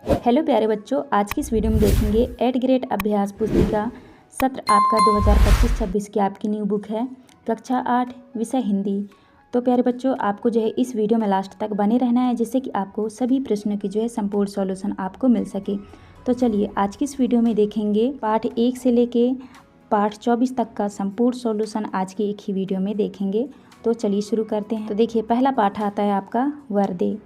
Hello प्यारे बच्चों, आज की इस वीडियो में देखेंगे 8th ग्रेड अभ्यास पुस्तिका सत्र आपका 2025-26 की आपकी न्यू बुक है कक्षा 8 विषय हिंदी। तो प्यारे बच्चों, आपको जो है इस वीडियो में लास्ट तक बने रहना है, जिससे कि आपको सभी प्रश्नों की जो है संपूर्ण सॉल्यूशन आपको मिल सके। तो चलिए आज की इस वीडियो में देखेंगे पाठ 1 से लेके पाठ 24 तक का संपूर्ण सॉल्यूशन आज की एक ही वीडियो में देखेंगे। तो चलिए शुरू करते हैं। तो देखिए, पहला पाठ आता है आपका वर्दे।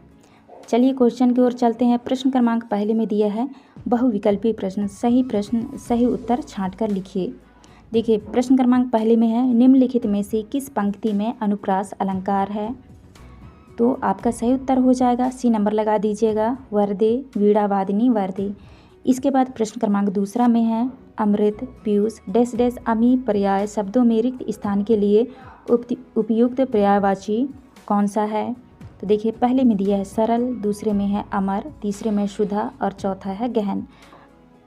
चलिए क्वेश्चन की ओर चलते हैं। प्रश्न क्रमांक पहले में दिया है बहुविकल्पी प्रश्न, सही उत्तर छांट कर लिखिए। देखिए, प्रश्न क्रमांक पहले में है निम्नलिखित में से किस पंक्ति में अनुप्रास अलंकार है। तो आपका सही उत्तर हो जाएगा सी नंबर लगा दीजिएगा, वर्दे वीणा वादिनी वर्दे। इसके बाद प्रश्न क्रमांक दूसरा में है अमृत पीयूष डैश डैश अमी पर्याय शब्दों में रिक्त स्थान के लिए उपयुक्त पर्यायवाची कौन सा है। तो देखिए, पहले में दिया है सरल, दूसरे में है अमर, तीसरे में शुद्धा और चौथा है गहन।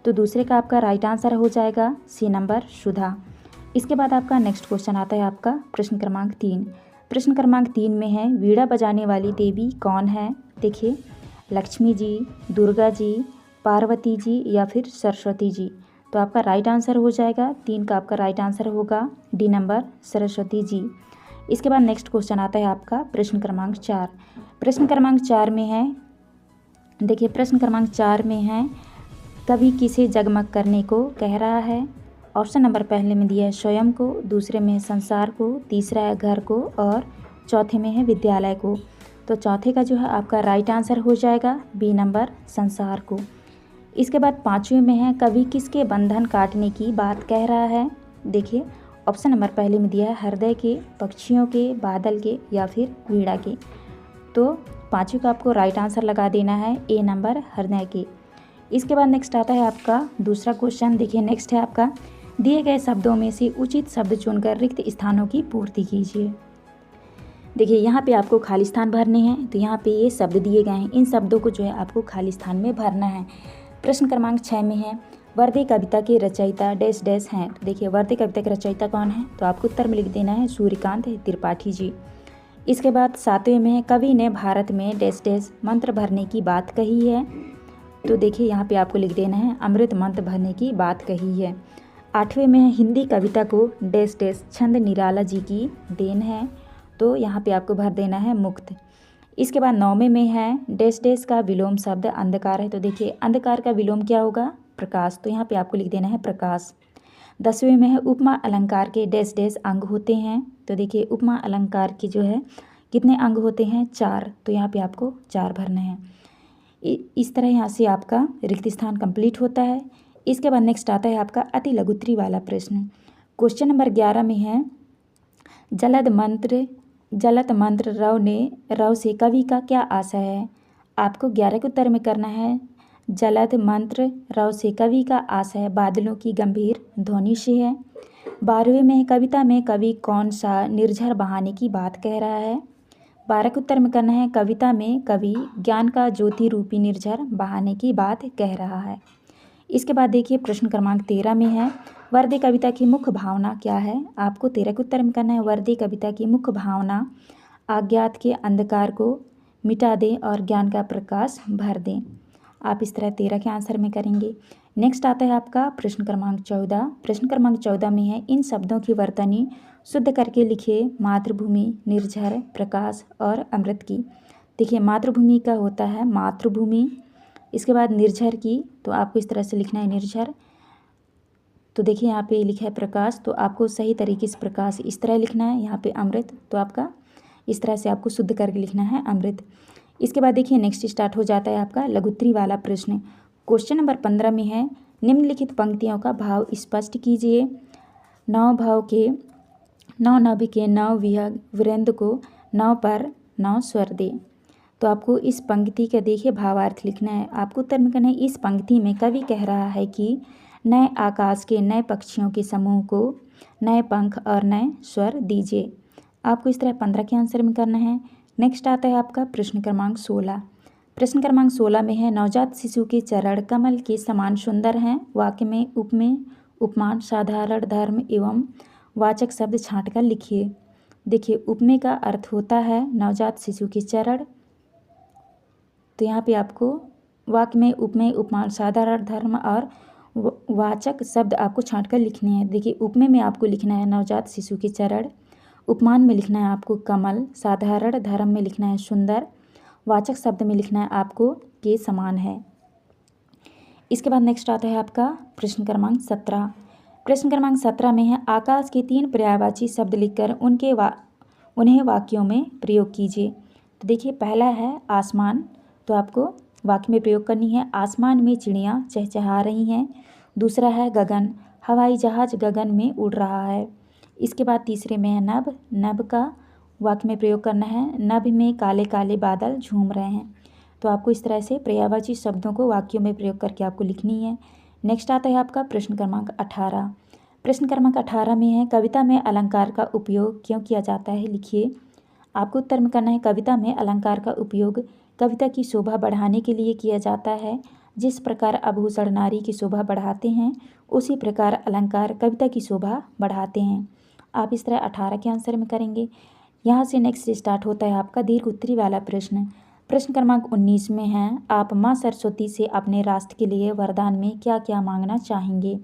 तो दूसरे का आपका राइट आंसर हो जाएगा सी नंबर शुद्धा। इसके बाद आपका नेक्स्ट क्वेश्चन आता है आपका प्रश्न क्रमांक 3। प्रश्न क्रमांक 3 में है वीणा बजाने वाली देवी कौन है। देखिए, लक्ष्मी जी, दुर्गा जी, पार्वती जी या फिर सरस्वती जी। तो आपका राइट आंसर हो जाएगा 3 का आपका राइट आंसर होगा डी नंबर सरस्वती जी। इसके बाद नेक्स्ट क्वेश्चन आता है आपका प्रश्न क्रमांक 4। प्रश्न क्रमांक 4 में है, देखिए प्रश्न क्रमांक 4 में है कवि किसे जगमग करने को कह रहा है। ऑप्शन नंबर पहले में दिया है स्वयं को, दूसरे में है संसार को, तीसरा है घर को और चौथे में है विद्यालय को। तो चौथे का जो है आपका राइट आंसर हो जाएगा बी नंबर संसार को। इसके बाद पाँचवें में है कवि किसके बंधन काटने की बात कह रहा है। देखिए, ऑप्शन नंबर पहले में दिया है हृदय के, पक्षियों के, बादल के या फिर वीणा के। तो पाँचवें का आपको राइट आंसर लगा देना है ए नंबर हृदय के। इसके बाद नेक्स्ट आता है आपका दूसरा क्वेश्चन। देखिए, नेक्स्ट है आपका दिए गए शब्दों में से उचित शब्द चुनकर रिक्त स्थानों की पूर्ति कीजिए। देखिए, यहाँ पे आपको खाली स्थान भरने हैं। तो यहाँ पे ये शब्द दिए गए हैं, इन शब्दों को जो है आपको खाली स्थान में भरना है। प्रश्न क्रमांक 6 में है वर्दे कविता के रचयिता डैश डैश हैं। तो देखिए, वर्दे कविता के रचयिता कौन है। तो आपको उत्तर में लिख देना है सूर्यकांत त्रिपाठी जी। इसके बाद 7वें में है कवि ने भारत में डैश डैश मंत्र भरने की बात कही है। तो देखिए, यहाँ पे आपको लिख देना है अमृत मंत्र भरने की बात कही है। 8वें में है हिंदी कविता को डैश डैश छंद निराला जी की देन है। तो यहाँ पे आपको भर देना है मुक्त। इसके बाद 9वें में है डैश डैश का विलोम शब्द अंधकार है। तो देखिए, अंधकार का विलोम क्या होगा, प्रकाश। तो यहाँ पे आपको लिख देना है प्रकाश। 10वें में है उपमा अलंकार के डैश डैश अंग होते हैं। तो देखिए, उपमा अलंकार के जो है कितने अंग होते हैं, 4। तो यहाँ पे आपको 4 भरना है। इस तरह यहाँ से आपका रिक्त स्थान कंप्लीट होता है। इसके बाद नेक्स्ट आता है आपका अति लघुत्री वाला प्रश्न। क्वेश्चन नंबर 11 में है जलत मंत्र रव से कवि का क्या आशय है। आपको 11 के उत्तर में करना है जलद मंत्र रव से कवि का आशय बादलों की गंभीर ध्वनि से है। 12वें में कविता में कवि कौन सा निर्झर बहाने की बात कह रहा है। 12 के उत्तर में करना है कविता में कवि ज्ञान का ज्योति रूपी निर्झर बहाने की बात कह रहा है। इसके बाद देखिए, प्रश्न क्रमांक 13 में है वर्दे कविता की मुख्य भावना क्या है। आपको 13 के उत्तर में करना है वर्दे कविता की मुख्य भावना अज्ञात के अंधकार को मिटा दें और ज्ञान का प्रकाश भर दें। आप इस तरह 13 के आंसर में करेंगे। नेक्स्ट आता है आपका प्रश्न क्रमांक 14। प्रश्न क्रमांक 14 में है इन शब्दों की वर्तनी शुद्ध करके लिखिए मातृभूमि, निर्झर, प्रकाश और अमृत की। देखिए, मातृभूमि का होता है मातृभूमि, इसके बाद निर्झर की, तो आपको इस तरह से लिखना है निर्झर। तो देखिए, यहाँ पे लिखा है प्रकाश, तो आपको सही तरीके से प्रकाश इस तरह लिखना है। यहाँ पे अमृत, तो आपका इस तरह से आपको शुद्ध करके लिखना है अमृत। इसके बाद देखिए, नेक्स्ट स्टार्ट हो जाता है आपका लघुत्री वाला प्रश्न। क्वेश्चन नंबर 15 में है निम्नलिखित पंक्तियों का भाव स्पष्ट कीजिए। नौ नभ के 9 विहग वीरेंद्र को 9 पर 9 स्वर दे। तो आपको इस पंक्ति का देखिए भावार्थ लिखना है। आपको उत्तर में करना है इस पंक्ति में कवि कह रहा है कि नए आकाश के नए पक्षियों के समूह को नए पंख और नए स्वर दीजिए। आपको इस तरह 15 के आंसर में करना है। नेक्स्ट आता है आपका प्रश्न क्रमांक 16। प्रश्न क्रमांक 16 में है नवजात शिशु के चरण कमल के समान सुंदर हैं। वाक्य में उपमान, साधारण, धर्म एवं वाचक शब्द छांटकर लिखिए। देखिए, उपमेय का अर्थ होता है नवजात शिशु के चरण। तो यहाँ पे आपको वाक्य में उपमेय, उपमान, साधारण, धर्म और वाचक शब्द आपको छांटकर लिखने हैं। देखिए, उपमेय में आपको लिखना है नवजात शिशु के चरण, उपमान में लिखना है आपको कमल, साधारण धर्म में लिखना है सुंदर, वाचक शब्द में लिखना है आपको के समान है। इसके बाद नेक्स्ट आता है आपका प्रश्न क्रमांक 17। प्रश्न क्रमांक 17 में है आकाश के 3 पर्यायवाची शब्द लिखकर उन्हें वाक्यों में प्रयोग कीजिए। तो देखिए, पहला है आसमान, तो आपको वाक्य में प्रयोग करनी है, आसमान में चिड़ियाँ चहचहा रही हैं। दूसरा है गगन, हवाई जहाज गगन में उड़ रहा है। इसके बाद तीसरे में है नभ, नभ का वाक्य में प्रयोग करना है, नभ में काले काले बादल झूम रहे हैं। तो आपको इस तरह से पर्यायवाची शब्दों को वाक्यों में प्रयोग करके आपको लिखनी है। नेक्स्ट आता है आपका प्रश्न क्रमांक 18। प्रश्न क्रमांक 18 में है कविता में अलंकार का उपयोग क्यों किया जाता है, लिखिए। आपको उत्तर में करना है कविता में अलंकार का उपयोग कविता की शोभा बढ़ाने के लिए किया जाता है। जिस प्रकार आभूषण नारी की शोभा बढ़ाते हैं, उसी प्रकार अलंकार कविता की शोभा बढ़ाते हैं। आप इस तरह 18 के आंसर में करेंगे। यहाँ से नेक्स्ट स्टार्ट होता है आपका दीर्घ उत्तरी वाला प्रश्न। प्रश्न क्रमांक 19 में है आप माँ सरस्वती से अपने राष्ट्र के लिए वरदान में क्या क्या मांगना चाहेंगे।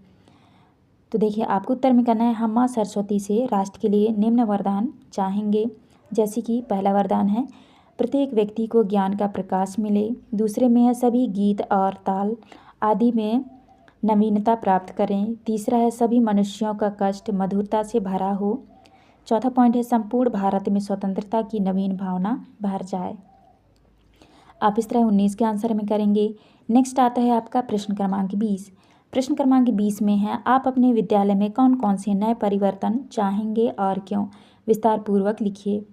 तो देखिए, आपको उत्तर में करना है हम माँ सरस्वती से राष्ट्र के लिए निम्न वरदान चाहेंगे। जैसे कि पहला वरदान है प्रत्येक व्यक्ति को ज्ञान का प्रकाश मिले। दूसरे में है सभी गीत और ताल आदि में नवीनता प्राप्त करें। तीसरा है सभी मनुष्यों का कष्ट मधुरता से भरा हो। चौथा पॉइंट है संपूर्ण भारत में स्वतंत्रता की नवीन भावना भर जाए। आप इस तरह 19 के आंसर में करेंगे। नेक्स्ट आता है आपका प्रश्न क्रमांक 20। प्रश्न क्रमांक 20 में है आप अपने विद्यालय में कौन कौन से नए परिवर्तन चाहेंगे और क्यों, विस्तार पूर्वक लिखिए।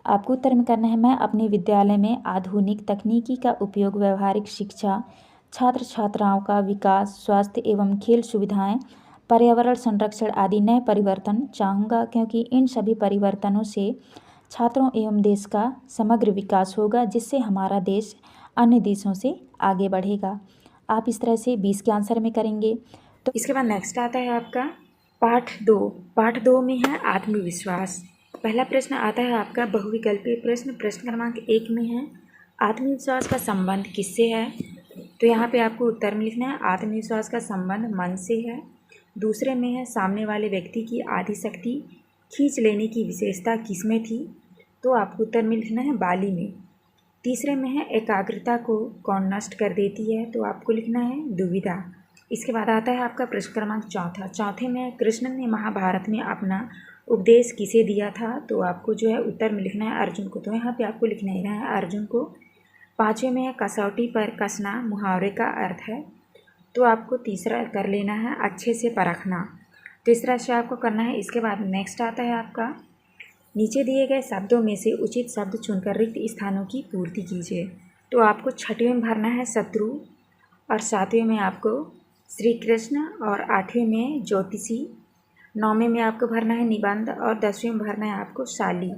आपको उत्तर में करना है मैं अपने विद्यालय में आधुनिक तकनीकी का उपयोग, व्यवहारिक शिक्षा, छात्र छात्राओं का विकास, स्वास्थ्य एवं खेल सुविधाएं, पर्यावरण संरक्षण आदि नए परिवर्तन चाहूँगा, क्योंकि इन सभी परिवर्तनों से छात्रों एवं देश का समग्र विकास होगा, जिससे हमारा देश अन्य देशों से आगे बढ़ेगा। आप इस तरह से 20 के आंसर में करेंगे। तो इसके बाद नेक्स्ट आता है आपका पाठ 2। पाठ 2 में है आत्मविश्वास। पहला प्रश्न आता है आपका बहुविकल्पीय प्रश्न। प्रश्न क्रमांक 1 में है आत्मविश्वास का संबंध किससे है। तो यहाँ पे आपको उत्तर में लिखना है आत्मविश्वास का संबंध मन से है। दूसरे में है सामने वाले व्यक्ति की आधी शक्ति खींच लेने की विशेषता किसमें थी। तो आपको उत्तर में लिखना है बाली में। तीसरे में है एकाग्रता को कौन नष्ट कर देती है। तो आपको लिखना है दुविधा। इसके बाद आता है आपका प्रश्न क्रमांक 4। चौथे में कृष्ण ने महाभारत में अपना उपदेश किसे दिया था। तो आपको जो है उत्तर में लिखना है अर्जुन को। तो यहाँ पे आपको लिखना ही है अर्जुन को। पाँचवें में है कसौटी पर कसना मुहावरे का अर्थ है। तो आपको तीसरा कर लेना है अच्छे से परखना। तीसरा से आपको करना है। इसके बाद नेक्स्ट आता है आपका नीचे दिए गए शब्दों में से उचित शब्द चुनकर रिक्त स्थानों की पूर्ति कीजिए। तो आपको 6वें में भरना है शत्रु और 7वें में आपको श्री कृष्ण और 8वें में ज्योतिषी, 9वें में आपको भरना है निबंध और 10वें में भरना है आपको शाली।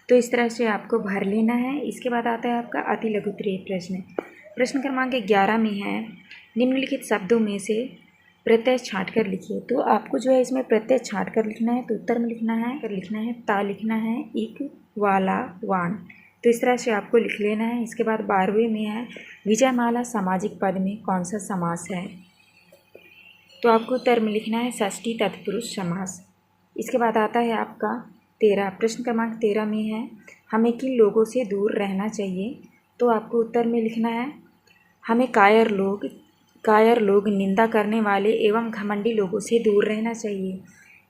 तो इस तरह से आपको भर लेना है। इसके बाद आता है आपका अति लघु उत्तरीय प्रश्न। प्रश्न क्रमांक 11 में है निम्नलिखित शब्दों में से प्रत्यय छाँट कर लिखिए। तो आपको जो है इसमें प्रत्यय छाँट कर लिखना है। तो उत्तर में लिखना है ता लिखना है इक वाला वान। तो इस तरह से आपको लिख लेना है। इसके बाद 12वें में है विजयमाला सामाजिक पद में कौन सा समास है। तो आपको उत्तर में लिखना है षष्ठी तत्पुरुष समास। इसके बाद आता है आपका 13। प्रश्न क्रमांक 13 में है हमें किन लोगों से दूर रहना चाहिए। तो आपको उत्तर में लिखना है हमें कायर लोग निंदा करने वाले एवं घमंडी लोगों से दूर रहना चाहिए।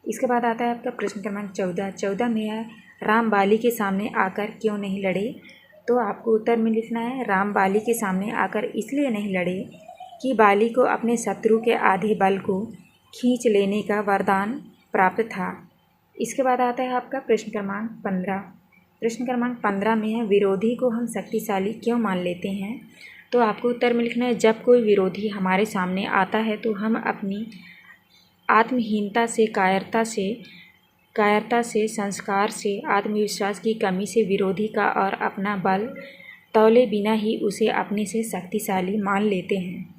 इसके बाद आता है आपका प्रश्न क्रमांक 14 में है राम बाली के सामने आकर क्यों नहीं लड़े। तो आपको उत्तर में लिखना है राम बाली के सामने आकर इसलिए नहीं लड़े कि बाली को अपने शत्रु के आधे बल को खींच लेने का वरदान प्राप्त था। इसके बाद आता है आपका प्रश्न क्रमांक 15। प्रश्न क्रमांक 15 में है विरोधी को हम शक्तिशाली क्यों मान लेते हैं। तो आपको उत्तर में लिखना है जब कोई विरोधी हमारे सामने आता है तो हम अपनी आत्महीनता से, कायरता से, संस्कार से, आत्मविश्वास की कमी से विरोधी का और अपना बल तौले बिना ही उसे अपने से शक्तिशाली मान लेते हैं।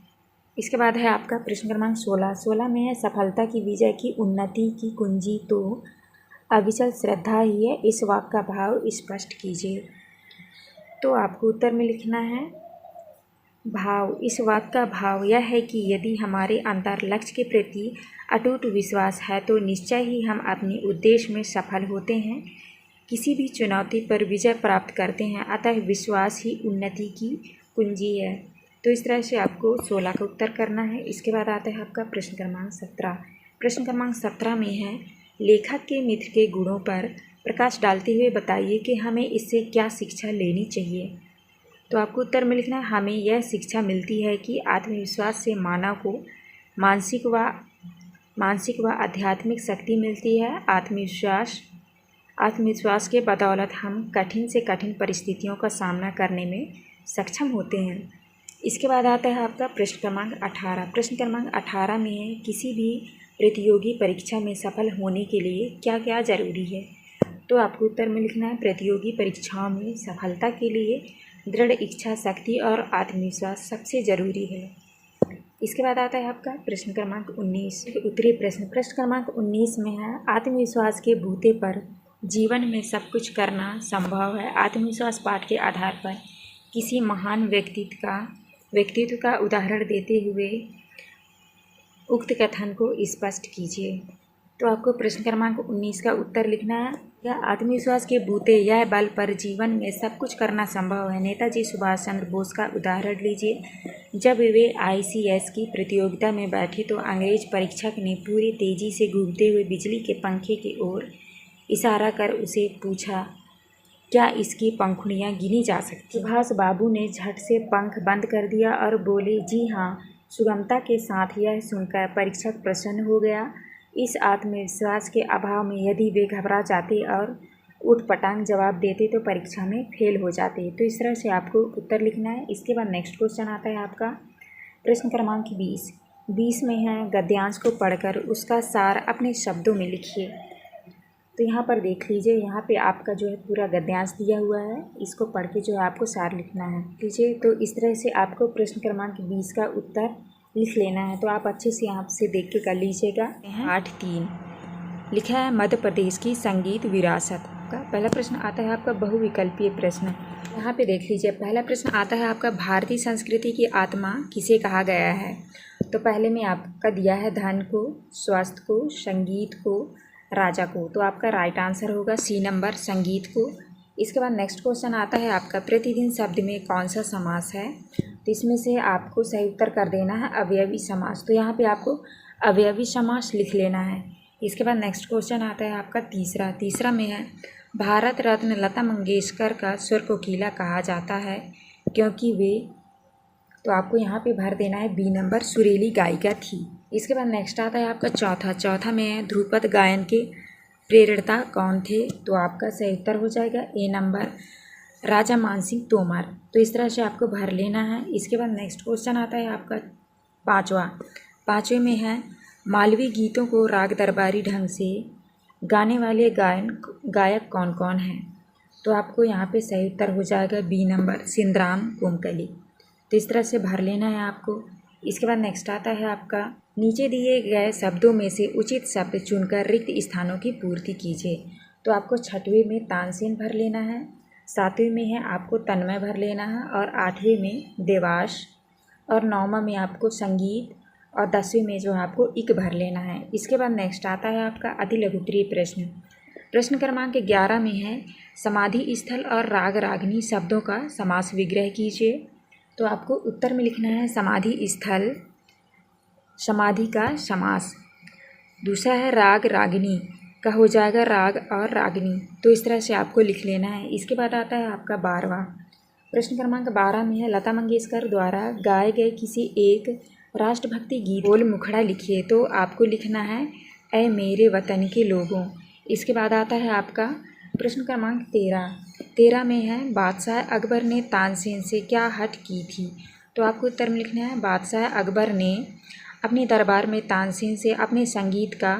इसके बाद है आपका प्रश्न क्रमांक 16 में है सफलता की विजय की उन्नति की कुंजी तो अविचल श्रद्धा ही है, इस वाक्य का भाव स्पष्ट कीजिए। तो आपको उत्तर में लिखना है भाव। इस वाक्य का भाव यह है कि यदि हमारे अंदर लक्ष्य के प्रति अटूट विश्वास है तो निश्चय ही हम अपने उद्देश्य में सफल होते हैं, किसी भी चुनौती पर विजय प्राप्त करते हैं। अतः विश्वास ही उन्नति की कुंजी है। तो इस तरह से आपको 16 का उत्तर करना है। इसके बाद आता है आपका प्रश्न क्रमांक 17। प्रश्न क्रमांक 17 में है, लेखक के मित्र के गुणों पर प्रकाश डालते हुए बताइए कि हमें इससे क्या शिक्षा लेनी चाहिए। तो आपको उत्तर में लिखना है, हमें यह शिक्षा मिलती है कि आत्मविश्वास से मानव को मानसिक व आध्यात्मिक शक्ति मिलती है। आत्मविश्वास के बदौलत हम कठिन से कठिन परिस्थितियों का सामना करने में सक्षम होते हैं। इसके बाद आता है आपका प्रश्न क्रमांक 18। प्रश्न क्रमांक 18 में है, किसी भी प्रतियोगी परीक्षा में सफल होने के लिए क्या क्या जरूरी है। तो आपको उत्तर में लिखना है, प्रतियोगी परीक्षाओं में सफलता के लिए दृढ़ इच्छा शक्ति और आत्मविश्वास सबसे ज़रूरी है। इसके बाद आता है आपका प्रश्न क्रमांक 19। उत्तरीय प्रश्न। प्रश्न क्रमांक 19 में है, आत्मविश्वास के बूते पर जीवन में सब कुछ करना संभव है। आत्मविश्वास पाठ के आधार पर किसी महान व्यक्तित्व का उदाहरण देते हुए उक्त कथन को स्पष्ट कीजिए। तो आपको प्रश्न क्रमांक 19 का उत्तर लिखना है, यह आत्मविश्वास के बूते यह बल पर जीवन में सब कुछ करना संभव है। नेताजी सुभाष चंद्र बोस का उदाहरण लीजिए। जब वे ICS की प्रतियोगिता में बैठे तो अंग्रेज परीक्षक ने पूरी तेजी से घूमते हुए बिजली के पंखे की ओर इशारा कर उसे पूछा, क्या इसकी पंखुड़ियाँ गिनी जा सकती? सुभाष बाबू ने झट से पंख बंद कर दिया और बोले, जी हाँ, सुगमता के साथ। यह सुनकर परीक्षक प्रसन्न हो गया। इस आत्मविश्वास के अभाव में यदि वे घबरा जाते और उटपटांग जवाब देते तो परीक्षा में फेल हो जाते। तो इस तरह से आपको उत्तर लिखना है। इसके बाद नेक्स्ट क्वेश्चन आता है आपका प्रश्न क्रमांक 20 में है, गद्यांश को पढ़कर उसका सार अपने शब्दों में लिखिए। तो यहाँ पर देख लीजिए, यहाँ पे आपका जो है पूरा गद्यांश दिया हुआ है, इसको पढ़ के जो है आपको सार लिखना है। लीजिए, तो इस तरह से आपको प्रश्न क्रमांक 20 का उत्तर लिख लेना है। तो आप अच्छे से यहाँ से देख के कर लीजिएगा। 8.3 लिखा है, मध्य प्रदेश की संगीत विरासत का पहला प्रश्न आता है आपका बहुविकल्पीय प्रश्न। यहाँ पे देख लीजिए, पहला प्रश्न आता है आपका, भारतीय संस्कृति की आत्मा किसे कहा गया है। तो पहले में आपका दिया है धन को, स्वास्थ्य को, संगीत को, राजा को। तो आपका राइट आंसर होगा सी नंबर, संगीत को। इसके बाद नेक्स्ट क्वेश्चन आता है आपका, प्रतिदिन शब्द में कौन सा समास है। तो इसमें से आपको सही उत्तर कर देना है अवयवी समास। तो यहाँ पे आपको अवयवी समास लिख लेना है। इसके बाद नेक्स्ट क्वेश्चन आता है आपका तीसरा में है, भारत रत्न लता मंगेशकर का स्वर कोकिला कहा जाता है क्योंकि वे, तो आपको यहाँ पे भर देना है बी नंबर, सुरीली गायिका थी। इसके बाद नेक्स्ट आता है आपका चौथा में है, ध्रुपद गायन के प्रेरणता कौन थे। तो आपका सही उत्तर हो जाएगा ए नंबर, राजा मानसिंह तोमर। तो इस तरह से आपको भर लेना है। इसके बाद नेक्स्ट क्वेश्चन आता है आपका पाँचवें में है, मालवी गीतों को राग दरबारी ढंग से गाने वाले गायक कौन कौन हैं। तो आपको यहाँ पे सही उत्तर हो जाएगा बी नंबर, सिंधराम कोमकली। तो इस तरह से भर लेना है आपको। इसके बाद नेक्स्ट आता है आपका, नीचे दिए गए शब्दों में से उचित शब्द चुनकर रिक्त स्थानों की पूर्ति कीजिए। तो आपको 6वें में तानसेन भर लेना है, 7वें में है आपको तन्मय भर लेना है, और 8वें में देवास, और 9वां में आपको संगीत, और 10वें में जो आपको इक भर लेना है। इसके बाद नेक्स्ट आता है आपका अति लघुत्तरीय प्रश्न। प्रश्न क्रमांक 11 में है, समाधि स्थल और राग रागिनी शब्दों का समास विग्रह कीजिए। तो आपको उत्तर में लिखना है समाधि स्थल, समाधि का समास। दूसरा है राग रागिनी का हो जाएगा राग और रागिनी। तो इस तरह से आपको लिख लेना है। इसके बाद आता है आपका 12वां प्रश्न क्रमांक 12 में है, लता मंगेशकर द्वारा गाए गए किसी एक राष्ट्रभक्ति गीत बोल मुखड़ा लिखिए। तो आपको लिखना है ऐ मेरे वतन के लोगों। इसके बाद आता है आपका प्रश्न क्रमांक 13 में है, बादशाह अकबर ने तानसेन से क्या हट की थी। तो आपको उत्तर में लिखना है, बादशाह अकबर ने अपने दरबार में तानसेन से अपने संगीत का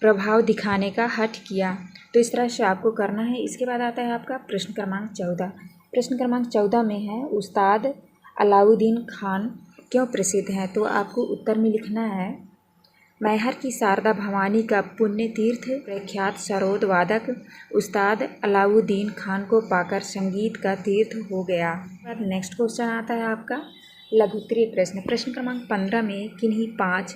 प्रभाव दिखाने का हट किया। तो इस तरह से आपको करना है। इसके बाद आता है आपका प्रश्न क्रमांक 14। प्रश्न क्रमांक 14 में है, उस्ताद अलाउद्दीन खान क्यों प्रसिद्ध हैं। तो आपको उत्तर में लिखना है, मैहर की शारदा भवानी का पुण्य तीर्थ प्रख्यात सरोद वादक उस्ताद अलाउद्दीन खान को पाकर संगीत का तीर्थ हो गया। नेक्स्ट क्वेश्चन आता है आपका, लघुत्तरीय प्रश्न। प्रश्न क्रमांक 15 में किन्हीं 5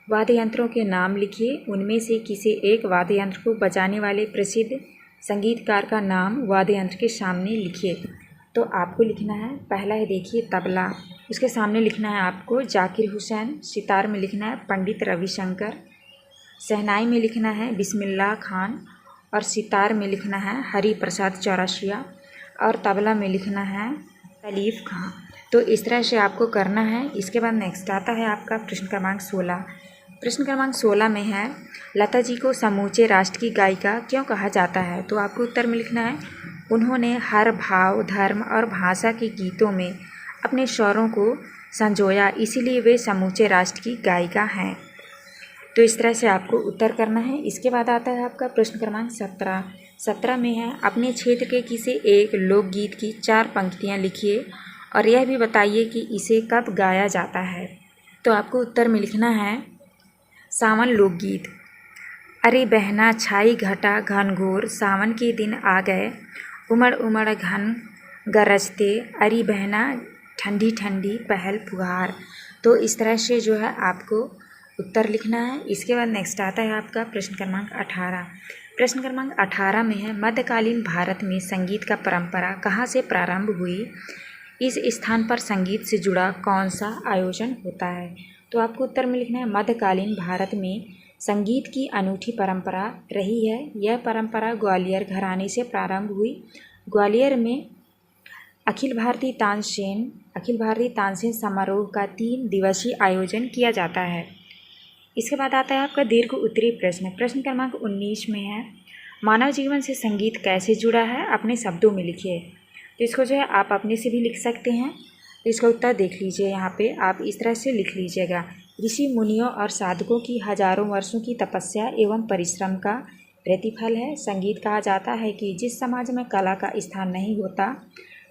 वाद्य यंत्रों के नाम लिखिए। उनमें से किसी एक वाद्य यंत्र को बजाने वाले प्रसिद्ध संगीतकार का नाम वाद्य यंत्र के सामने लिखिए। तो आपको लिखना है, पहला है देखिए तबला, उसके सामने लिखना है आपको जाकिर हुसैन। सितार में लिखना है पंडित रविशंकर। शहनाई में लिखना है बिस्मिल्लाह खान और सितार में लिखना है हरि प्रसाद चौरसिया और तबला में लिखना है तलीफ खां। तो इस तरह से आपको करना है। इसके बाद नेक्स्ट आता है आपका प्रश्न क्रमांक 16। प्रश्न क्रमांक 16 में है लता जी को समूचे राष्ट्र की गायिका क्यों कहा जाता है। तो आपको उत्तर में लिखना है उन्होंने हर भाव, धर्म और भाषा के गीतों में अपने स्वरों को संजोया, इसीलिए वे समूचे राष्ट्र की गायिका हैं। तो इस तरह से आपको उत्तर करना है। इसके बाद आता है आपका प्रश्न क्रमांक 17। 17 में है अपने क्षेत्र के किसी एक लोकगीत की 4 पंक्तियाँ लिखिए और यह भी बताइए कि इसे कब गाया जाता है। तो आपको उत्तर में लिखना है सावन लोकगीत। अरे बहना छाई घटा घनघोर, सावन के दिन आ गए, उमड़ उमड़ घन गरजते, अरे बहना ठंडी ठंडी पहल फुहार। तो इस तरह से जो है आपको उत्तर लिखना है। इसके बाद नेक्स्ट आता है आपका प्रश्न क्रमांक 18। प्रश्न क्रमांक 18 में है मध्यकालीन भारत में संगीत का परंपरा कहाँ से प्रारंभ हुई। इस स्थान पर संगीत से जुड़ा कौन सा आयोजन होता है। तो आपको उत्तर में लिखना है मध्यकालीन भारत में संगीत की अनूठी परंपरा रही है। यह परंपरा ग्वालियर घराने से प्रारंभ हुई। ग्वालियर में अखिल भारतीय तानसेन समारोह का 3 दिवसीय आयोजन किया जाता है। इसके बाद आता है आपका दीर्घ उत्तरीय प्रश्न। प्रश्न क्रमांक 19 में है मानव जीवन से संगीत कैसे जुड़ा है, अपने शब्दों में लिखिए। तो इसको जो है आप अपने से भी लिख सकते हैं। तो इसका उत्तर देख लीजिए, यहाँ पे आप इस तरह से लिख लीजिएगा। ऋषि मुनियों और साधकों की हजारों वर्षों की तपस्या एवं परिश्रम का प्रतिफल है। संगीत कहा जाता है कि जिस समाज में कला का स्थान नहीं होता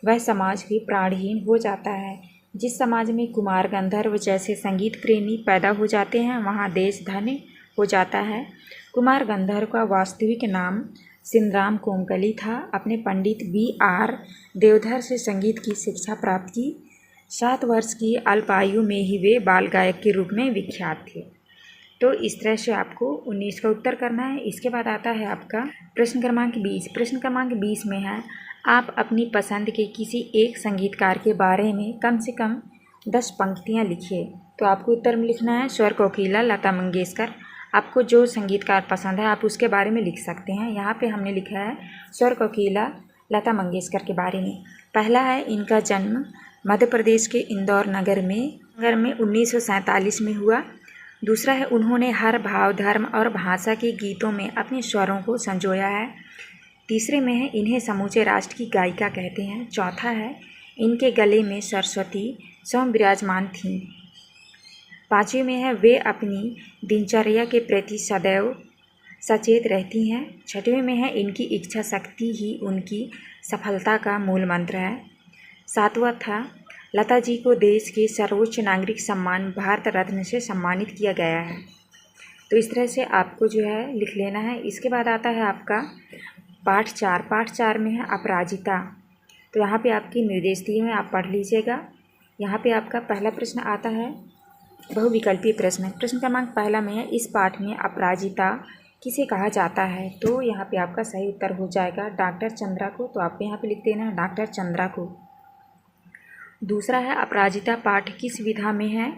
वह समाज भी प्राणहीन हो जाता है। जिस समाज में कुमार गंधर्व जैसे संगीत प्रेमी पैदा हो जाते हैं वहाँ देश धन्य हो जाता है। कुमार गंधर्व का वास्तविक नाम सिंधराम कोमकली था। अपने पंडित B.R. देवधर से संगीत की शिक्षा प्राप्त की। 7 वर्ष की अल्प आयु में ही वे बाल गायक के रूप में विख्यात थे। तो इस तरह से आपको 19 का उत्तर करना है। इसके बाद आता है आपका प्रश्न क्रमांक 20। प्रश्न क्रमांक 20 में है आप अपनी पसंद के किसी एक संगीतकार के बारे में कम से कम 10 पंक्तियाँ लिखिए। तो आपको उत्तर में लिखना है स्वर कोकिला लता मंगेशकर। आपको जो संगीतकार पसंद है आप उसके बारे में लिख सकते हैं। यहाँ पे हमने लिखा है स्वर कोकिला लता मंगेशकर के बारे में। पहला है इनका जन्म मध्य प्रदेश के इंदौर नगर में 1947 में हुआ। दूसरा है उन्होंने हर भाव, धर्म और भाषा के गीतों में अपने स्वरों को संजोया है। तीसरे में है इन्हें समूचे राष्ट्र की गायिका कहते हैं। चौथा है इनके गले में सरस्वती स्वयं विराजमान थीं। 5वें में है वे अपनी दिनचर्या के प्रति सदैव सचेत रहती हैं। 6वें में है इनकी इच्छा शक्ति ही उनकी सफलता का मूल मंत्र है। 7वां था लता जी को देश के सर्वोच्च नागरिक सम्मान भारत रत्न से सम्मानित किया गया है। तो इस तरह से आपको जो है लिख लेना है। इसके बाद आता है आपका पाठ 4। पाठ 4 में है अपराजिता। तो यहाँ पे आपकी निर्देश दिए हैं, आप पढ़ लीजिएगा। यहाँ पे आपका पहला प्रश्न आता है बहुविकल्पीय प्रश्न। प्रश्न क्रमांक पहला में है इस पाठ में अपराजिता किसे कहा जाता है। तो यहाँ पे आपका सही उत्तर हो जाएगा डॉक्टर चंद्रा को। तो आपको यहाँ पे लिख देना है डॉक्टर चंद्रा को। दूसरा है अपराजिता पाठ किस विधा में है।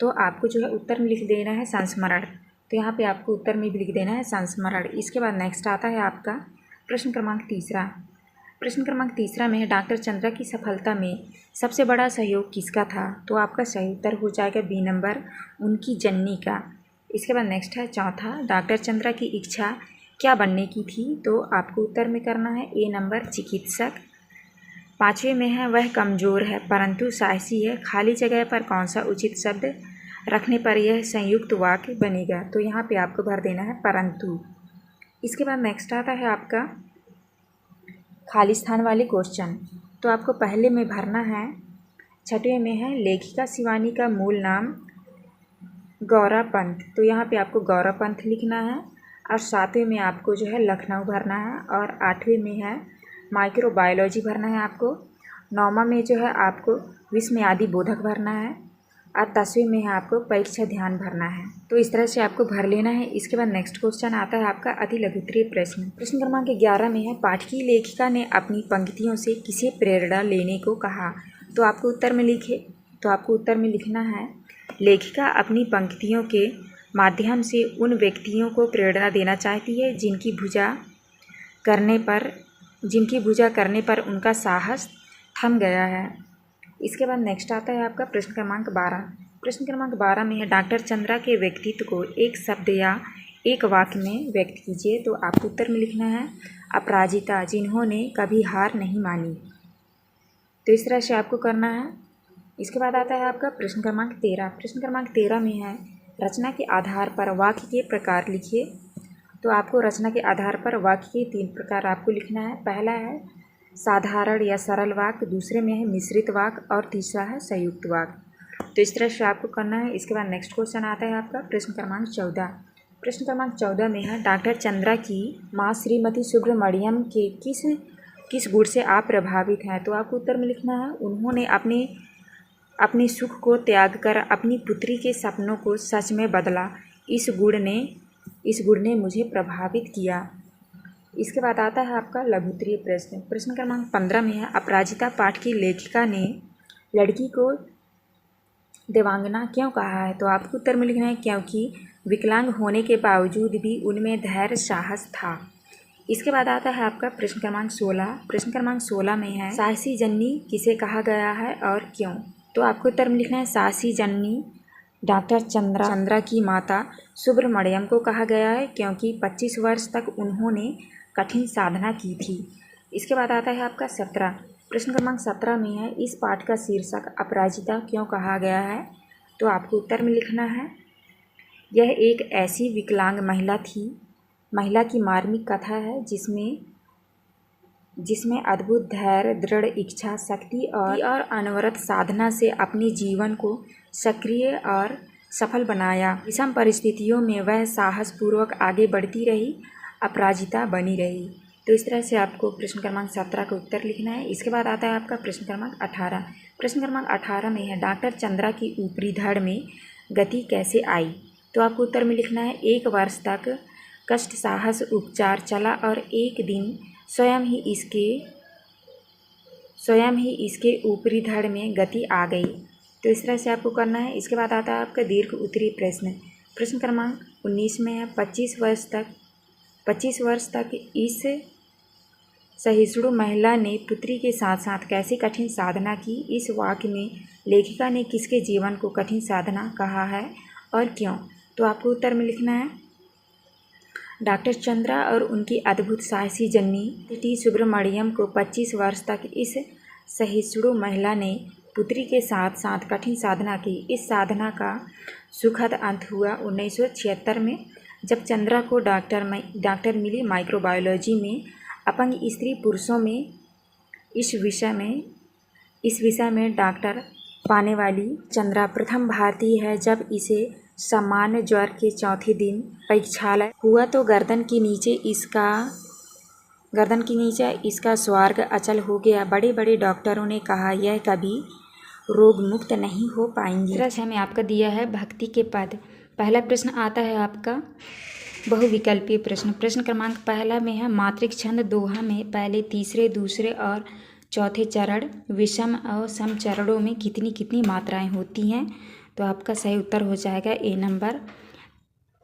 तो आपको जो है उत्तर में लिख देना है संस्मरण। तो यहाँ पे आपको उत्तर में भी लिख देना है संस्मरण। इसके बाद नेक्स्ट आता है आपका प्रश्न क्रमांक 3। प्रश्न क्रमांक 3 में है डॉक्टर चंद्रा की सफलता में सबसे बड़ा सहयोग किसका था। तो आपका सही उत्तर हो जाएगा B नंबर उनकी जननी का। इसके बाद नेक्स्ट है चौथा डॉक्टर चंद्रा की इच्छा क्या बनने की थी। तो आपको उत्तर में करना है A नंबर चिकित्सक। 5वें में है वह कमज़ोर है परंतु साहसी है, खाली जगह पर कौन सा उचित शब्द रखने पर यह संयुक्त वाक्य बनेगा। तो यहाँ पे आपको भर देना है परंतु। इसके बाद नेक्स्ट आता है आपका खाली स्थान वाले क्वेश्चन। तो आपको पहले में भरना है। 6वें में है लेखिका शिवानी का मूल नाम गौरा पंत। तो यहाँ पे आपको गौरा पंत लिखना है। और 7वें में आपको जो है लखनऊ भरना है। और 8वें में है माइक्रोबायोलॉजी भरना है आपको। 9वां में जो है आपको 20 में आदि बोधक भरना है और 10वीं में है आपको परीक्षा ध्यान भरना है। तो इस तरह से आपको भर लेना है। इसके बाद नेक्स्ट क्वेश्चन आता है आपका अति लघुत्तरीय प्रश्न। प्रश्न क्रमांक 11 में है पाठकीय लेखिका ने अपनी पंक्तियों से किसे प्रेरणा लेने को कहा। तो आपको उत्तर में लिखना है लेखिका अपनी पंक्तियों के माध्यम से उन व्यक्तियों को प्रेरणा देना चाहती है जिनकी भुजा करने पर उनका साहस थम गया है। इसके बाद नेक्स्ट आता है आपका प्रश्न क्रमांक 12। प्रश्न क्रमांक 12 में है डॉक्टर चंद्रा के व्यक्तित्व को एक शब्द या एक वाक्य में व्यक्त कीजिए। तो आपको उत्तर में लिखना है अपराजिता, जिन्होंने कभी हार नहीं मानी। तो इस तरह से आपको करना है। इसके बाद आता है आपका प्रश्न क्रमांक 13। प्रश्न क्रमांक 13 में है रचना के आधार पर वाक्य के प्रकार लिखिए। तो आपको रचना के आधार पर वाक्य के 3 प्रकार आपको लिखना है। पहला है साधारण या सरल वाक्य, दूसरे में है मिश्रित वाक्य और तीसरा है संयुक्त वाक्य। तो इस तरह से आपको करना है। इसके बाद नेक्स्ट क्वेश्चन आता है आपका प्रश्न क्रमांक 14। प्रश्न क्रमांक 14 में है डॉक्टर चंद्रा की माँ श्रीमती सुब्रमण्यम के किस गुण से आप प्रभावित हैं। तो आपको उत्तर में लिखना है उन्होंने अपने सुख को त्याग कर अपनी पुत्री के सपनों को सच में बदला। इस गुण ने मुझे प्रभावित किया। इसके बाद आता है आपका लघुत्तरीय प्रश्न। प्रश्न क्रमांक 15 में है अपराजिता पाठ की लेखिका ने लड़की को देवांगना क्यों कहा है। तो आपको उत्तर में लिखना है क्योंकि विकलांग होने के बावजूद भी उनमें धैर्य साहस था। इसके बाद आता है आपका प्रश्न क्रमांक 16। प्रश्न क्रमांक 16 में है साहसी जननी किसे कहा गया है और क्यों। तो आपको उत्तर में लिखना है साहसी जननी डॉक्टर चंद्रा की माता सुब्रमण्यम को कहा गया है क्योंकि 25 वर्ष तक उन्होंने कठिन साधना की थी। इसके बाद आता है आपका 17। प्रश्न क्रमांक 17 में है इस पाठ का शीर्षक अपराजिता क्यों कहा गया है। तो आपको उत्तर में लिखना है यह एक ऐसी विकलांग महिला की मार्मिक कथा है जिसमें अद्भुत धैर्य, दृढ़ इच्छा शक्ति और अनवरत साधना से अपने जीवन को सक्रिय और सफल बनाया। विषम परिस्थितियों में वह साहसपूर्वक आगे बढ़ती रही, अपराजिता बनी रही। तो इस तरह से आपको प्रश्न क्रमांक 17 का उत्तर लिखना है। इसके बाद आता है आपका प्रश्न क्रमांक 18। प्रश्न क्रमांक 18 में है डॉक्टर चंद्रा की ऊपरी धड़ में गति कैसे आई। तो आपको उत्तर में लिखना है 1 वर्ष तक कष्ट साहस उपचार चला और एक दिन स्वयं ही इसके ऊपरी धड़ में गति आ गई। तो इस तरह से आपको करना है। इसके बाद आता है आपका दीर्घ उत्तरीय प्रश्न। प्रश्न क्रमांक 19 में है 25 वर्ष तक इस सहिष्णु महिला ने पुत्री के साथ साथ कैसी कठिन साधना की। इस वाक्य में लेखिका ने किसके जीवन को कठिन साधना कहा है और क्यों। तो आपको उत्तर में लिखना है डॉक्टर चंद्रा और उनकी अद्भुत साहसी जननी टी सुब्रमण्यम को 25 वर्ष तक इस सहिष्णु महिला ने पुत्री के साथ साथ कठिन साधना की। इस साधना का सुखद अंत हुआ 1976 में जब चंद्रा को डॉक्टर मिली माइक्रोबायोलॉजी में अपंग स्त्री पुरुषों में इस विषय में डॉक्टर पाने वाली चंद्रा प्रथम भारतीय है। जब इसे सामान्य ज्वर के चौथे दिन परीक्षालय हुआ तो गर्दन के नीचे इसका स्वार्ग अचल हो गया। बड़े बड़े डॉक्टरों ने कहा यह कभी रोग मुक्त नहीं हो पाएंगी। इस तरह से हमें आपका दिया है भक्ति के पद। पहला प्रश्न आता है आपका बहुविकल्पीय प्रश्न। प्रश्न क्रमांक पहला में है मात्रिक छंद दोहा में पहले तीसरे दूसरे और चौथे चरण विषम और सम चरणों में कितनी कितनी मात्राएं होती हैं। तो आपका सही उत्तर हो जाएगा ए नंबर।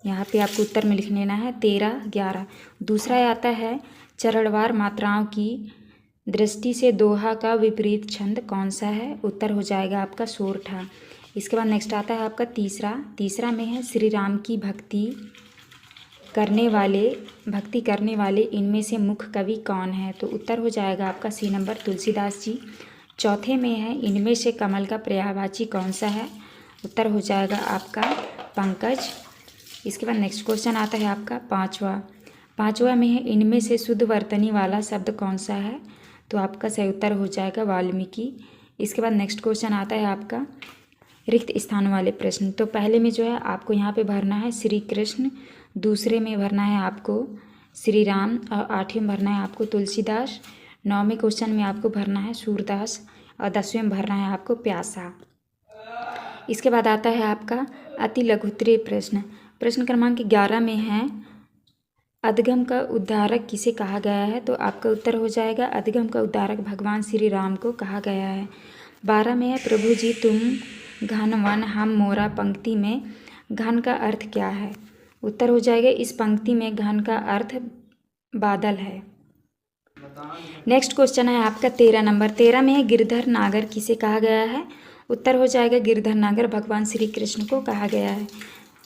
यहाँ पे आपको उत्तर में लिख लेना है 13, 11। दूसरा आता है चरणवार मात्राओं की दृष्टि से दोहा का विपरीत छंद कौन सा है। उत्तर हो जाएगा आपका सोरठा। इसके बाद नेक्स्ट आता है आपका तीसरा में है श्री राम की भक्ति करने वाले इनमें से मुख्य कवि कौन है। तो उत्तर हो जाएगा आपका सी नंबर तुलसीदास जी। चौथे में है इनमें से कमल का पर्यायवाची कौन सा है। उत्तर हो जाएगा आपका पंकज। इसके बाद नेक्स्ट क्वेश्चन आता है आपका पांचवा में है इनमें से शुद्ध वर्तनी वाला शब्द कौन सा है। तो आपका सही उत्तर हो जाएगा वाल्मीकि। इसके बाद नेक्स्ट क्वेश्चन आता है आपका रिक्त स्थान वाले प्रश्न। तो पहले में जो है आपको यहाँ पे भरना है श्री कृष्ण, दूसरे में भरना है आपको श्री राम और 8वें में भरना है आपको तुलसीदास, 9वें क्वेश्चन में आपको भरना है सूरदास और 10वें में भरना है आपको प्यासा। इसके बाद आता है आपका अति लघुत्तरीय प्रश्न। प्रश्न क्रमांक 11 में है अधगम का उद्धारक किसे कहा गया है, तो आपका उत्तर हो जाएगा अधगम का उद्धारक भगवान श्री राम को कहा गया है। 12 में है प्रभु जी तुम घन वन हम मोरा, पंक्ति में घन का अर्थ क्या है, उत्तर हो जाएगा इस पंक्ति में घन का अर्थ बादल है। नेक्स्ट क्वेश्चन है आपका 13 नंबर। 13 में है गिरधर नागर किसे कहा गया है, उत्तर हो जाएगा गिरधर नागर भगवान श्री कृष्ण को कहा गया है।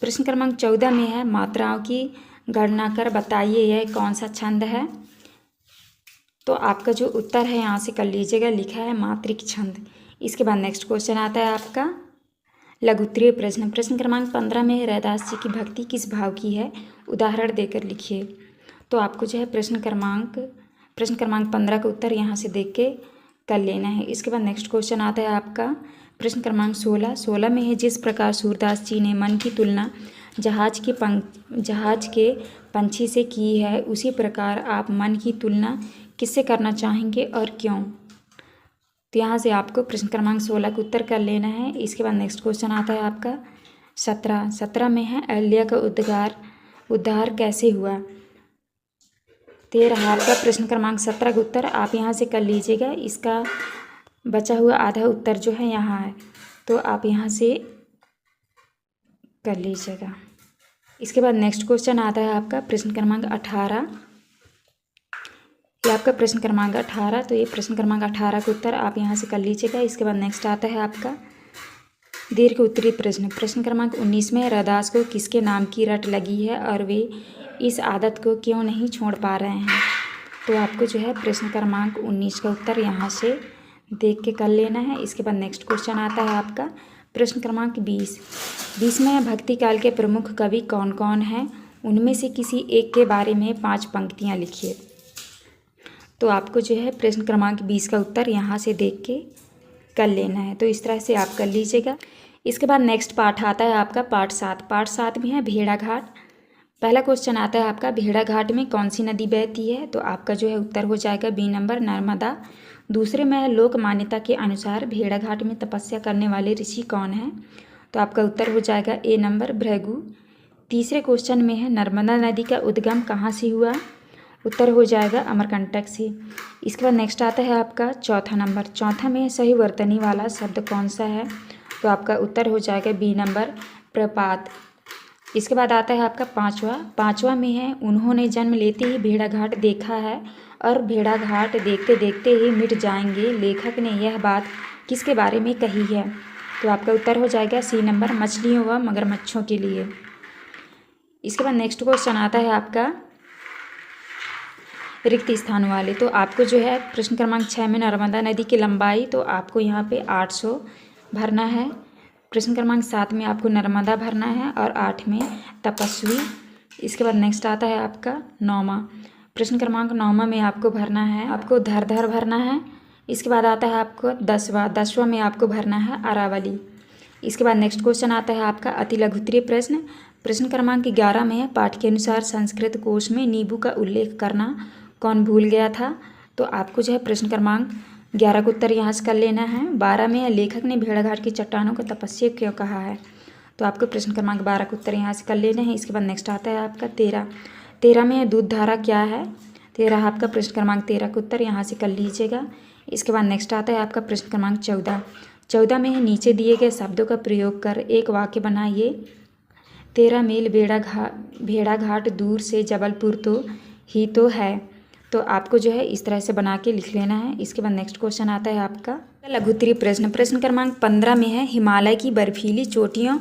प्रश्न क्रमांक 14 में है मात्राओं की गणना कर बताइए यह कौन सा छंद है, तो आपका जो उत्तर है यहाँ से कर लीजिएगा, लिखा है मात्रिक छंद। इसके बाद नेक्स्ट क्वेश्चन आता है आपका लघुत्तरीय प्रश्न। प्रश्न क्रमांक 15 में रैदास जी की भक्ति किस भाव की है, उदाहरण देकर लिखिए। तो आपको जो है प्रश्न क्रमांक 15 का उत्तर यहाँ से देख के कर लेना है। इसके बाद नेक्स्ट क्वेश्चन आता है आपका प्रश्न क्रमांक 16 में है जिस प्रकार सूरदास जी ने मन की तुलना जहाज के पंछी से की है, उसी प्रकार आप मन की तुलना किससे करना चाहेंगे और क्यों। तो यहाँ से आपको प्रश्न क्रमांक 16 का उत्तर कर लेना है। इसके बाद नेक्स्ट क्वेश्चन आता है आपका 17 में है अहल्या का उद्धार कैसे हुआ। तो ये रहा आपका प्रश्न क्रमांक 17 का उत्तर, आप यहाँ से कर लीजिएगा। इसका बचा हुआ आधा उत्तर जो है यहाँ है, तो आप यहाँ से कर लीजिएगा। इसके बाद नेक्स्ट क्वेश्चन आता है आपका प्रश्न क्रमांक 18। ये आपका प्रश्न क्रमांक 18, तो ये प्रश्न क्रमांक 18 का उत्तर आप यहाँ से कर लीजिएगा। इसके बाद नेक्स्ट आता है आपका दीर्घ उत्तरीय प्रश्न। प्रश्न क्रमांक 19 में रैदास को किसके नाम की रट लगी है और वे इस आदत को क्यों नहीं छोड़ पा रहे हैं। तो आपको जो है प्रश्न क्रमांक 19 का उत्तर यहाँ से देख के कर लेना है। इसके बाद नेक्स्ट क्वेश्चन आता है आपका प्रश्न क्रमांक 20 में भक्ति काल के प्रमुख कवि कौन कौन हैं, उनमें से किसी एक के बारे में 5 पंक्तियाँ लिखिए। तो आपको जो है प्रश्न क्रमांक 20 का उत्तर यहाँ से देख के कर लेना है। तो इस तरह से आप कर लीजिएगा। इसके बाद नेक्स्ट पार्ट आता है आपका पार्ट 7 में है भेड़ाघाट। पहला क्वेश्चन आता है आपका भेड़ाघाट में कौन सी नदी बहती है, तो आपका जो है उत्तर हो जाएगा बी नंबर नर्मदा। दूसरे में है लोक मान्यता के अनुसार भेड़ाघाट में तपस्या करने वाले ऋषि कौन हैं, तो आपका उत्तर हो जाएगा ए नंबर भृगु। तीसरे क्वेश्चन में है नर्मदा नदी का उद्गम कहाँ से हुआ, उत्तर हो जाएगा अमरकंटक से। इसके बाद नेक्स्ट आता है आपका चौथा नंबर। चौथा में सही वर्तनी वाला शब्द कौन सा है, तो आपका उत्तर हो जाएगा बी नंबर प्रपात। इसके बाद आता है आपका पाँचवा में है उन्होंने जन्म लेते ही भेड़ाघाट देखा है और भेड़ाघाट देखते देखते ही मिट जाएंगे, लेखक ने यह बात किसके बारे में कही है, तो आपका उत्तर हो जाएगा सी नंबर मछलियों व मगरमच्छों के लिए। इसके बाद नेक्स्ट क्वेश्चन आता है आपका रिक्त स्थानों वाले। तो आपको जो है प्रश्न क्रमांक 6 में नर्मदा नदी की लंबाई, तो आपको यहाँ पे 800 भरना है। प्रश्न क्रमांक 7 में आपको नर्मदा भरना है और 8 में तपस्वी। इसके बाद नेक्स्ट आता है आपका 9वां। प्रश्न क्रमांक 9वां में आपको भरना है, आपको धर भरना है। इसके बाद आता है आपको 10वां में आपको भरना है अरावली। इसके बाद नेक्स्ट क्वेश्चन आता है आपका अति लघुत्तरीय प्रश्न। प्रश्न क्रमांक 11 में है पाठ के अनुसार संस्कृत कोश में नींबू का उल्लेख करना कौन भूल गया था, तो आपको जो है प्रश्न क्रमांक 11 का उत्तर यहाँ से कर लेना है। 12 में है लेखक ने भेड़ाघाट की चट्टानों को तपस्या क्यों कहा है, तो आपको प्रश्न क्रमांक 12 का उत्तर यहाँ से कर लेना है। इसके बाद नेक्स्ट आता है आपका 13 में है दूध धारा क्या है, 13 आपका प्रश्न क्रमांक 13 का उत्तर यहाँ से कर लीजिएगा। इसके बाद नेक्स्ट आता है आपका प्रश्न क्रमांक 14 में है नीचे दिए गए शब्दों का प्रयोग कर एक वाक्य बनाइए। 13 मील भेड़ाघाट दूर से जबलपुर तो है, तो आपको जो है इस तरह से बना के लिख लेना है। इसके बाद नेक्स्ट क्वेश्चन आता है आपका लघुत्तरीय प्रश्न। प्रश्न क्रमांक 15 में है हिमालय की बर्फीली चोटियों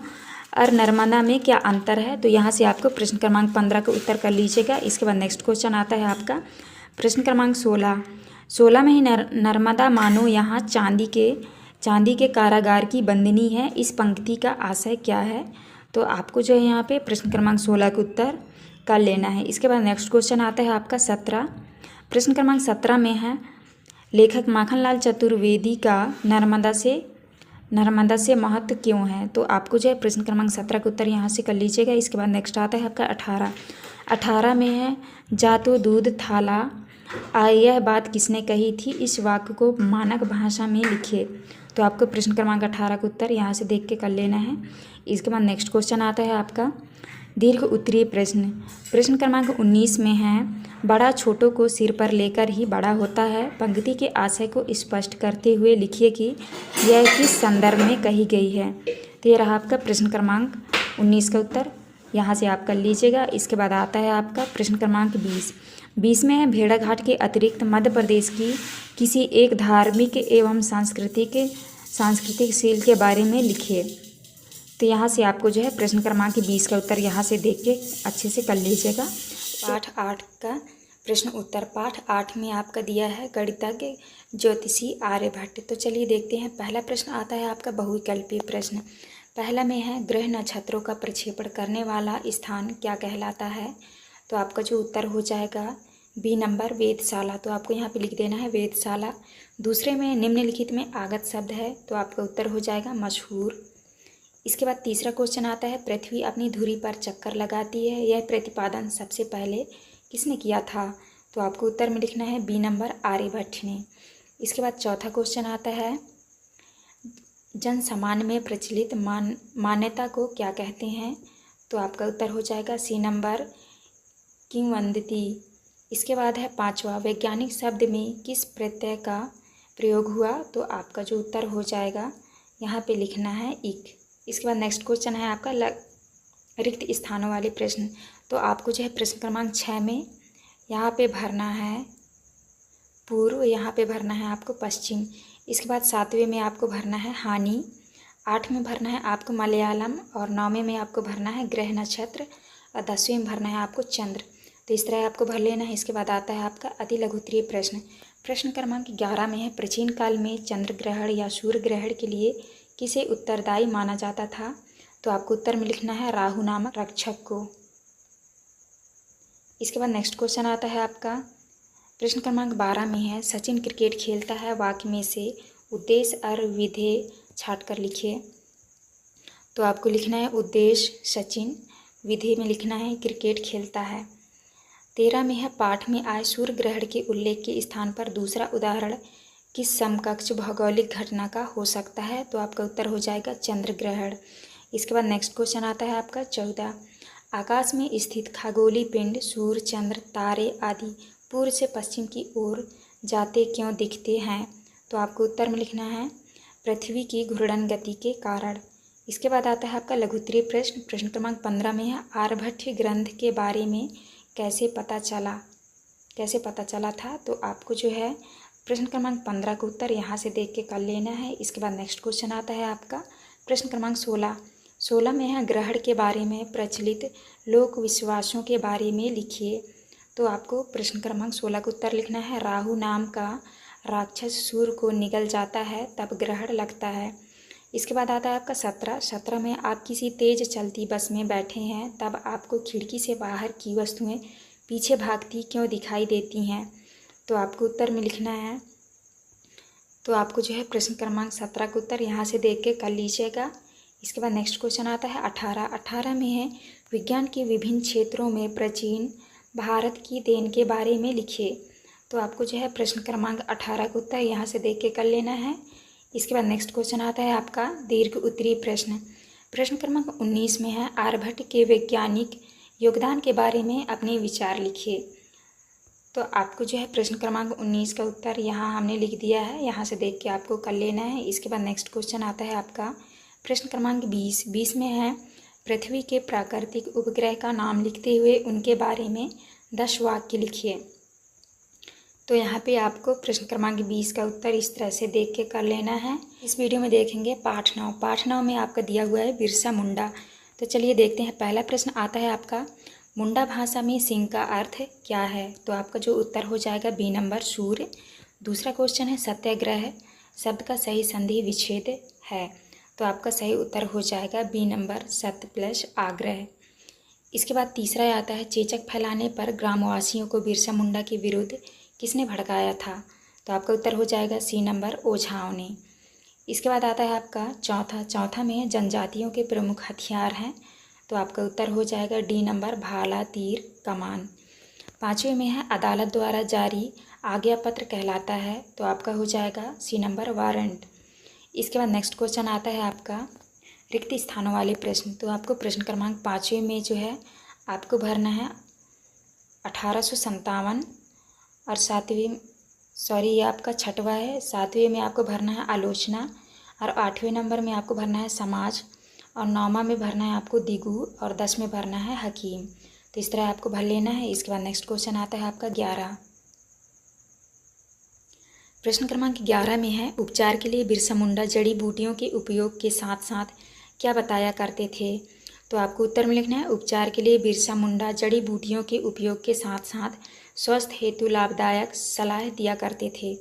और नर्मदा में क्या अंतर है, तो यहाँ से आपको प्रश्न क्रमांक 15 का उत्तर कर लीजिएगा। इसके बाद नेक्स्ट क्वेश्चन आता है आपका प्रश्न क्रमांक 16 में ही नर्मदा मानो यहाँ चांदी के कारागार की बंदिनी है, इस पंक्ति का आशय क्या है, तो आपको जो है यहाँ पे प्रश्न क्रमांक 16 का उत्तर कर लेना है। इसके बाद नेक्स्ट क्वेश्चन आता है आपका 17। प्रश्न क्रमांक 17 में है लेखक माखनलाल चतुर्वेदी का नर्मदा से महत्व क्यों है, तो आपको जो है प्रश्न क्रमांक 17 का उत्तर यहाँ से कर लीजिएगा। इसके बाद नेक्स्ट आता है आपका 18 में है जा तो दूध थाला यह बात किसने कही थी, इस वाक्य को मानक भाषा में लिखिए। तो आपको प्रश्न क्रमांक 18 का उत्तर यहाँ से देख के कर लेना है। इसके बाद नेक्स्ट क्वेश्चन आता है आपका दीर्घ उत्तरीय प्रश्न। प्रश्न क्रमांक 19 में है बड़ा छोटों को सिर पर लेकर ही बड़ा होता है। पंक्ति के आशय को स्पष्ट करते हुए लिखिए कि यह किस संदर्भ में कही गई है। तो ये रहा आपका प्रश्न क्रमांक 19 का उत्तर, यहाँ से आप कर लीजिएगा। इसके बाद आता है आपका प्रश्न क्रमांक 20 में है भेड़ाघाट के अतिरिक्त मध्य प्रदेश की किसी एक धार्मिक एवं सांस्कृतिक शील के बारे में लिखिए। तो यहाँ से आपको जो है प्रश्न क्रमांक 20 का उत्तर यहाँ से देख के अच्छे से कर लीजिएगा। पाठ 8 का प्रश्न उत्तर। पाठ 8 में आपका दिया है गणितज्ञ ज्योतिषी आर्यभट्ट। तो चलिए देखते हैं। पहला प्रश्न आता है आपका बहुविकल्पीय प्रश्न। पहला में है ग्रह नक्षत्रों का प्रक्षेपण करने वाला स्थान क्या कहलाता है। तो आपका जो उत्तर हो जाएगा बी नंबर वेधशाला। तो आपको यहाँ पे लिख देना है वेधशाला। दूसरे में निम्नलिखित में आगत शब्द है। तो आपका उत्तर हो जाएगा मशहूर। इसके बाद तीसरा क्वेश्चन आता है पृथ्वी अपनी धुरी पर चक्कर लगाती है, यह प्रतिपादन सबसे पहले किसने किया था। तो आपको उत्तर में लिखना है बी नंबर आर्यभट्ट ने। इसके बाद चौथा क्वेश्चन आता है जन सामान्य में प्रचलित मान्यता को क्या कहते हैं। तो आपका उत्तर हो जाएगा सी नंबर किंवदंती। इसके बाद है पांचवा वैज्ञानिक शब्द में किस प्रत्यय का प्रयोग हुआ। तो आपका जो उत्तर हो जाएगा यहाँ पे लिखना है इक। इसके बाद नेक्स्ट क्वेश्चन है आपका रिक्त स्थानों वाले प्रश्न। तो आपको जो है प्रश्न क्रमांक 6 में यहाँ पे भरना है पूर्व, यहाँ पे भरना है आपको पश्चिम। इसके बाद 7वें में आपको भरना है हानि, 8 में भरना है आपको मलयालम और 9वें में आपको भरना है ग्रह नक्षत्र और 10वें में भरना है आपको चंद्र। तो इस तरह आपको भर लेना है। इसके बाद आता है आपका अति लघुत्तरीय प्रश्न। प्रश्न क्रमांक 11 में है प्राचीन काल में चंद्र ग्रहण या सूर्य ग्रहण के लिए किसे उत्तरदायी माना जाता था। तो आपको उत्तर में लिखना है राहु नामक रक्षक को। इसके बाद नेक्स्ट क्वेश्चन आता है आपका प्रश्न क्रमांक 12 में है सचिन क्रिकेट खेलता है, वाक्य में से उद्देश्य और विधेय छाट कर लिखिए। तो आपको लिखना है उद्देश्य सचिन, विधेय में लिखना है क्रिकेट खेलता है। 13 में है पाठ में आए सूर्य ग्रहण के उल्लेख के स्थान पर दूसरा उदाहरण किस समकक्ष भौगोलिक घटना का हो सकता है। तो आपका उत्तर हो जाएगा चंद्र ग्रहण। इसके बाद नेक्स्ट क्वेश्चन आता है आपका 14। आकाश में स्थित खगोलीय पिंड सूर्य चंद्र तारे आदि पूर्व से पश्चिम की ओर जाते क्यों दिखते हैं। तो आपको उत्तर में लिखना है पृथ्वी की घूर्णन गति के कारण। इसके बाद आता है आपका लघुत्तरीय प्रश्न। प्रश्न क्रमांक 15 में है आर्यभट्ट ग्रंथ के बारे में कैसे पता चला था। तो आपको जो है प्रश्न क्रमांक 15 का उत्तर यहाँ से देख के कर लेना है। इसके बाद नेक्स्ट क्वेश्चन आता है आपका प्रश्न क्रमांक 16 में है ग्रहण के बारे में प्रचलित लोक विश्वासों के बारे में लिखिए। तो आपको प्रश्न क्रमांक 16 का उत्तर लिखना है राहु नाम का राक्षस सूर्य को निगल जाता है तब ग्रहण लगता है। इसके बाद आता है आपका 17 में आप किसी तेज चलती बस में बैठे हैं तब आपको खिड़की से बाहर की वस्तुएं पीछे भागती क्यों दिखाई देती हैं। तो आपको उत्तर में लिखना है। तो आपको जो है प्रश्न क्रमांक 17 का उत्तर यहाँ से देख के कर लीजिएगा। इसके बाद नेक्स्ट क्वेश्चन आता है 18 में है विज्ञान के विभिन्न क्षेत्रों में प्राचीन भारत की देन के बारे में लिखिए। तो आपको जो है प्रश्न क्रमांक 18 का उत्तर यहाँ से देख के कर लेना है। इसके बाद नेक्स्ट क्वेश्चन आता है आपका दीर्घ उत्तरीय प्रश्न। प्रश्न क्रमांक 19 में है आर्यभट्ट के वैज्ञानिक योगदान के बारे में अपने विचार लिखिए। तो आपको जो है प्रश्न क्रमांक 19 का उत्तर यहाँ हमने लिख दिया है, यहाँ से देख के आपको कर लेना है। इसके बाद नेक्स्ट क्वेश्चन आता है आपका प्रश्न क्रमांक 20 में है पृथ्वी के प्राकृतिक उपग्रह का नाम लिखते हुए उनके बारे में 10 वाक्य लिखिए। तो यहाँ पे आपको प्रश्न क्रमांक 20 का उत्तर इस तरह से देख के कर लेना है। इस वीडियो में देखेंगे पाठ 9 में आपका दिया हुआ है बिरसा मुंडा। तो चलिए देखते हैं। पहला प्रश्न आता है आपका मुंडा भाषा में सिंह का अर्थ क्या है। तो आपका जो उत्तर हो जाएगा बी नंबर सूर्य। दूसरा क्वेश्चन है सत्याग्रह शब्द का सही संधि विच्छेद है। तो आपका सही उत्तर हो जाएगा बी नंबर सत्य प्लस आग्रह। इसके बाद तीसरा आता है चेचक फैलाने पर ग्रामवासियों को बिरसा मुंडा के विरुद्ध किसने भड़काया था। तो आपका उत्तर हो जाएगा सी नंबर ओझाओं ने। इसके बाद आता है आपका चौथा में जनजातियों के प्रमुख हथियार हैं। तो आपका उत्तर हो जाएगा डी नंबर भाला तीर कमान। पाँचवें में है अदालत द्वारा जारी आज्ञा पत्र कहलाता है, तो आपका हो जाएगा सी नंबर वारंट। इसके बाद नेक्स्ट क्वेश्चन आता है आपका रिक्त स्थानों वाले प्रश्न। तो आपको प्रश्न क्रमांक 5वें में जो है आपको भरना है 1857 और ये आपका 6वां है। 7वें में आपको भरना है आलोचना और 8वें नंबर में आपको भरना है समाज और 9वां में भरना है आपको दिगु और 10 में भरना है हकीम। तो इस तरह आपको भर लेना है। इसके बाद नेक्स्ट क्वेश्चन आता है आपका 11। प्रश्न क्रमांक 11 में है उपचार के लिए बिरसा मुंडा जड़ी बूटियों के उपयोग के साथ साथ क्या बताया करते थे। तो आपको उत्तर में लिखना है उपचार के लिए बिरसा मुंडा जड़ी बूटियों के उपयोग के साथ साथ स्वास्थ्य हेतु लाभदायक सलाह दिया करते थे।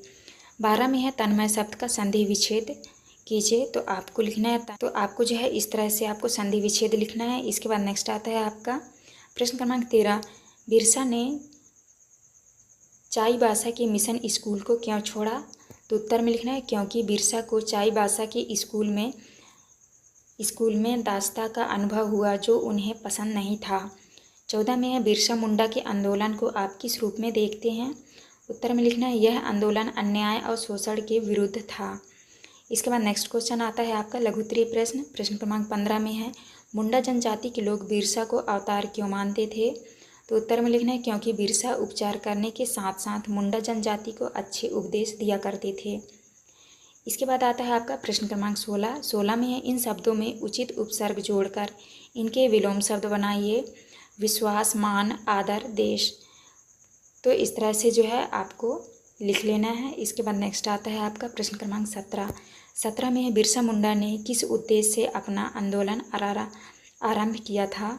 12 में है तन्मय शब्द का संधि विच्छेद कीजिए। तो आपको लिखना है, तो आपको जो है इस तरह से आपको संधि विच्छेद लिखना है। इसके बाद नेक्स्ट आता है आपका प्रश्न क्रमांक 13। बिरसा ने चाईबासा के मिशन स्कूल को क्यों छोड़ा। तो उत्तर में लिखना है क्योंकि बिरसा को चाईबासा के स्कूल में दास्ता का अनुभव हुआ जो उन्हें पसंद नहीं था। 14 में है बिरसा मुंडा के आंदोलन को आप किस रूप में देखते हैं। उत्तर में लिखना है यह आंदोलन अन्याय और शोषण के विरुद्ध था। इसके बाद नेक्स्ट क्वेश्चन आता है आपका लघुत्तरीय प्रश्न। प्रश्न क्रमांक 15 में है मुंडा जनजाति के लोग बिरसा को अवतार क्यों मानते थे। तो उत्तर में लिखना है क्योंकि बिरसा उपचार करने के साथ साथ मुंडा जनजाति को अच्छे उपदेश दिया करते थे। इसके बाद आता है आपका प्रश्न क्रमांक 16। 16 में है इन शब्दों में उचित उपसर्ग जोड़कर इनके विलोम शब्द बनाइए। विश्वास, मान, आदर, देश। तो इस तरह से जो है आपको लिख लेना है। इसके बाद नेक्स्ट आता है आपका प्रश्न क्रमांक 17। 17 में है बिरसा मुंडा ने किस उद्देश्य से अपना आंदोलन आरंभ किया था।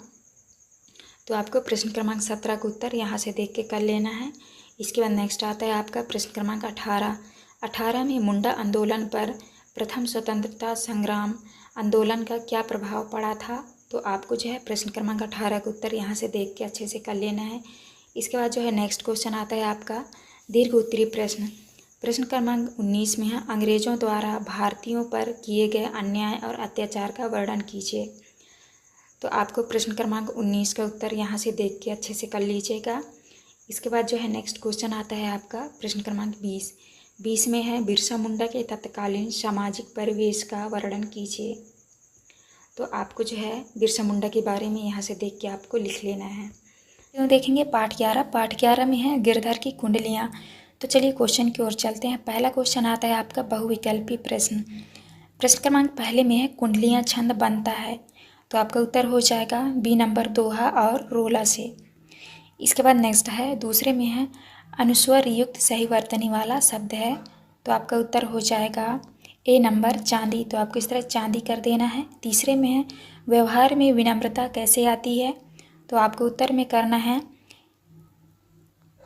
तो आपको प्रश्न क्रमांक 17 का उत्तर यहाँ से देख के कर लेना है। इसके बाद नेक्स्ट आता है आपका प्रश्न क्रमांक 18। 18 में मुंडा आंदोलन पर प्रथम स्वतंत्रता संग्राम आंदोलन का क्या प्रभाव पड़ा था। तो आपको जो है प्रश्न क्रमांक 18 का उत्तर यहाँ से देख के अच्छे से कर लेना है। इसके बाद जो है नेक्स्ट क्वेश्चन आता है आपका दीर्घ उत्तरीय प्रश्न। प्रश्न क्रमांक 19 में है अंग्रेजों द्वारा भारतीयों पर किए गए अन्याय और अत्याचार का वर्णन कीजिए। तो आपको प्रश्न क्रमांक 19 का उत्तर यहाँ से देख के अच्छे से कर लीजिएगा। इसके बाद जो है नेक्स्ट क्वेश्चन आता है आपका प्रश्न क्रमांक 20। 20 में है बिरसा मुंडा के तत्कालीन सामाजिक परिवेश का वर्णन कीजिए। तो आपको जो है बिरसा मुंडा के बारे में यहाँ से देख के आपको लिख लेना है। तो देखेंगे पाठ 11। पाठ 11 में है गिरधर की कुंडलियाँ। तो चलिए क्वेश्चन की ओर चलते हैं। पहला क्वेश्चन आता है आपका बहुविकल्पी प्रश्न। प्रश्न क्रमांक पहले में है कुंडलियाँ छंद बनता है। तो आपका उत्तर हो जाएगा बी नंबर दोहा और रोला से। इसके बाद नेक्स्ट है दूसरे में है अनुस्वर युक्त सही वर्तनी वाला शब्द है। तो आपका उत्तर हो जाएगा ए नंबर चांदी। तो आपको इस तरह चांदी कर देना है। तीसरे में है व्यवहार में विनम्रता कैसे आती है। तो आपको उत्तर में करना है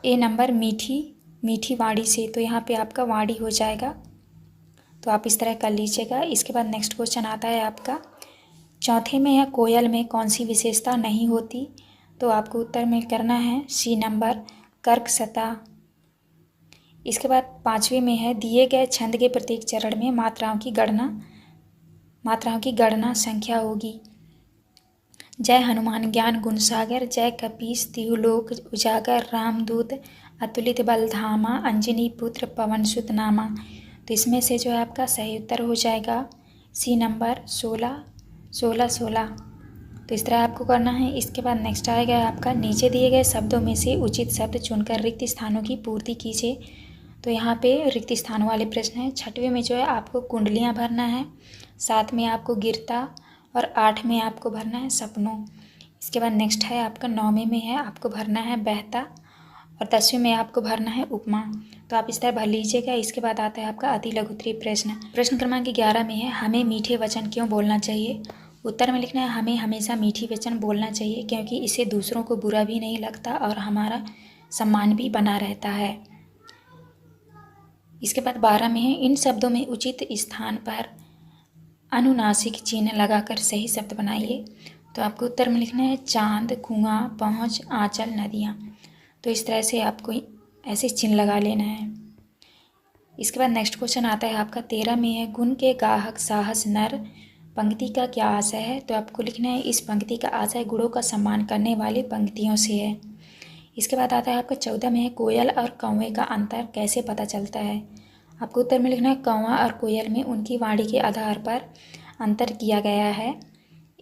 ए नंबर मीठी वाणी से। तो यहाँ पे आपका वाणी हो जाएगा। तो आप इस तरह कर लीजिएगा। इसके बाद नेक्स्ट क्वेश्चन आता है आपका चौथे में है कोयल में कौन सी विशेषता नहीं होती। तो आपको उत्तर में करना है सी नंबर कर्कशता। इसके बाद पाँचवें में है दिए गए छंद के प्रत्येक चरण में मात्राओं की गणना संख्या होगी। जय हनुमान ज्ञान गुण सागर, जय कपीस तिहुलोक उजागर, रामदूत अतुलित बलधामा, अंजनी पुत्र पवन सुत नामा। तो इसमें से जो है आपका सही उत्तर हो जाएगा सी नंबर 16। तो इस तरह आपको करना है। इसके बाद नेक्स्ट आएगा आपका नीचे दिए गए शब्दों में से उचित शब्द चुनकर रिक्त स्थानों की पूर्ति कीजिए। तो यहाँ पे रिक्त स्थानों वाले प्रश्न हैं। 6वें में जो है आपको कुंडलियाँ भरना है। 7 में आपको गिरता और 8 में आपको भरना है सपनों। इसके बाद नेक्स्ट है आपका 9वें में है आपको भरना है बहता और 10वें में आपको भरना है उपमा। तो आप इस तरह भर लीजिएगा। इसके बाद आता है आपका अति लघुत्तरीय प्रश्न। प्रश्न क्रमांक 11 में है हमें मीठे वचन क्यों बोलना चाहिए। उत्तर में लिखना है हमें हमेशा मीठी वचन बोलना चाहिए क्योंकि इससे दूसरों को बुरा भी नहीं लगता और हमारा सम्मान भी बना रहता है। इसके बाद 12 में है इन शब्दों में उचित स्थान पर अनुनासिक चिन्ह लगाकर सही शब्द बनाइए। तो आपको उत्तर में लिखना है चांद, कुआं, पहुँच, आंचल, नदियाँ। तो इस तरह से आपको ऐसे चिन्ह लगा लेना है। इसके बाद नेक्स्ट क्वेश्चन आता है आपका 13 में है गुण के गाहक साहस नर पंक्ति का क्या आशय है। तो आपको लिखना है इस पंक्ति का आशय गुणों का सम्मान करने वाली पंक्तियों से है। इसके बाद आता है आपका 14 में है कोयल और कौवे का अंतर कैसे पता चलता है। आपको उत्तर में लिखना है कौवा और कोयल में उनकी वाणी के आधार पर अंतर किया गया है।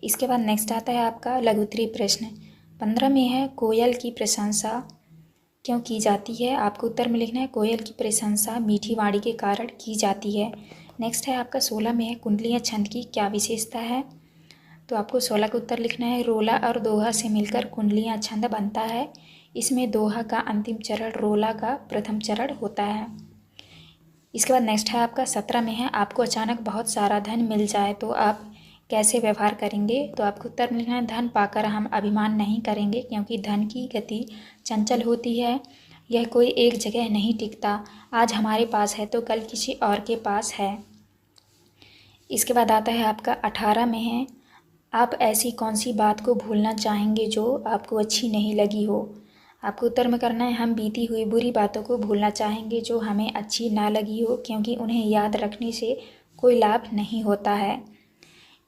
इसके बाद नेक्स्ट आता है आपका लघु उत्तरीय प्रश्न। 15 में है कोयल की प्रशंसा क्यों की जाती है। आपको उत्तर में लिखना है कोयल की प्रशंसा मीठी वाणी के कारण की जाती है। नेक्स्ट है आपका 16 में है कुंडलियाँ छंद की क्या विशेषता है। तो आपको 16 का उत्तर लिखना है रोला और दोहा से मिलकर कुंडलियाँ छंद बनता है। इसमें दोहा का अंतिम चरण रोला का प्रथम चरण होता है। इसके बाद नेक्स्ट है आपका 17 में है आपको अचानक बहुत सारा धन मिल जाए तो आप कैसे व्यवहार करेंगे। तो आपको उत्तर में लिखना है धन पाकर हम अभिमान नहीं करेंगे क्योंकि धन की गति चंचल होती है, यह कोई एक जगह नहीं टिकता। आज हमारे पास है तो कल किसी और के पास है। इसके बाद आता है आपका 18 में है आप ऐसी कौन सी बात को भूलना चाहेंगे जो आपको अच्छी नहीं लगी हो। आपको उत्तर में करना है हम बीती हुई बुरी बातों को भूलना चाहेंगे जो हमें अच्छी ना लगी हो क्योंकि उन्हें याद रखने से कोई लाभ नहीं होता है।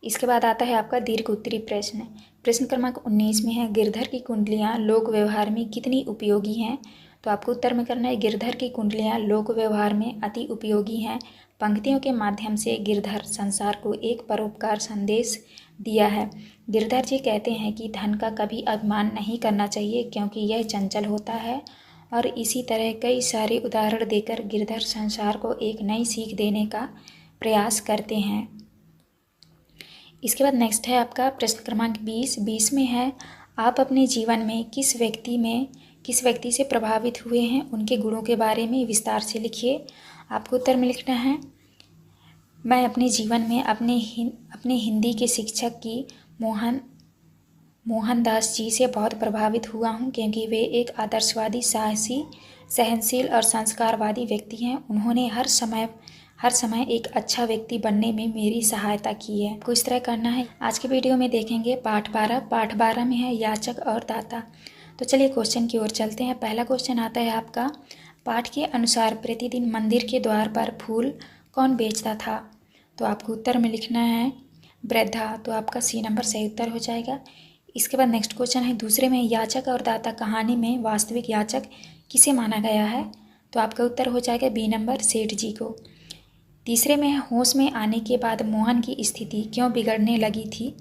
इसके बाद आता है आपका दीर्घ उत्तरीय प्रश्न। प्रश्न क्रमांक 19 में है गिरधर की कुंडलियाँ लोक व्यवहार में कितनी उपयोगी हैं। तो आपको उत्तर में करना है गिरधर की कुंडलियाँ लोक व्यवहार में अति उपयोगी हैं। पंक्तियों के माध्यम से गिरधर संसार को एक परोपकार संदेश दिया है। गिरधर जी कहते हैं कि धन का कभी अभिमान नहीं करना चाहिए क्योंकि यह चंचल होता है और इसी तरह कई सारे उदाहरण देकर गिरधर संसार को एक नई सीख देने का प्रयास करते हैं। इसके बाद नेक्स्ट है आपका प्रश्न क्रमांक 20 में है आप अपने जीवन में किस व्यक्ति से प्रभावित हुए हैं उनके गुणों के बारे में विस्तार से लिखिए। आपको उत्तर में लिखना है मैं अपने जीवन में अपने हिंदी के शिक्षक की मोहनदास जी से बहुत प्रभावित हुआ हूँ क्योंकि वे एक आदर्शवादी साहसी सहनशील और संस्कारवादी व्यक्ति हैं। उन्होंने हर समय एक अच्छा व्यक्ति बनने में मेरी सहायता की है। आपको इस तरह करना है। आज के वीडियो में देखेंगे पाठ 12 में है याचक और दाता। तो चलिए क्वेश्चन की ओर चलते हैं। पहला क्वेश्चन आता है आपका पाठ के अनुसार प्रतिदिन मंदिर के द्वार पर फूल कौन बेचता था। तो आपको उत्तर में लिखना है वृद्धा। तो आपका सी नंबर सही उत्तर हो जाएगा। इसके बाद नेक्स्ट क्वेश्चन है दूसरे में याचक और दाता कहानी में वास्तविक याचक किसे माना गया है। तो आपका उत्तर हो जाएगा बी नंबर सेठ जी को। तीसरे में होश में आने के बाद मोहन की स्थिति क्यों बिगड़ने लगी थी।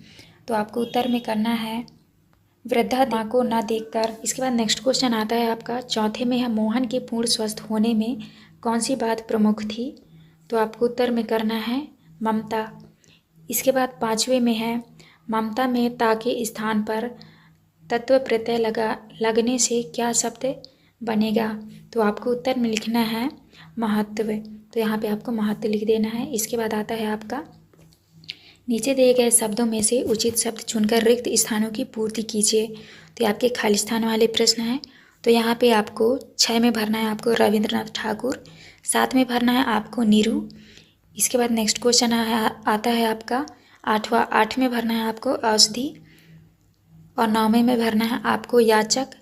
तो आपको उत्तर में करना है वृद्धा माँ को न देखकर। इसके बाद नेक्स्ट क्वेश्चन आता है आपका चौथे में है मोहन के पूर्ण स्वस्थ होने में कौन सी बात प्रमुख थी। तो आपको उत्तर में करना है ममता। इसके बाद पाँचवें में है ममता में ता के स्थान पर तत्व प्रत्यय लगने से क्या शब्द बनेगा। तो आपको उत्तर में लिखना है महत्व। तो यहाँ पे आपको महत्व लिख देना है। इसके बाद आता है आपका नीचे दिए गए शब्दों में से उचित शब्द चुनकर रिक्त स्थानों की पूर्ति कीजिए। तो आपके खाली स्थान वाले प्रश्न हैं। तो यहाँ पे आपको 6 में भरना है आपको रविंद्रनाथ ठाकुर, 7 में भरना है आपको नीरू। इसके बाद नेक्स्ट क्वेश्चन आता है आपका 8 में भरना है आपको औषधि और 9 में भरना है आपको याचक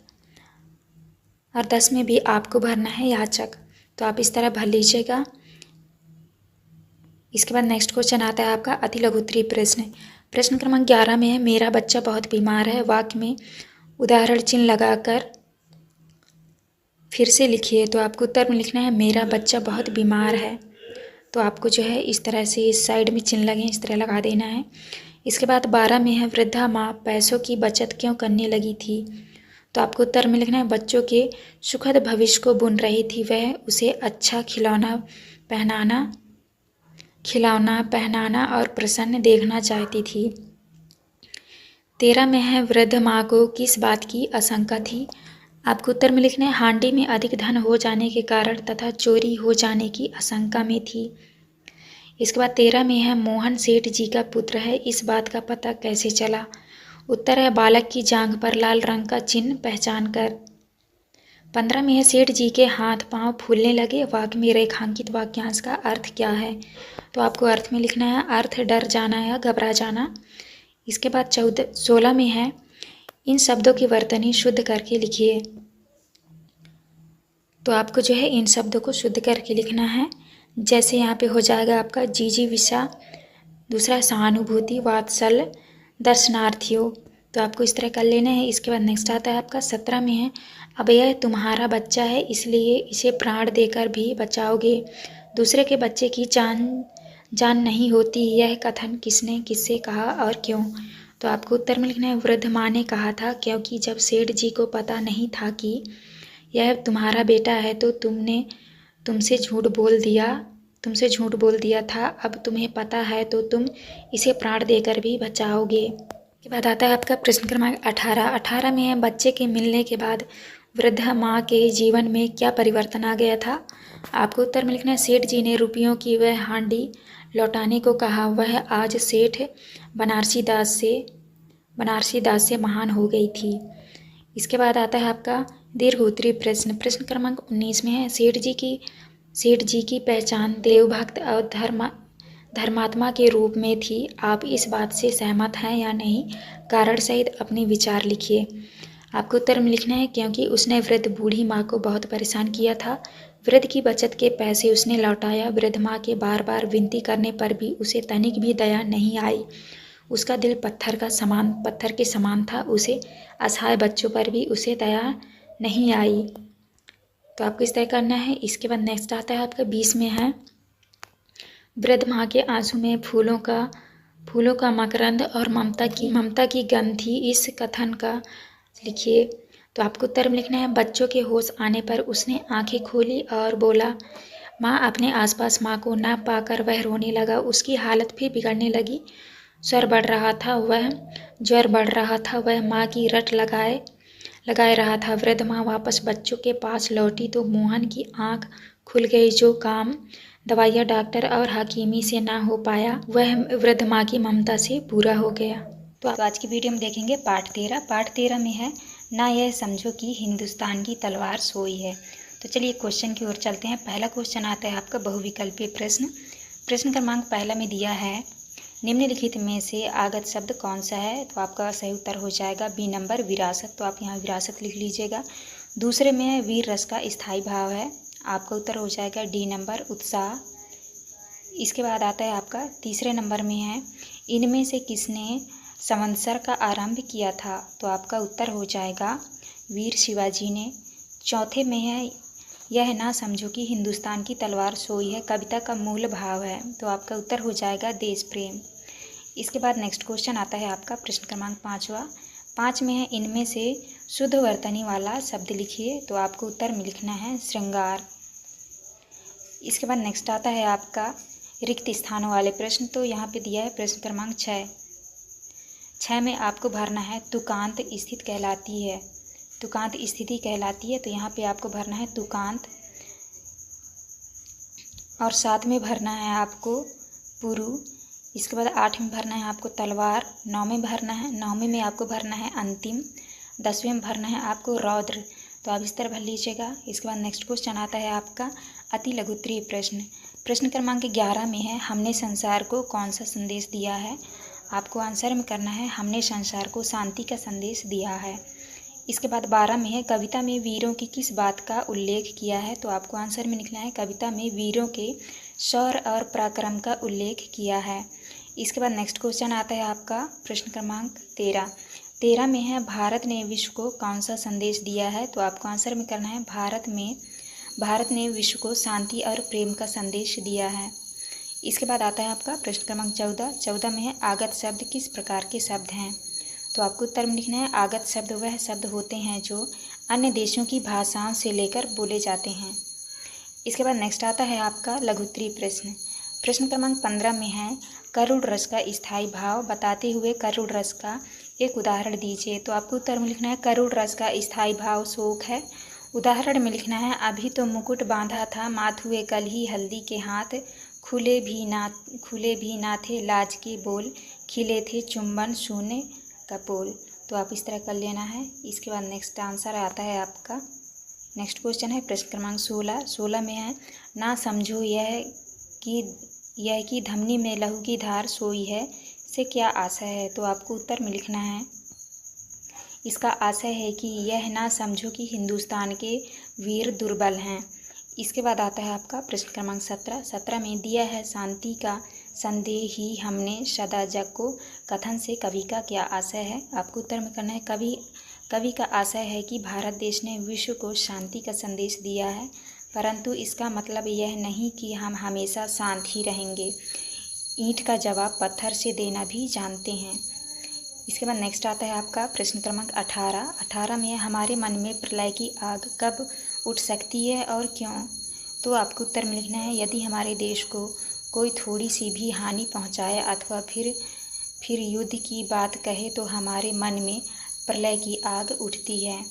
और 10 में भी आपको भरना है याचक। तो आप इस तरह भर लीजिएगा। इसके बाद नेक्स्ट क्वेश्चन आता है आपका अति लघु उत्तरीय प्रश्न। प्रश्न क्रमांक 11 में है मेरा बच्चा बहुत बीमार है। वाक्य में उदाहरण चिन्ह लगाकर फिर से लिखिए। तो आपको उत्तर में लिखना है मेरा बच्चा बहुत बीमार है। तो आपको जो है इस तरह से इस साइड में चिन्ह लगे इस तरह लगा देना है। इसके बाद 12 में है वृद्धा माँ पैसों की बचत क्यों करने लगी थी। तो आपको उत्तर में लिखना है बच्चों के सुखद भविष्य को बुन रही थी। वह उसे अच्छा खिलौना पहनाना और प्रसन्न देखना चाहती थी। 13 में है वृद्ध माँ को किस बात की आशंका थी। आपको उत्तर में लिखना है हांडी में अधिक धन हो जाने के कारण तथा चोरी हो जाने की आशंका में थी। इसके बाद 13 में है मोहन सेठ जी का पुत्र है, इस बात का पता कैसे चला। उत्तर है बालक की जांघ पर लाल रंग का चिन्ह पहचान कर। 15 में है सेठ जी के हाथ पांव फूलने लगे। वाक्य में रेखांकित वाक्यांश का अर्थ क्या है। तो आपको अर्थ में लिखना है अर्थ डर जाना या घबरा जाना। इसके बाद 16 में है इन शब्दों की वर्तनी शुद्ध करके लिखिए। तो आपको जो है इन शब्दों को शुद्ध करके लिखना है। जैसे यहाँ पे हो जाएगा आपका जीजी विशा, दूसरा सहानुभूति, वात्सल्य, दर्शनार्थियों, तो आपको इस तरह कर लेना है। इसके बाद नेक्स्ट आता है आपका 17 में है, अब यह तुम्हारा बच्चा है इसलिए इसे प्राण देकर भी बचाओगे, दूसरे के बच्चे की जान नहीं होती, यह कथन किसने किससे कहा और क्यों। तो आपको उत्तर में लिखना है वृद्ध माँ ने कहा था, क्योंकि जब सेठ जी को पता नहीं था कि यह तुम्हारा बेटा है तो तुमसे झूठ बोल दिया था, अब तुम्हें पता है तो तुम इसे प्राण देकर भी बचाओगे। के बाद आता है आपका प्रश्न क्रमांक 18 में है, बच्चे के मिलने के बाद वृद्ध माँ के जीवन में क्या परिवर्तन आ गया था। आपको उत्तर में लिखना है सेठ जी ने रुपयों की वह हांडी लौटाने को कहा, वह आज सेठ बनारसी दास से महान हो गई थी। इसके बाद आता है आपका दीर्घ उत्तरीय प्रश्न क्रमांक 19 में है, सेठ जी की पहचान देवभक्त और धर्मात्मा के रूप में थी, आप इस बात से सहमत हैं या नहीं, कारण सहित अपने विचार लिखिए। आपको उत्तर में लिखना है क्योंकि उसने वृद्ध बूढ़ी माँ को बहुत परेशान किया था, वृद्ध की बचत के पैसे उसने लौटाया, वृद्ध माँ के बार बार विनती करने पर भी उसे तनिक भी दया नहीं आई, उसका दिल पत्थर के समान था, उसे असहाय बच्चों पर भी उसे दया नहीं आई। तो आपको इस तरह करना है। इसके बाद नेक्स्ट आता है आपका 20 में है, वृद्ध माँ के आंसू में फूलों का मकरंद और ममता की गंध थी, इस कथन का लिखिए। तो आपको उत्तर में लिखना है बच्चों के होश आने पर उसने आंखें खोली और बोला, माँ। अपने आसपास माँ को न पाकर वह रोने लगा, उसकी हालत भी बिगड़ने लगी, ज्वर बढ़ रहा था, वह माँ की रट लगाए रहा था। वृद्ध माँ वापस बच्चों के पास लौटी तो मोहन की आंख खुल गई, जो काम दवाइयाँ डॉक्टर और हकीमी से ना हो पाया वह वृद्ध माँ की ममता से पूरा हो गया। तो आज की वीडियो में देखेंगे पाठ 13 में है, ना यह समझो कि हिंदुस्तान की तलवार सोई है। तो चलिए क्वेश्चन की ओर चलते हैं। पहला क्वेश्चन आता है आपका बहुविकल्पीय प्रश्न क्रमांक पहला में दिया है, निम्नलिखित में से आगत शब्द कौन सा है। तो आपका सही उत्तर हो जाएगा बी नंबर विरासत। तो आप यहाँ विरासत लिख लीजिएगा। दूसरे में है वीर रस का स्थायी भाव है, आपका उत्तर हो जाएगा डी नंबर उत्साह। इसके बाद आता है आपका तीसरे नंबर में है, इनमें से किसने संवत्सर का आरंभ किया था। तो आपका उत्तर हो जाएगा वीर शिवाजी ने। चौथे में है, यह ना समझो कि हिंदुस्तान की तलवार सोई है, कविता का मूल भाव है। तो आपका उत्तर हो जाएगा देश प्रेम। इसके बाद नेक्स्ट क्वेश्चन आता है आपका प्रश्न क्रमांक 5 में है, इनमें से शुद्ध वर्तनी वाला शब्द लिखिए। तो आपको उत्तर में लिखना है श्रृंगार। इसके बाद नेक्स्ट आता है आपका रिक्त स्थानों वाले प्रश्न। तो यहाँ पे दिया है प्रश्न क्रमांक 6 में आपको भरना है तुकांत स्थिति कहलाती है। तो यहाँ पे आपको भरना है तुकांत, और 7 में भरना है आपको पुरु। इसके बाद 8 में भरना है आपको तलवार, 9वें में आपको भरना है अंतिम, 10वें में भरना है आपको रौद्र। तो आप इस तरह भर लीजिएगा। इसके बाद नेक्स्ट क्वेश्चन आता है आपका अति लघुत्तरीय प्रश्न क्रमांक 11 में है, हमने संसार को कौन सा संदेश दिया है। आपको आंसर में करना है हमने संसार को शांति का संदेश दिया है। इसके बाद 12 में है, कविता में वीरों की किस बात का उल्लेख किया है। तो आपको आंसर में लिखना है कविता में वीरों के शौर्य और पराक्रम का उल्लेख किया है। इसके बाद नेक्स्ट क्वेश्चन आता है आपका प्रश्न क्रमांक 13 में है, भारत ने विश्व को कौन सा संदेश दिया है। तो आपको आंसर में करना है भारत ने विश्व को शांति और प्रेम का संदेश दिया है। इसके बाद आता है आपका प्रश्न क्रमांक 14 में है, आगत शब्द किस प्रकार के शब्द हैं। तो आपको उत्तर में लिखना है आगत शब्द वह शब्द होते हैं जो अन्य देशों की भाषाओं से लेकर बोले जाते हैं। इसके बाद नेक्स्ट आता है आपका लघुत्तरीय प्रश्न क्रमांक 15 में है, करुण रस का स्थायी भाव बताते हुए करुण रस का एक उदाहरण दीजिए। तो आपको उत्तर में लिखना है करुण रस का स्थायी भाव शोक है। उदाहरण में लिखना है, अभी तो मुकुट बांधा था, माथुए कल ही हल्दी के हाथ, खुले भी ना थे लाज के बोल, खिले थे चुंबन शून्य कपोल। तो आप इस तरह कर लेना है। इसके बाद नेक्स्ट आंसर आता है आपका, नेक्स्ट क्वेश्चन है प्रश्न क्रमांक 16 में है, ना समझो यह कि धमनी में लहू की धार सोई है, से क्या आशय है। तो आपको उत्तर में लिखना है, इसका आशय है कि यह ना समझो कि हिंदुस्तान के वीर दुर्बल हैं। इसके बाद आता है आपका प्रश्न क्रमांक 17 में दिया है, शांति का संदेही हमने सदा जग को कथन से कवि का क्या आशय है। आपको उत्तर में करना है कवि का आशय है कि भारत देश ने विश्व को शांति का संदेश दिया है, परंतु इसका मतलब यह नहीं कि हम हमेशा शांत ही रहेंगे। ईंट का जवाब पत्थर से देना भी जानते हैं। इसके बाद नेक्स्ट आता है आपका प्रश्न क्रमांक 18 में हमारे मन में प्रलय की आग कब उठ सकती है और क्यों। तो आपको उत्तर में लिखना है यदि हमारे देश को कोई थोड़ी सी भी हानि पहुंचाए अथवा फिर युद्ध की बात कहे तो हमारे मन में प्रलय की आग उठती है।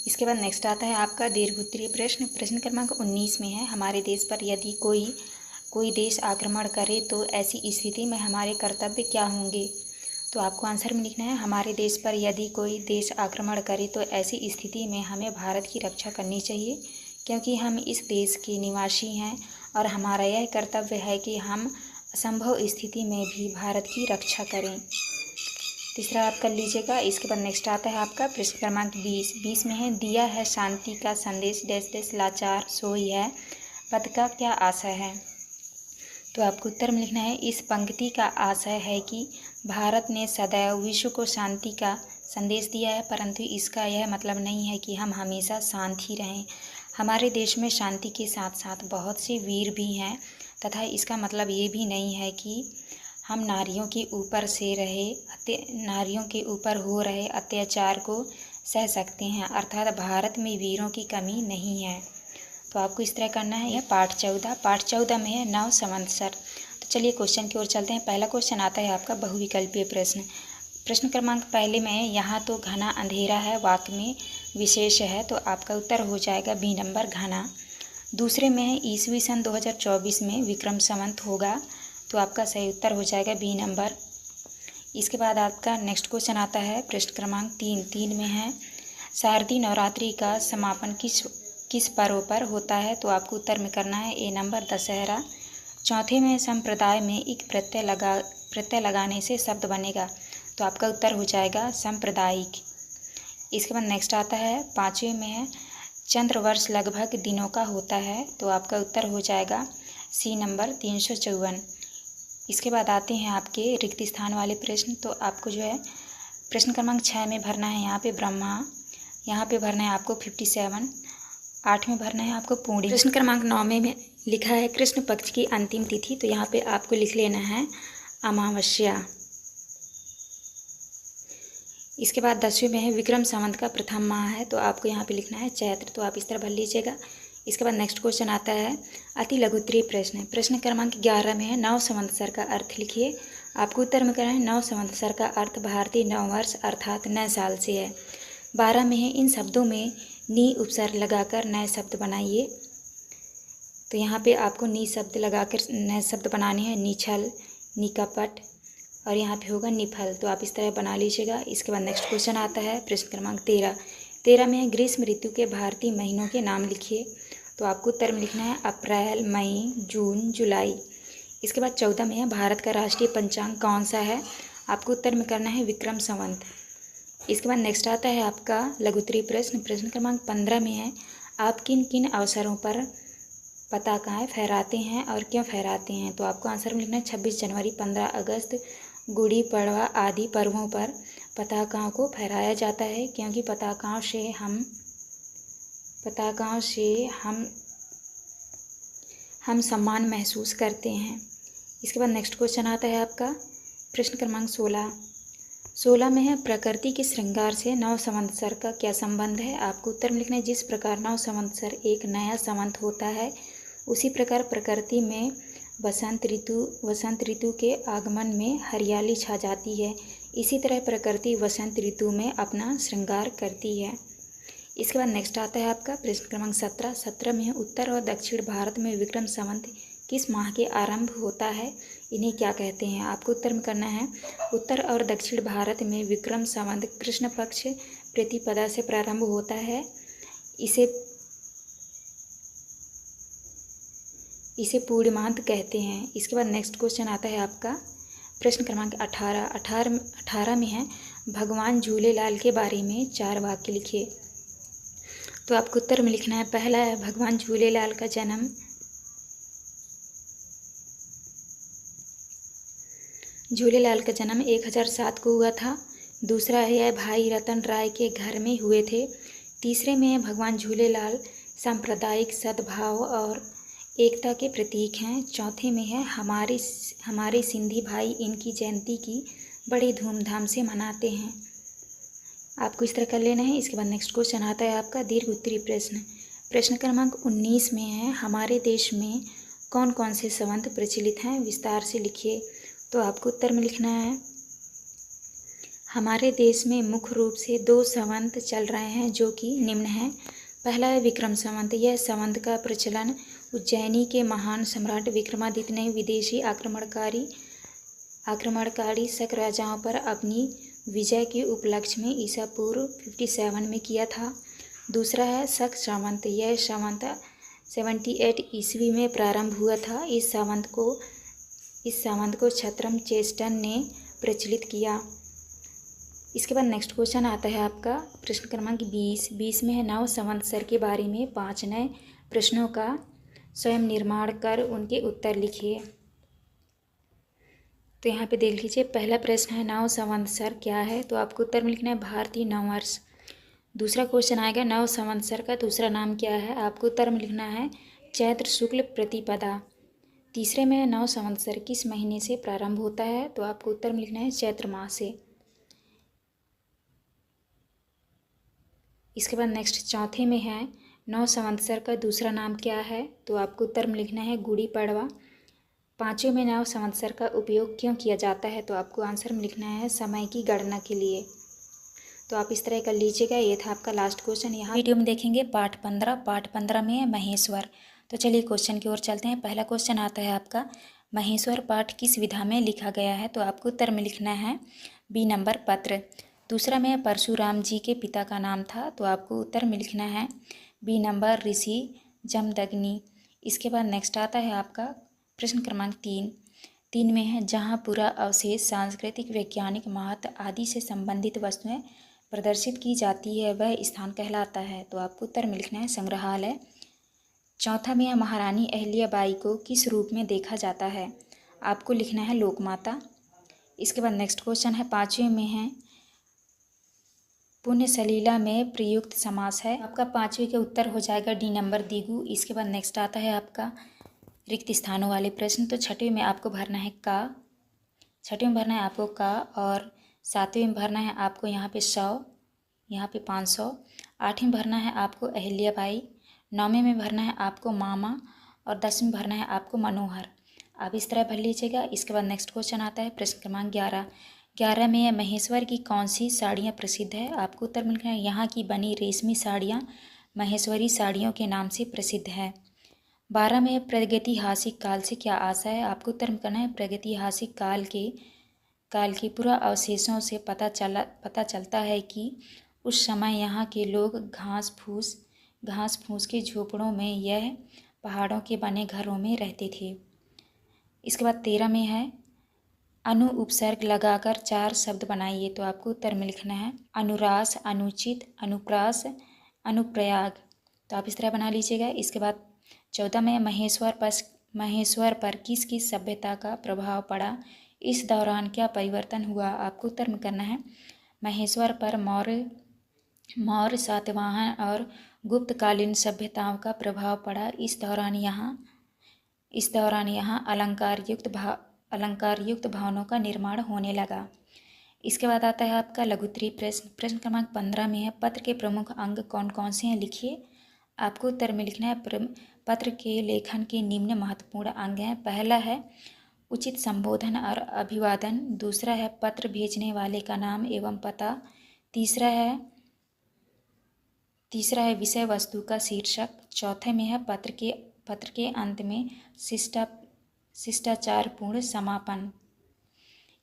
इसके बाद नेक्स्ट आता है आपका दीर्घोत्तरीय प्रश्न क्रमांक 19 में है हमारे देश पर यदि कोई देश आक्रमण करे तो ऐसी स्थिति में हमारे कर्तव्य क्या होंगे। तो आपको आंसर में लिखना है हमारे देश पर यदि कोई देश आक्रमण करे तो ऐसी स्थिति में हमें भारत की रक्षा करनी चाहिए, क्योंकि हम इस देश के निवासी हैं और हमारा यह कर्तव्य है कि हम असंभव स्थिति में भी भारत की रक्षा करें। तीसरा आप कर लीजिएगा। इसके बाद नेक्स्ट आता है आपका प्रश्न क्रमांक 20 में है दिया है शांति का संदेश डैश डैश लाचार सोई है पद का क्या आशय है। तो आपको उत्तर में लिखना है इस पंक्ति का आशय है कि भारत ने सदैव विश्व को शांति का संदेश दिया है, परंतु इसका यह मतलब नहीं है कि हम हमेशा शांत ही रहें। हमारे देश में शांति के साथ साथ बहुत से वीर भी हैं तथा इसका मतलब ये भी नहीं है कि हम नारियों के ऊपर हो रहे अत्याचार को सह सकते हैं, अर्थात भारत में वीरों की कमी नहीं है। तो आपको इस तरह करना है। यह पाठ 14 में है नव संवत्सर। तो चलिए क्वेश्चन की ओर चलते हैं। पहला क्वेश्चन आता है आपका बहुविकल्पीय प्रश्न क्रमांक पहले में है यहाँ तो घना अंधेरा है वाक्य में विशेष है, तो आपका उत्तर हो जाएगा बी नंबर घना। दूसरे में है ईस्वी सन 2024 में विक्रम संवत होगा, तो आपका सही उत्तर हो जाएगा बी नंबर। इसके बाद आपका नेक्स्ट क्वेश्चन आता है प्रश्न क्रमांक 3 में है शारदीय नवरात्रि का समापन किस पर्व पर होता है। तो आपको उत्तर में करना है ए नंबर दशहरा। चौथे में संप्रदाय में एक प्रत्यय लगाने से शब्द बनेगा, तो आपका उत्तर हो जाएगा सांप्रदायिक। इसके बाद नेक्स्ट आता है 5वें में है चंद्रवर्ष लगभग दिनों का होता है, तो आपका उत्तर हो जाएगा सी नंबर 354। इसके बाद आते हैं आपके रिक्त स्थान वाले प्रश्न। तो आपको जो है प्रश्न क्रमांक 6 में भरना है यहाँ पे ब्रह्मा, यहाँ पे भरना है आपको 57, 8 में भरना है आपको पूर्णी। प्रश्न क्रमांक 9 में लिखा है कृष्ण पक्ष की अंतिम तिथि, तो यहाँ पे आपको लिख लेना है अमावस्या। इसके बाद 10वें में है विक्रम संवत का प्रथम माह है, तो आपको यहाँ पे लिखना है चैत्र, तो आप इस तरह भर लीजिएगा। इसके बाद नेक्स्ट क्वेश्चन आता है अति लघुत्तरीय प्रश्न क्रमांक 11 में है नव संवत्सर का अर्थ लिखिए। आपको उत्तर में करना है नव संवत्सर का अर्थ भारतीय नववर्ष अर्थात नए साल से है। 12 में है इन शब्दों में नी उपसर्ग लगाकर नए शब्द बनाइए, तो यहाँ पे आपको नी शब्द लगाकर नए शब्द बनाने हैं निछल, निकपट और यहाँ पे होगा निफल, तो आप इस तरह बना लीजिएगा। इसके बाद नेक्स्ट क्वेश्चन आता है प्रश्न क्रमांक 13 में है ग्रीष्म ऋतु के भारतीय महीनों के नाम लिखिए। तो आपको उत्तर में लिखना है अप्रैल, मई, जून, जुलाई। इसके बाद 14 में है भारत का राष्ट्रीय पंचांग कौन सा है। आपको उत्तर में करना है विक्रम संवत। इसके बाद नेक्स्ट आता है आपका लघुत्तरीय प्रश्न क्रमांक 15 में है आप किन किन अवसरों पर पताकाएँ फहराते हैं और क्यों फहराते हैं। तो आपको आंसर में लिखना है 26 जनवरी, 15 अगस्त, गुड़ी पड़वा आदि पर्वों पर पताकाओं को फहराया जाता है, क्योंकि पताकाओं से हम सम्मान महसूस करते हैं। इसके बाद नेक्स्ट क्वेश्चन आता है आपका प्रश्न क्रमांक 16 में है प्रकृति के श्रृंगार से नव संवत्सर का क्या संबंध है। आपको उत्तर में लिखना है जिस प्रकार नव संवत्सर एक नया संवत होता है, उसी प्रकार प्रकृति में वसंत ऋतु के आगमन में हरियाली छा जाती है। इसी तरह प्रकृति वसंत ऋतु में अपना श्रृंगार करती है। इसके बाद नेक्स्ट आता है आपका प्रश्न क्रमांक 17 में है उत्तर और दक्षिण भारत में विक्रम संवत किस माह के आरंभ होता है, इन्हें क्या कहते हैं। आपको उत्तर में करना है उत्तर और दक्षिण भारत में विक्रम संवत कृष्ण पक्ष प्रतिपदा से प्रारंभ होता है। इसे पूर्णिमांत कहते हैं। इसके बाद नेक्स्ट क्वेश्चन आता है आपका प्रश्न क्रमांक 18 में है भगवान झूलेलाल के बारे में 4 वाक्य लिखिए। तो आपको उत्तर में लिखना है पहला है भगवान झूलेलाल का जन्म झूलेलाल का जन्म 1007 को हुआ था। दूसरा है यह भाई रतन राय के घर में हुए थे। तीसरे में है भगवान झूलेलाल सांप्रदायिक सद्भाव और एकता के प्रतीक हैं। चौथे में है हमारे सिंधी भाई इनकी जयंती की बड़ी धूमधाम से मनाते हैं। आपको इस तरह कर लेना है। इसके बाद नेक्स्ट क्वेश्चन आता है आपका दीर्घ उत्तरीय प्रश्न। प्रश्न क्रमांक 19 में है हमारे देश में कौन कौन से संवत प्रचलित हैं, विस्तार से लिखिए। तो आपको उत्तर में लिखना है हमारे देश में मुख्य रूप से 2 संवत चल रहे हैं जो कि निम्न हैं। पहला है विक्रम संवत। यह संवत का प्रचलन उज्जैनी के महान सम्राट विक्रमादित्य ने विदेशी आक्रमणकारी शक राजाओं पर अपनी विजय के उपलक्ष्य में ईसा पूर्व 57 में किया था। दूसरा है शक संवत। यह संवत 78 ईस्वी में प्रारंभ हुआ था। इस संवत को छत्रम चेस्टन ने प्रचलित किया। इसके बाद नेक्स्ट क्वेश्चन आता है आपका प्रश्न क्रमांक 20 में है नव संवत्सर के बारे में 5 नए प्रश्नों का स्वयं निर्माण कर उनके उत्तर लिखिए। तो यहाँ पे देख लीजिए, पहला प्रश्न है नव संवत्सर क्या है। तो आपको उत्तर में लिखना है भारतीय नववर्ष। दूसरा क्वेश्चन आएगा नव संवत्सर का दूसरा नाम क्या है। आपको उत्तर में लिखना है चैत्र शुक्ल प्रतिपदा। तीसरे में है नव संवत्सर किस महीने से प्रारंभ होता है। तो आपको उत्तर में लिखना है चैत्र माह से। इसके बाद नेक्स्ट चौथे में है नव संवत्सर का दूसरा नाम क्या है। तो आपको उत्तर में लिखना है गुड़ी पड़वा। पाँचवें में नव संवत्सर का उपयोग क्यों किया जाता है। तो आपको आंसर में लिखना है समय की गणना के लिए। तो आप इस तरह कर लीजिएगा। ये था आपका लास्ट क्वेश्चन। यहाँ वीडियो में देखेंगे पार्ट 15 में है महेश्वर। तो चलिए क्वेश्चन की ओर चलते हैं। पहला क्वेश्चन आता है आपका महेश्वर पाठ किस विधा में लिखा गया है। तो आपको उत्तर में लिखना है बी नंबर पत्र। दूसरा में परशुराम जी के पिता का नाम था। तो आपको उत्तर में लिखना है बी नंबर ऋषि जमदग्नि। इसके बाद नेक्स्ट आता है आपका प्रश्न क्रमांक 3 में है जहाँ पूरा अवशेष सांस्कृतिक वैज्ञानिक महत्व आदि से संबंधित वस्तुएं प्रदर्शित की जाती है वह स्थान कहलाता है। तो आपको उत्तर में लिखना है संग्रहालय। चौथा में है महारानी अहिल्याबाई को किस रूप में देखा जाता है। आपको लिखना है लोकमाता। इसके बाद नेक्स्ट क्वेश्चन है 5वें में है पुण्य सलीला में प्रयुक्त समास है। आपका 5वें का उत्तर हो जाएगा डी नंबर दिगु। इसके बाद नेक्स्ट आता है आपका रिक्त स्थानों वाले प्रश्न। तो 6वें में आपको भरना है का, 6वें में भरना है आपको का, और 7वें में भरना है आपको यहाँ पे 100, यहाँ पे 500, 8वें में भरना है आपको अहिल्याबाई, 9वें में भरना है आपको मामा, और 10वें में भरना है आपको मनोहर। आप इस तरह भर लीजिएगा। इसके बाद नेक्स्ट क्वेश्चन आता है प्रश्न क्रमांक 11 में महेश्वर की कौन सी साड़ियाँ प्रसिद्ध है। आपको उत्तर में लिखना है यहाँ की बनी रेशमी साड़ियाँ महेश्वरी साड़ियों के नाम से प्रसिद्ध है। 12 में प्रागैतिहासिक काल से क्या आशा है। आपको उत्तर में करना है प्रागैतिहासिक काल के पूरा अवशेषों से पता चलता है कि उस समय यहाँ के लोग घास फूस के झोपड़ों में यह पहाड़ों के बने घरों में रहते थे। इसके बाद 13 में है अनु उपसर्ग लगाकर 4 शब्द बनाइए। तो आपको उत्तर में लिखना है अनुरास, अनुचित, अनुप्रास, अनुप्रयाग। तो आप इस तरह बना लीजिएगा। इसके बाद 14 में महेश्वर पर किस किस सभ्यता का प्रभाव पड़ा, इस दौरान क्या परिवर्तन हुआ। आपको उत्तर में करना है महेश्वर पर मौर्य सातवाहन और गुप्तकालीन सभ्यताओं का प्रभाव पड़ा। इस दौरान यहाँ अलंकार युक्त भवनों का निर्माण होने लगा। इसके बाद आता है आपका लघुत्तरीय प्रश्न क्रमांक 15 में है पत्र के प्रमुख अंग कौन कौन से हैं लिखिए। आपको उत्तर में लिखना है पत्र के लेखन के निम्न महत्वपूर्ण अंग हैं। पहला है उचित संबोधन और अभिवादन। दूसरा है पत्र भेजने वाले का नाम एवं पता। तीसरा है विषय वस्तु का शीर्षक। चौथे में है पत्र के अंत में शिष्टाचारपूर्ण समापन।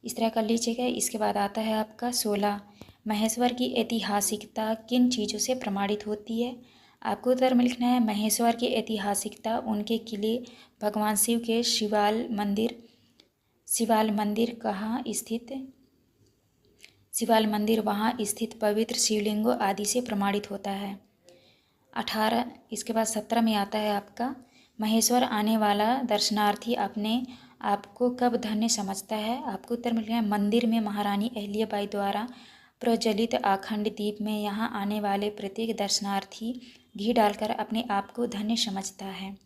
इस तरह कर लीजिएगा। इसके बाद आता है आपका 16 महेश्वर की ऐतिहासिकता किन चीज़ों से प्रमाणित होती है। आपको उत्तर में लिखना है महेश्वर की ऐतिहासिकता उनके किले, भगवान शिव के शिवाल मंदिर वहाँ स्थित पवित्र शिवलिंगों आदि से प्रमाणित होता है। 18 इसके बाद 17 में आता है आपका महेश्वर आने वाला दर्शनार्थी अपने आपको कब धन्य समझता है? आपको उत्तर मिल गया है मंदिर में महारानी अहिल्याबाई द्वारा प्रज्वलित अखंड दीप में यहाँ आने वाले प्रत्येक दर्शनार्थी घी डालकर अपने आप को धन्य समझता है।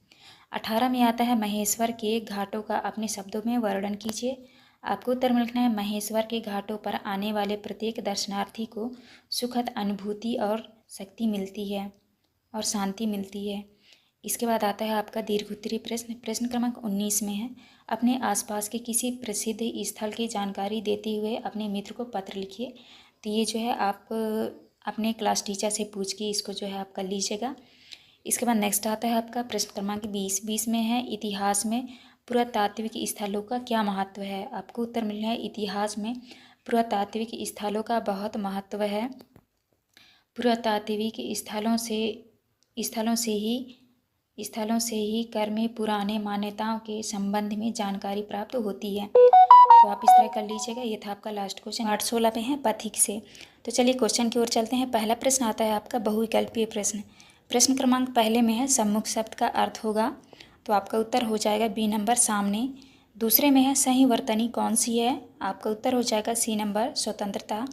18 में आता है महेश्वर के घाटों का अपने शब्दों में वर्णन कीजिए। आपको उत्तर में लिखना है महेश्वर के घाटों पर आने वाले प्रत्येक दर्शनार्थी को सुखद अनुभूति और शक्ति मिलती है और शांति मिलती है। इसके बाद आता है आपका दीर्घोत्तरीय प्रश्न। प्रश्न क्रमांक 19 में है अपने आसपास के किसी प्रसिद्ध स्थल की जानकारी देते हुए अपने मित्र को पत्र लिखिए। तो ये जो है आप अपने क्लास टीचर से पूछ के इसको जो है आप कर लीजिएगा। इसके बाद नेक्स्ट आता है आपका प्रश्न क्रमांक 20 में है इतिहास में पुरातात्विक स्थलों का क्या महत्व है। आपको उत्तर मिल रहा है इतिहास में पुरातात्विक स्थलों का बहुत महत्व है। पुरातात्विक स्थलों से ही कर में पुराने मान्यताओं के संबंध में जानकारी प्राप्त होती है। तो आप इस तरह कर लीजिएगा। ये था आपका लास्ट क्वेश्चन। 8-16 पे है पथिक से। तो चलिए क्वेश्चन की ओर चलते हैं। पहला प्रश्न आता है आपका बहुविकल्पीय प्रश्न। प्रश्न क्रमांक पहले में है सम्मुख शब्द का अर्थ होगा, तो आपका उत्तर हो जाएगा बी नंबर सामने। दूसरे में है सही वर्तनी कौन सी है, आपका उत्तर हो जाएगा सी नंबर स्वतंत्रता।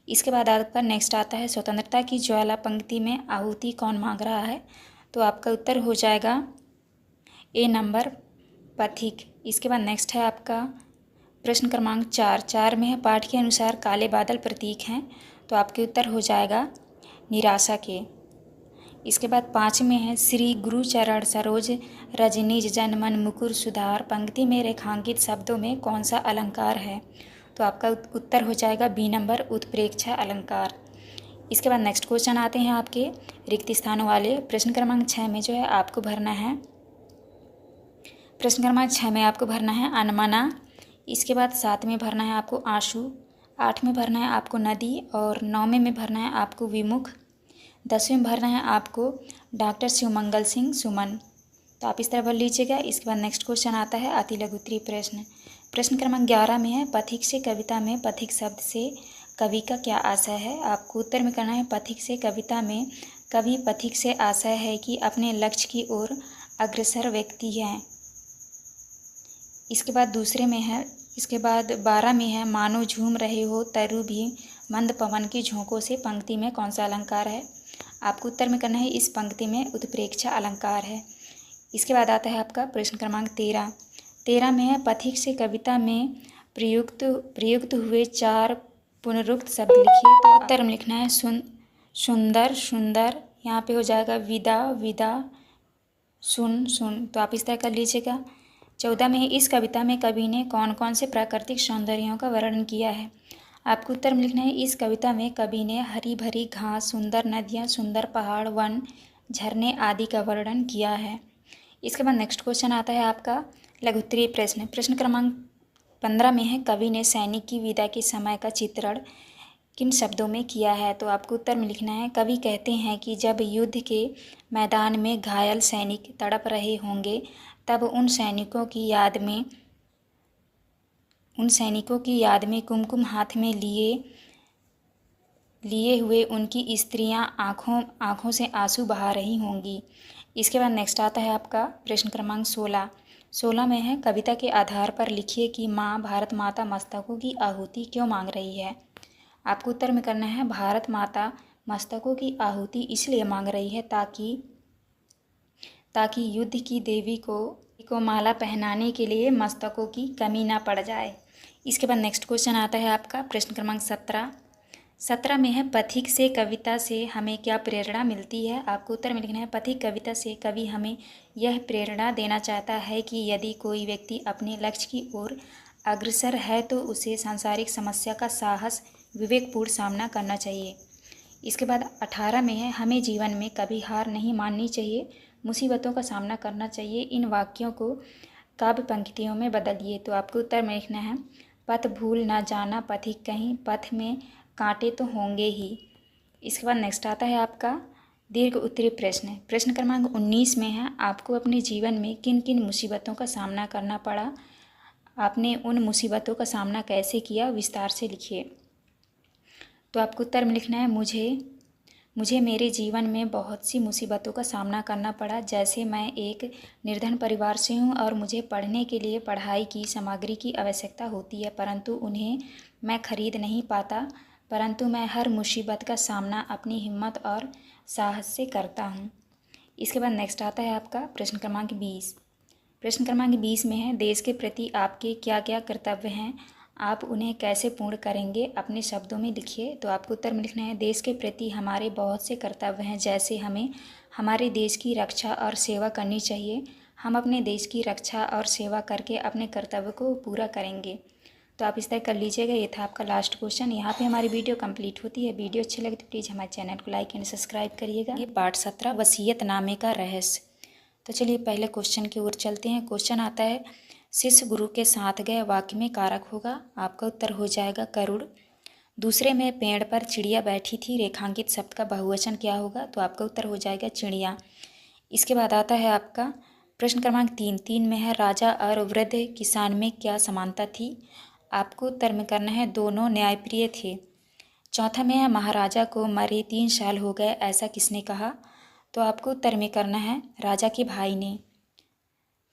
इसके बाद आपका नेक्स्ट आता है स्वतंत्रता की ज्वाला पंक्ति में आहुति कौन मांग रहा है, तो आपका उत्तर हो जाएगा ए नंबर पथिक। इसके बाद नेक्स्ट है आपका प्रश्न क्रमांक 4 में है पाठ के अनुसार काले बादल प्रतीक हैं, तो आपके उत्तर हो जाएगा निराशा के। इसके बाद 5 में है श्री गुरु चरण सरोज रजनीज जन मन मुकुर सुधार पंक्ति में रेखांकित शब्दों में कौन सा अलंकार है, तो आपका उत्तर हो जाएगा बी नंबर उत्प्रेक्षा अलंकार। इसके बाद नेक्स्ट क्वेश्चन आते हैं आपके रिक्त स्थानों वाले। प्रश्न क्रमांक 6 में जो है आपको भरना है अनमना। इसके बाद 7 में भरना है आपको आंसू, 8 में भरना है आपको नदी और 9 में भरना है आपको विमुख, 10वें में भरना है आपको डॉक्टर शिवमंगल सिंह सुमन। तो आप इस तरह भर लीजिएगा। इसके बाद नेक्स्ट क्वेश्चन आता है अति लघु उत्तरीय प्रश्न। प्रश्न क्रमांक 11 में है पथिक से कविता में पथिक शब्द से कवि का क्या आशय है। आपको उत्तर में करना है पथिक से कविता में कवि पथिक से आशय है कि अपने लक्ष्य की ओर अग्रसर व्यक्ति है। इसके बाद 12 में है मानो झूम रहे हो तरु भी मंद पवन की झोंकों से पंक्ति में कौन सा अलंकार है। आपको उत्तर में करना है इस पंक्ति में उत्प्रेक्षा अलंकार है। इसके बाद आता है आपका प्रश्न क्रमांक 13 में है पथिक से कविता में प्रयुक्त हुए 4 पुनरुक्त शब्द लिखिए। तो उत्तर में लिखना है सुंदर, यहाँ पे हो जाएगा विदा, सुन। तो आप इस तरह कर लीजिएगा। 14 में है इस कविता में कवि ने कौन कौन से प्राकृतिक सौंदर्यों का वर्णन किया है। आपको उत्तर में लिखना है इस कविता में कवि ने हरी भरी घास, सुंदर नदियाँ, सुंदर पहाड़, वन, झरने आदि का वर्णन किया है। इसके बाद नेक्स्ट क्वेश्चन आता है आपका लघु उत्तरीय प्रश्न। प्रश्न क्रमांक 15 में है कवि ने सैनिक की विदा के समय का चित्रण किन शब्दों में किया है। तो आपको उत्तर में लिखना है कवि कहते हैं कि जब युद्ध के मैदान में घायल सैनिक तड़प रहे होंगे तब उन सैनिकों की याद में कुमकुम हाथ में लिए हुए उनकी स्त्रियां आँखों से आंसू बहा रही होंगी। इसके बाद नेक्स्ट आता है आपका प्रश्न क्रमांक 16 में है कविता के आधार पर लिखिए कि माँ भारत माता मस्तकों की आहुति क्यों मांग रही है। आपको उत्तर में करना है भारत माता मस्तकों की आहुति इसलिए मांग रही है ताकि युद्ध की देवी को माला पहनाने के लिए मस्तकों की कमी ना पड़ जाए। इसके बाद नेक्स्ट क्वेश्चन आता है आपका प्रश्न क्रमांक 17 में है पथिक से कविता से हमें क्या प्रेरणा मिलती है। आपको उत्तर में लिखना है पथिक कविता से कवि हमें यह प्रेरणा देना चाहता है कि यदि कोई व्यक्ति अपने लक्ष्य की ओर अग्रसर है तो उसे सांसारिक समस्या का साहस विवेकपूर्ण सामना करना चाहिए। इसके बाद 18 में है हमें जीवन में कभी हार नहीं माननी चाहिए, मुसीबतों का सामना करना चाहिए। इन वाक्यों को काव्य पंक्तियों में बदलिए। तो आपको उत्तर में लिखना है पथ भूल ना जाना पथिक कहीं, पथ में कांटे तो होंगे ही। इसके बाद नेक्स्ट आता है आपका दीर्घ उत्तरीय प्रश्न। प्रश्न क्रमांक 19 में है आपको अपने जीवन में किन किन मुसीबतों का सामना करना पड़ा, आपने उन मुसीबतों का सामना कैसे किया, विस्तार से लिखिए। तो आपको उत्तर में लिखना है मुझे मेरे जीवन में बहुत सी मुसीबतों का सामना करना पड़ा। जैसे मैं एक निर्धन परिवार से हूँ और मुझे पढ़ने के लिए पढ़ाई की सामग्री की आवश्यकता होती है, परंतु उन्हें मैं खरीद नहीं पाता। परंतु मैं हर मुसीबत का सामना अपनी हिम्मत और साहस से करता हूँ। इसके बाद नेक्स्ट आता है आपका प्रश्न क्रमांक 20। प्रश्न क्रमांक 20 में है, देश के प्रति आपके क्या क्या कर्तव्य हैं, आप उन्हें कैसे पूर्ण करेंगे, अपने शब्दों में लिखिए। तो आपको उत्तर में लिखना है, देश के प्रति हमारे बहुत से कर्तव्य हैं, जैसे हमें हमारे देश की रक्षा और सेवा करनी चाहिए। हम अपने देश की रक्षा और सेवा करके अपने कर्तव्य को पूरा करेंगे। तो आप इस तरह कर लीजिएगा। ये था आपका लास्ट क्वेश्चन। यहाँ पे हमारी वीडियो कंप्लीट होती है। वीडियो अच्छी लगे तो प्लीज़ हमारे चैनल को लाइक एंड सब्सक्राइब करिएगा। ये पार्ट 17 वसीयतनामे का रहस्य। तो चलिए पहले क्वेश्चन की ओर चलते हैं। क्वेश्चन आता है, शिष्य गुरु के साथ गए, वाक्य में कारक होगा। आपका उत्तर हो जाएगा गरुड़। दूसरे में पेड़ पर चिड़िया बैठी थी, रेखांकित शब्द का बहुवचन क्या होगा। तो आपका उत्तर हो जाएगा चिड़िया। इसके बाद आता है आपका प्रश्न क्रमांक 3 में है, राजा और वृद्ध किसान में क्या समानता थी। आपको उत्तर में करना है, दोनों न्यायप्रिय थे। चौथा में है, महाराजा को मरे 3 साल हो गए, ऐसा किसने कहा। तो आपको उत्तर में करना है, राजा के भाई ने।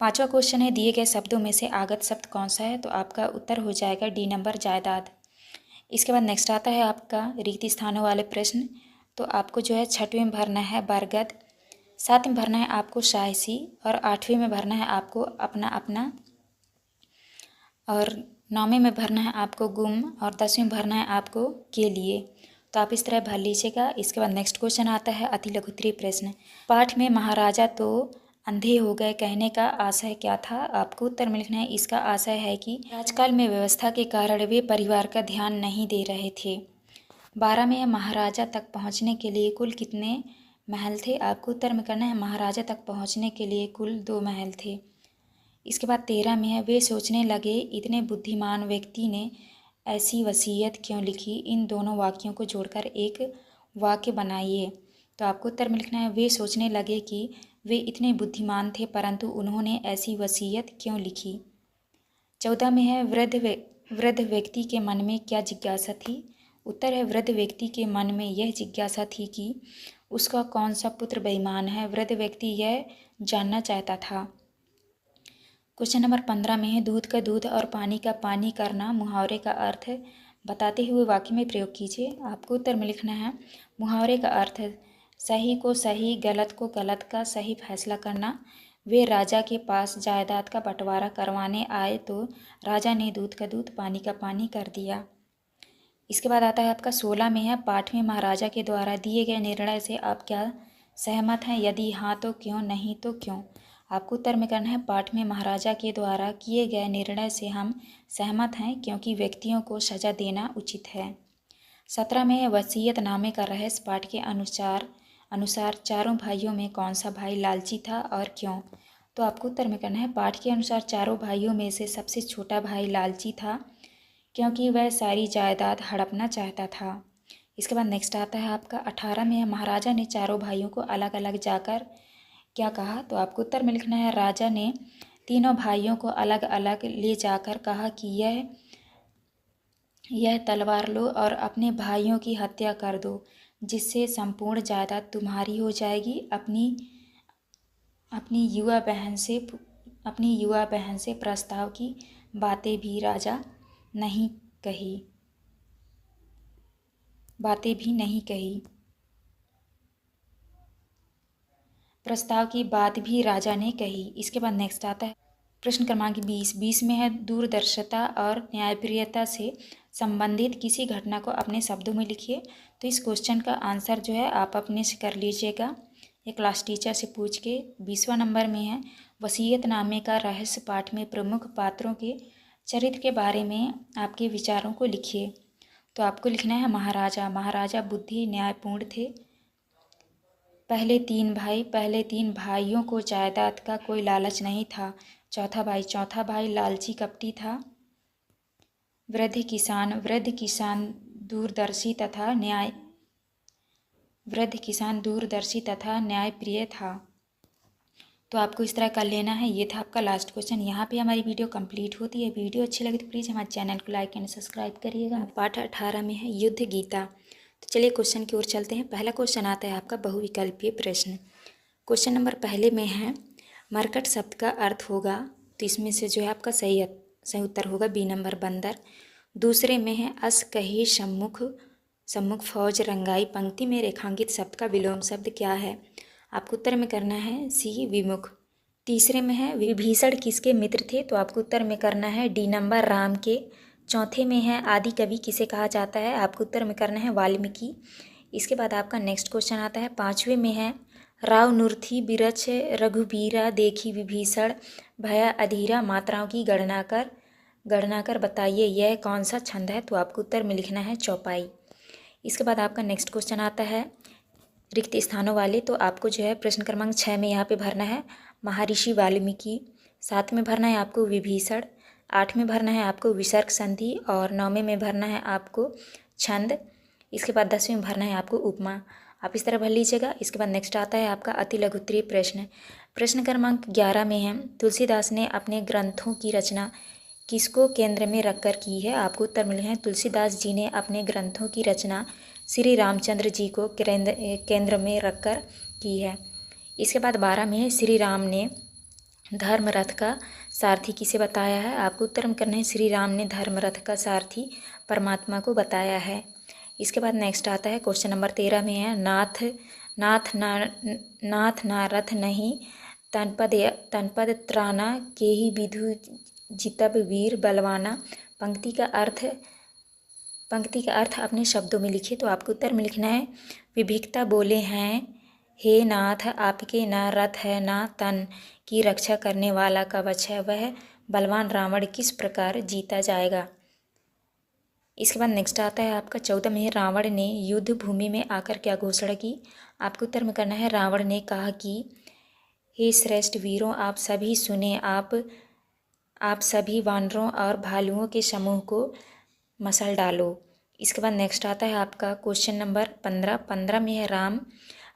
पांचवा क्वेश्चन है, दिए गए शब्दों में से आगत शब्द कौन सा है। तो आपका उत्तर हो जाएगा डी नंबर, जायदाद। इसके बाद नेक्स्ट आता है आपका रिक्त स्थानों वाले प्रश्न। तो आपको जो है 6वें में भरना है बरगद, 7वें में भरना है आपको शायसी, और 8वें में भरना है आपको अपना अपना, और 9वें में भरना है आपको गुम, और 10वें में भरना है आपको के लिए। तो आप इस तरह भर लीजिएगा। इसके बाद नेक्स्ट क्वेश्चन आता है अति लघुत्तरीय प्रश्न। पाठ में महाराजा तो अंधे हो गए कहने का आशय क्या था। आपको उत्तर में लिखना है, इसका आशय है कि आजकल में व्यवस्था के कारण वे परिवार का ध्यान नहीं दे रहे थे। 12 में महाराजा तक पहुंचने के लिए कुल कितने महल थे। आपको उत्तर में करना है, महाराजा तक पहुंचने के लिए कुल 2 महल थे। इसके बाद 13 में है, वे सोचने लगे इतने बुद्धिमान व्यक्ति ने ऐसी वसीयत क्यों लिखी। इन दोनों वाक्यों को जोड़कर एक वाक्य बनाइए। तो आपको उत्तर में लिखना है, वे सोचने लगे कि वे इतने बुद्धिमान थे, परंतु उन्होंने ऐसी वसीयत क्यों लिखी। 14 में है, वृद्ध व्यक्ति के मन में क्या जिज्ञासा थी। उत्तर है, वृद्ध व्यक्ति के मन में यह जिज्ञासा थी कि उसका कौन सा पुत्र बेईमान है। वृद्ध व्यक्ति यह जानना चाहता था। क्वेश्चन नंबर 15 में है, दूध का दूध और पानी का पानी करना मुहावरे का अर्थ बताते हुए वाक्य में प्रयोग कीजिए। आपको उत्तर में लिखना है, मुहावरे का अर्थ सही को सही, गलत को गलत का सही फैसला करना। वे राजा के पास जायदाद का बंटवारा करवाने आए तो राजा ने दूध का दूध, पानी का पानी कर दिया। इसके बाद आता है आपका 16 में है, पाठ में महाराजा के द्वारा दिए गए निर्णय से आप क्या सहमत हैं, यदि हाँ तो क्यों, नहीं तो क्यों। आपको उत्तर में करना है, पाठ में महाराजा के द्वारा किए गए निर्णय से हम सहमत हैं, क्योंकि व्यक्तियों को सजा देना उचित है। 17 में वसीयतनामे का रहस्य। पाठ के अनुसार चारों भाइयों में कौन सा भाई लालची था और क्यों। तो आपको उत्तर में करना है, पाठ के अनुसार चारों भाइयों में से सबसे छोटा भाई लालची था, क्योंकि वह सारी जायदाद हड़पना चाहता था। इसके बाद नेक्स्ट आता है आपका 18 में, महाराजा ने चारों भाइयों को अलग अलग जाकर क्या कहा। तो आपको उत्तर में लिखना है, राजा ने तीनों भाइयों को अलग अलग ले जाकर कहा कि यह तलवार लो और अपने भाइयों की हत्या कर दो, जिससे संपूर्ण जायदाद तुम्हारी हो जाएगी। अपनी युवा बहन से प्रस्ताव की बातें भी नहीं कही। प्रस्ताव की बात भी राजा ने कही। इसके बाद नेक्स्ट आता है प्रश्न क्रमांक 20 में है, दूरदर्शिता और न्यायप्रियता से संबंधित किसी घटना को अपने शब्दों में लिखिए। तो इस क्वेश्चन का आंसर जो है आप अपने से कर लीजिएगा, एक क्लास टीचर से पूछ के। 20वां नंबर में है, वसीयतनामे का रहस्य। पाठ में प्रमुख पात्रों के चरित्र के बारे में आपके विचारों को लिखिए। तो आपको लिखना है, महाराजा बुद्धि न्यायपूर्ण थे। पहले तीन भाइयों को जायदाद का कोई लालच नहीं था। चौथा भाई लालची कपटी था। वृद्ध किसान दूरदर्शी तथा न्यायप्रिय था। तो आपको इस तरह कर लेना है। ये था आपका लास्ट क्वेश्चन। यहाँ पे हमारी वीडियो कंप्लीट होती है। वीडियो अच्छी लगी तो प्लीज़ हमारे चैनल को लाइक एंड सब्सक्राइब करिएगा। पाठ 18 में है, युद्ध गीता। तो चलिए क्वेश्चन की ओर चलते हैं। पहला क्वेश्चन आता है आपका बहुविकल्पीय प्रश्न। क्वेश्चन नंबर पहले में है मरकट शब्द का अर्थ होगा, तो इसमें से जो है आपका सही उत्तर होगा बी नंबर बंदर। दूसरे में है अस कही सम्मुख सम्मुख फौज रंगाई, पंक्ति में रेखांकित शब्द का विलोम शब्द क्या है? आपको उत्तर में करना है सी विमुख। तीसरे में है विभीषण किसके मित्र थे? तो आपको उत्तर में करना है डी नंबर राम के। चौथे में है आदि कवि किसे कहा जाता है? आपको उत्तर में करना है वाल्मीकि। इसके बाद आपका नेक्स्ट क्वेश्चन आता है पाँचवें में है राव नुरथी बिरछ रघुबीरा देखी विभीषण भया अधीरा, मात्राओं की गणना कर बताइए यह कौन सा छंद है? तो आपको उत्तर में लिखना है चौपाई। इसके बाद आपका नेक्स्ट क्वेश्चन आता है रिक्त स्थानों वाले, तो आपको जो है प्रश्न क्रमांक 6 में यहाँ पे भरना है महर्षि वाल्मीकि। 7 में भरना है आपको विभीषण। 8 में भरना है आपको विसर्ग संधि और 9वें में भरना है आपको छंद। इसके बाद 10वें में भरना है आपको उपमा। आप इस तरह भर लीजिएगा। इसके बाद नेक्स्ट आता है आपका अति लघु उत्तरीय प्रश्न। प्रश्न क्रमांक 11 में है तुलसीदास ने अपने ग्रंथों की रचना किसको केंद्र में रखकर की है? आपको उत्तर मिले हैं तुलसीदास जी ने अपने ग्रंथों की रचना श्री रामचंद्र जी को केंद्र में रखकर की है। इसके बाद 12 में है श्री राम ने धर्मरथ का सारथी किसे बताया है? आपको उत्तर में करना है श्री राम ने धर्मरथ का सारथी परमात्मा को बताया है। इसके बाद नेक्स्ट आता है क्वेश्चन नंबर 13 में है नाथ ना रथ नहीं तनपद त्राना के ही विधु जितब वीर बलवाना। पंक्ति का अर्थ अपने शब्दों में लिखिए। तो आपको उत्तर में लिखना है विभिक्ता बोले हैं हे नाथ आपके ना रथ है ना तन की रक्षा करने वाला कवच है, वह बलवान रावण किस प्रकार जीता जाएगा? इसके बाद नेक्स्ट आता है आपका 14 में रावण ने युद्ध भूमि में आकर क्या घोषणा की? आपको उत्तर में करना है रावण ने कहा कि हे श्रेष्ठ वीरों आप सभी सुने, आप सभी वानरों और भालुओं के समूह को मसल डालो। इसके बाद नेक्स्ट आता है आपका क्वेश्चन नंबर 15 में है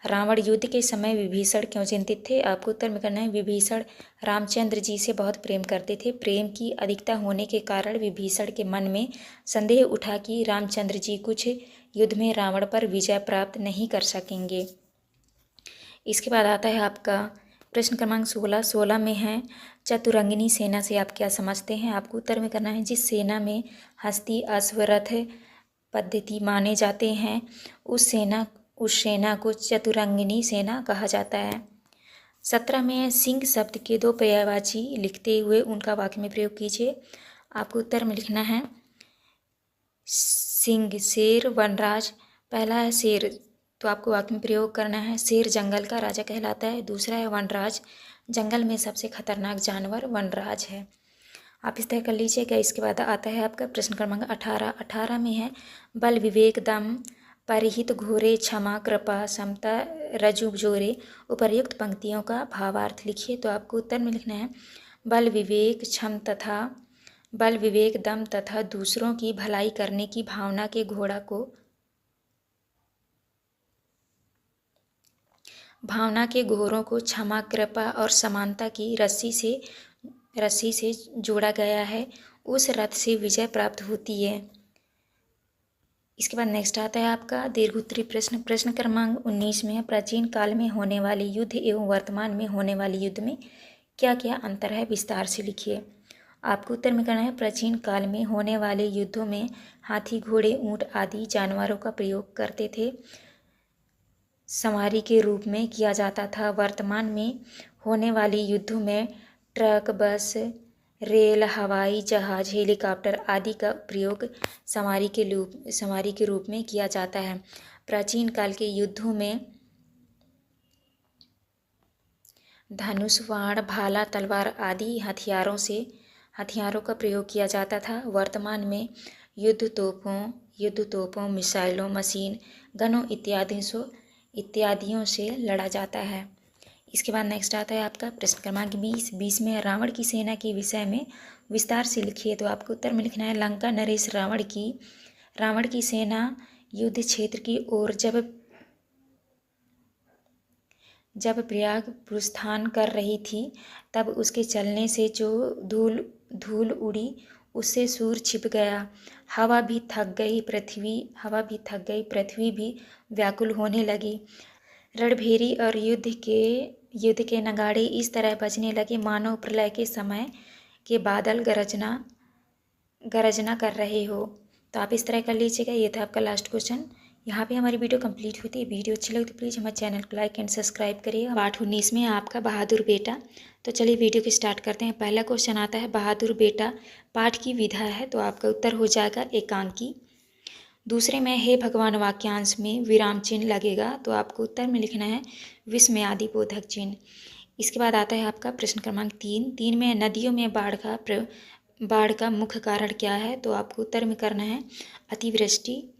रावण युद्ध के समय विभीषण क्यों चिंतित थे? आपको उत्तर में करना है विभीषण रामचंद्र जी से बहुत प्रेम करते थे। प्रेम की अधिकता होने के कारण विभीषण के मन में संदेह उठा कि रामचंद्र जी कुछ युद्ध में रावण पर विजय प्राप्त नहीं कर सकेंगे। इसके बाद आता है आपका प्रश्न क्रमांक 16 में है चतुरंगिनी सेना से आप क्या समझते हैं? आपको उत्तर में करना है जिस सेना में हस्ती अश्वरथ पद्धति माने जाते हैं उस सेना को चतुरंगिनी सेना कहा जाता है। 17 में सिंह शब्द के 2 पर्यायवाची लिखते हुए उनका वाक्य में प्रयोग कीजिए। आपको उत्तर में लिखना है सिंह शेर वनराज। पहला है शेर, तो आपको वाक्य में प्रयोग करना है शेर जंगल का राजा कहलाता है। दूसरा है वनराज, जंगल में सबसे खतरनाक जानवर वनराज है। आप इस तरह कर लीजिएगा। इसके बाद आता है आपका प्रश्न क्रमांक 18 में है बल विवेक दम परिहित घोरे क्षमा कृपा समता रजु जोरे, उपर्युक्त पंक्तियों का भावार्थ लिखिए। तो आपको उत्तर में लिखना है बल विवेक दम तथा दूसरों की भलाई करने की भावना के घोड़ों को क्षमा कृपा और समानता की रस्सी से जोड़ा गया है, उस रथ से विजय प्राप्त होती है। इसके बाद नेक्स्ट आता है आपका दीर्घोत्तरीय प्रश्न। प्रश्न क्रमांक 19 में है प्राचीन काल में होने वाले युद्ध एवं वर्तमान में होने वाले युद्ध में क्या क्या अंतर है, विस्तार से लिखिए। आपको उत्तर में करना है प्राचीन काल में होने वाले युद्धों में हाथी घोड़े ऊंट आदि जानवरों का प्रयोग करते थे, सवारी के रूप में किया जाता था। वर्तमान में होने वाले युद्धों में ट्रक बस रेल हवाई जहाज हेलीकॉप्टर आदि का प्रयोग सवारी के रूप में किया जाता है। प्राचीन काल के युद्धों में धनुष बाण भाला तलवार आदि हथियारों का प्रयोग किया जाता था। वर्तमान में युद्ध तोपों मिसाइलों मशीन गनों इत्यादियों से लड़ा जाता है। इसके बाद नेक्स्ट आता है आपका प्रश्न क्रमांक 20 में रावण की सेना के विषय में विस्तार से लिखिए। तो आपको उत्तर में लिखना है लंका नरेश रावण की सेना युद्ध क्षेत्र की ओर जब प्रयाग प्रस्थान कर रही थी तब उसके चलने से जो धूल उड़ी उससे सूर छिप गया। हवा भी थक गई पृथ्वी भी व्याकुल होने लगी। रणभेरी और युद्ध के नगाड़े इस तरह बजने लगे मानो प्रलय के समय के बादल गरजना कर रहे हो। तो आप इस तरह कर लीजिएगा। ये था आपका लास्ट क्वेश्चन। यहाँ पे हमारी वीडियो कंप्लीट होती है। वीडियो अच्छी लगी तो प्लीज़ हमारे चैनल को लाइक एंड सब्सक्राइब करिए। पाठ 19 में आपका बहादुर बेटा। तो चलिए वीडियो को स्टार्ट करते हैं। पहला क्वेश्चन आता है बहादुर बेटा पाठ की विधा है, तो आपका उत्तर हो जाएगा एकांकी। दूसरे में हे भगवान वाक्यांश में विराम चिन्ह लगेगा, तो आपको उत्तर में लिखना है विस्मयादि बोधक चिन्ह। इसके बाद आता है आपका प्रश्न क्रमांक 3 में नदियों में बाढ़ का मुख्य कारण क्या है, तो आपको उत्तर में करना है अतिवृष्टि।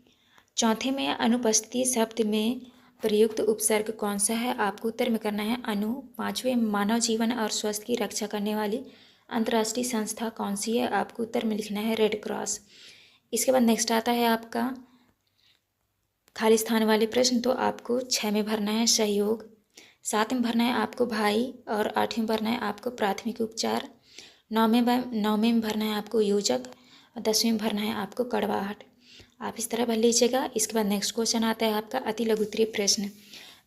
चौथे में अनुपस्थिति शब्द में प्रयुक्त उपसर्ग कौन सा है, आपको उत्तर में करना है अनु। पाँचवें मानव जीवन और स्वास्थ्य की रक्षा करने वाली अंतर्राष्ट्रीय संस्था कौन सी है, आपको उत्तर में लिखना है रेड क्रॉस। इसके बाद नेक्स्ट आता है आपका खाली स्थान वाले प्रश्न, तो आपको 6 में भरना है सहयोग, 7 में भरना है आपको भाई और 8 में भरना है आपको प्राथमिक उपचार, 9 में भरना है आपको योजक और 10वें में भरना है आपको कड़वाहट। आप इस तरह भर लीजिएगा। इसके बाद नेक्स्ट क्वेश्चन आता है आपका अति लघुत्तरीय प्रश्न।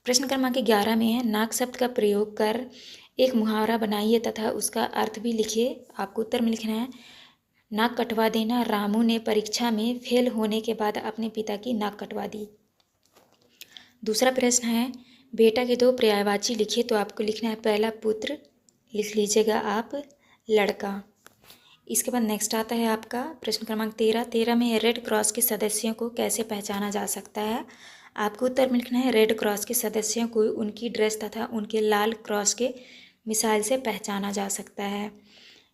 प्रश्न क्रमांक 11 में है नाक शब्द का प्रयोग कर एक मुहावरा बनाइए तथा उसका अर्थ भी लिखिए। आपको उत्तर में लिखना है नाक कटवा देना। रामू ने परीक्षा में फेल होने के बाद अपने पिता की नाक कटवा दी। दूसरा प्रश्न है बेटा के 2 पर्यायवाची लिखिए, तो आपको लिखना है पहला पुत्र, लिख लीजिएगा आप लड़का। इसके बाद नेक्स्ट आता है आपका प्रश्न क्रमांक 13 में रेड क्रॉस के सदस्यों को कैसे पहचाना जा सकता है, आपको उत्तर में लिखना है रेड क्रॉस के सदस्यों को उनकी ड्रेस तथा उनके लाल क्रॉस के मिसाइल से पहचाना जा सकता है।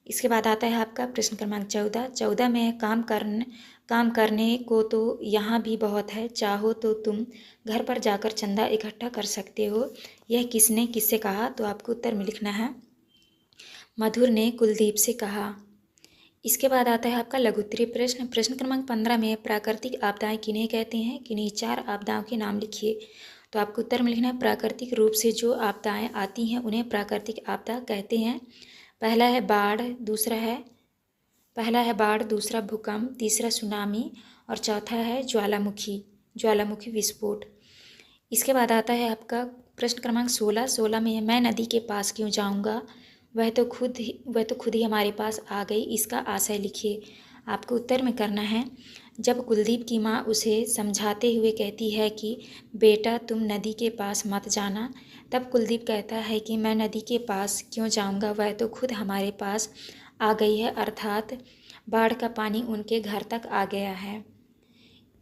इसके बाद आता है आपका प्रश्न क्रमांक 14 में काम करने को तो यहाँ भी बहुत है, चाहो तो तुम घर पर जाकर चंदा इकट्ठा कर सकते हो, यह किसने किससे कहा, तो आपको उत्तर में लिखना है मधुर ने कुलदीप से कहा। इसके बाद आता है आपका लघुत्तरीय प्रश्न। प्रश्न क्रमांक 15 में प्राकृतिक आपदाएं किन्हें कहते हैं, किन्हीं 4 आपदाओं के नाम लिखिए, तो आपको उत्तर में लिखना है प्राकृतिक रूप से जो आपदाएं आती हैं उन्हें प्राकृतिक आपदा कहते हैं। पहला है बाढ़, दूसरा भूकंप, तीसरा सुनामी और चौथा है ज्वालामुखी विस्फोट। इसके बाद आता है आपका प्रश्न क्रमांक 16 में मैं नदी के पास क्यों जाऊंगा, वह तो खुद ही हमारे पास आ गई, इसका आशय लिखिए। आपको उत्तर में करना है जब कुलदीप की माँ उसे समझाते हुए कहती है कि बेटा तुम नदी के पास मत जाना, तब कुलदीप कहता है कि मैं नदी के पास क्यों जाऊंगा, वह तो खुद हमारे पास आ गई है, अर्थात बाढ़ का पानी उनके घर तक आ गया है।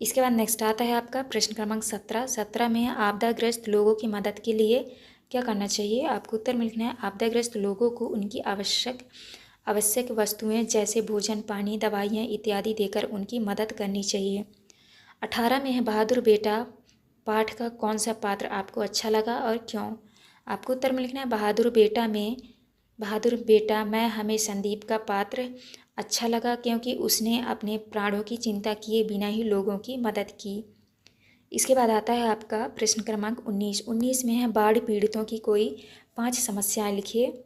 इसके बाद नेक्स्ट आता है आपका प्रश्न क्रमांक 17 में आपदाग्रस्त लोगों की मदद के लिए क्या करना चाहिए, आपको उत्तर में लिखना है आपदाग्रस्त लोगों को उनकी आवश्यक वस्तुएं जैसे भोजन, पानी, दवाइयाँ इत्यादि देकर उनकी मदद करनी चाहिए। 18 में है बहादुर बेटा पाठ का कौन सा पात्र आपको अच्छा लगा और क्यों, आपको उत्तर में लिखना है बहादुर बेटा मैं हमें संदीप का पात्र अच्छा लगा क्योंकि उसने अपने प्राणों की चिंता किए बिना ही लोगों की मदद की। इसके बाद आता है आपका प्रश्न क्रमांक 19 में है बाढ़ पीड़ितों की कोई 5 समस्याएं लिखिए।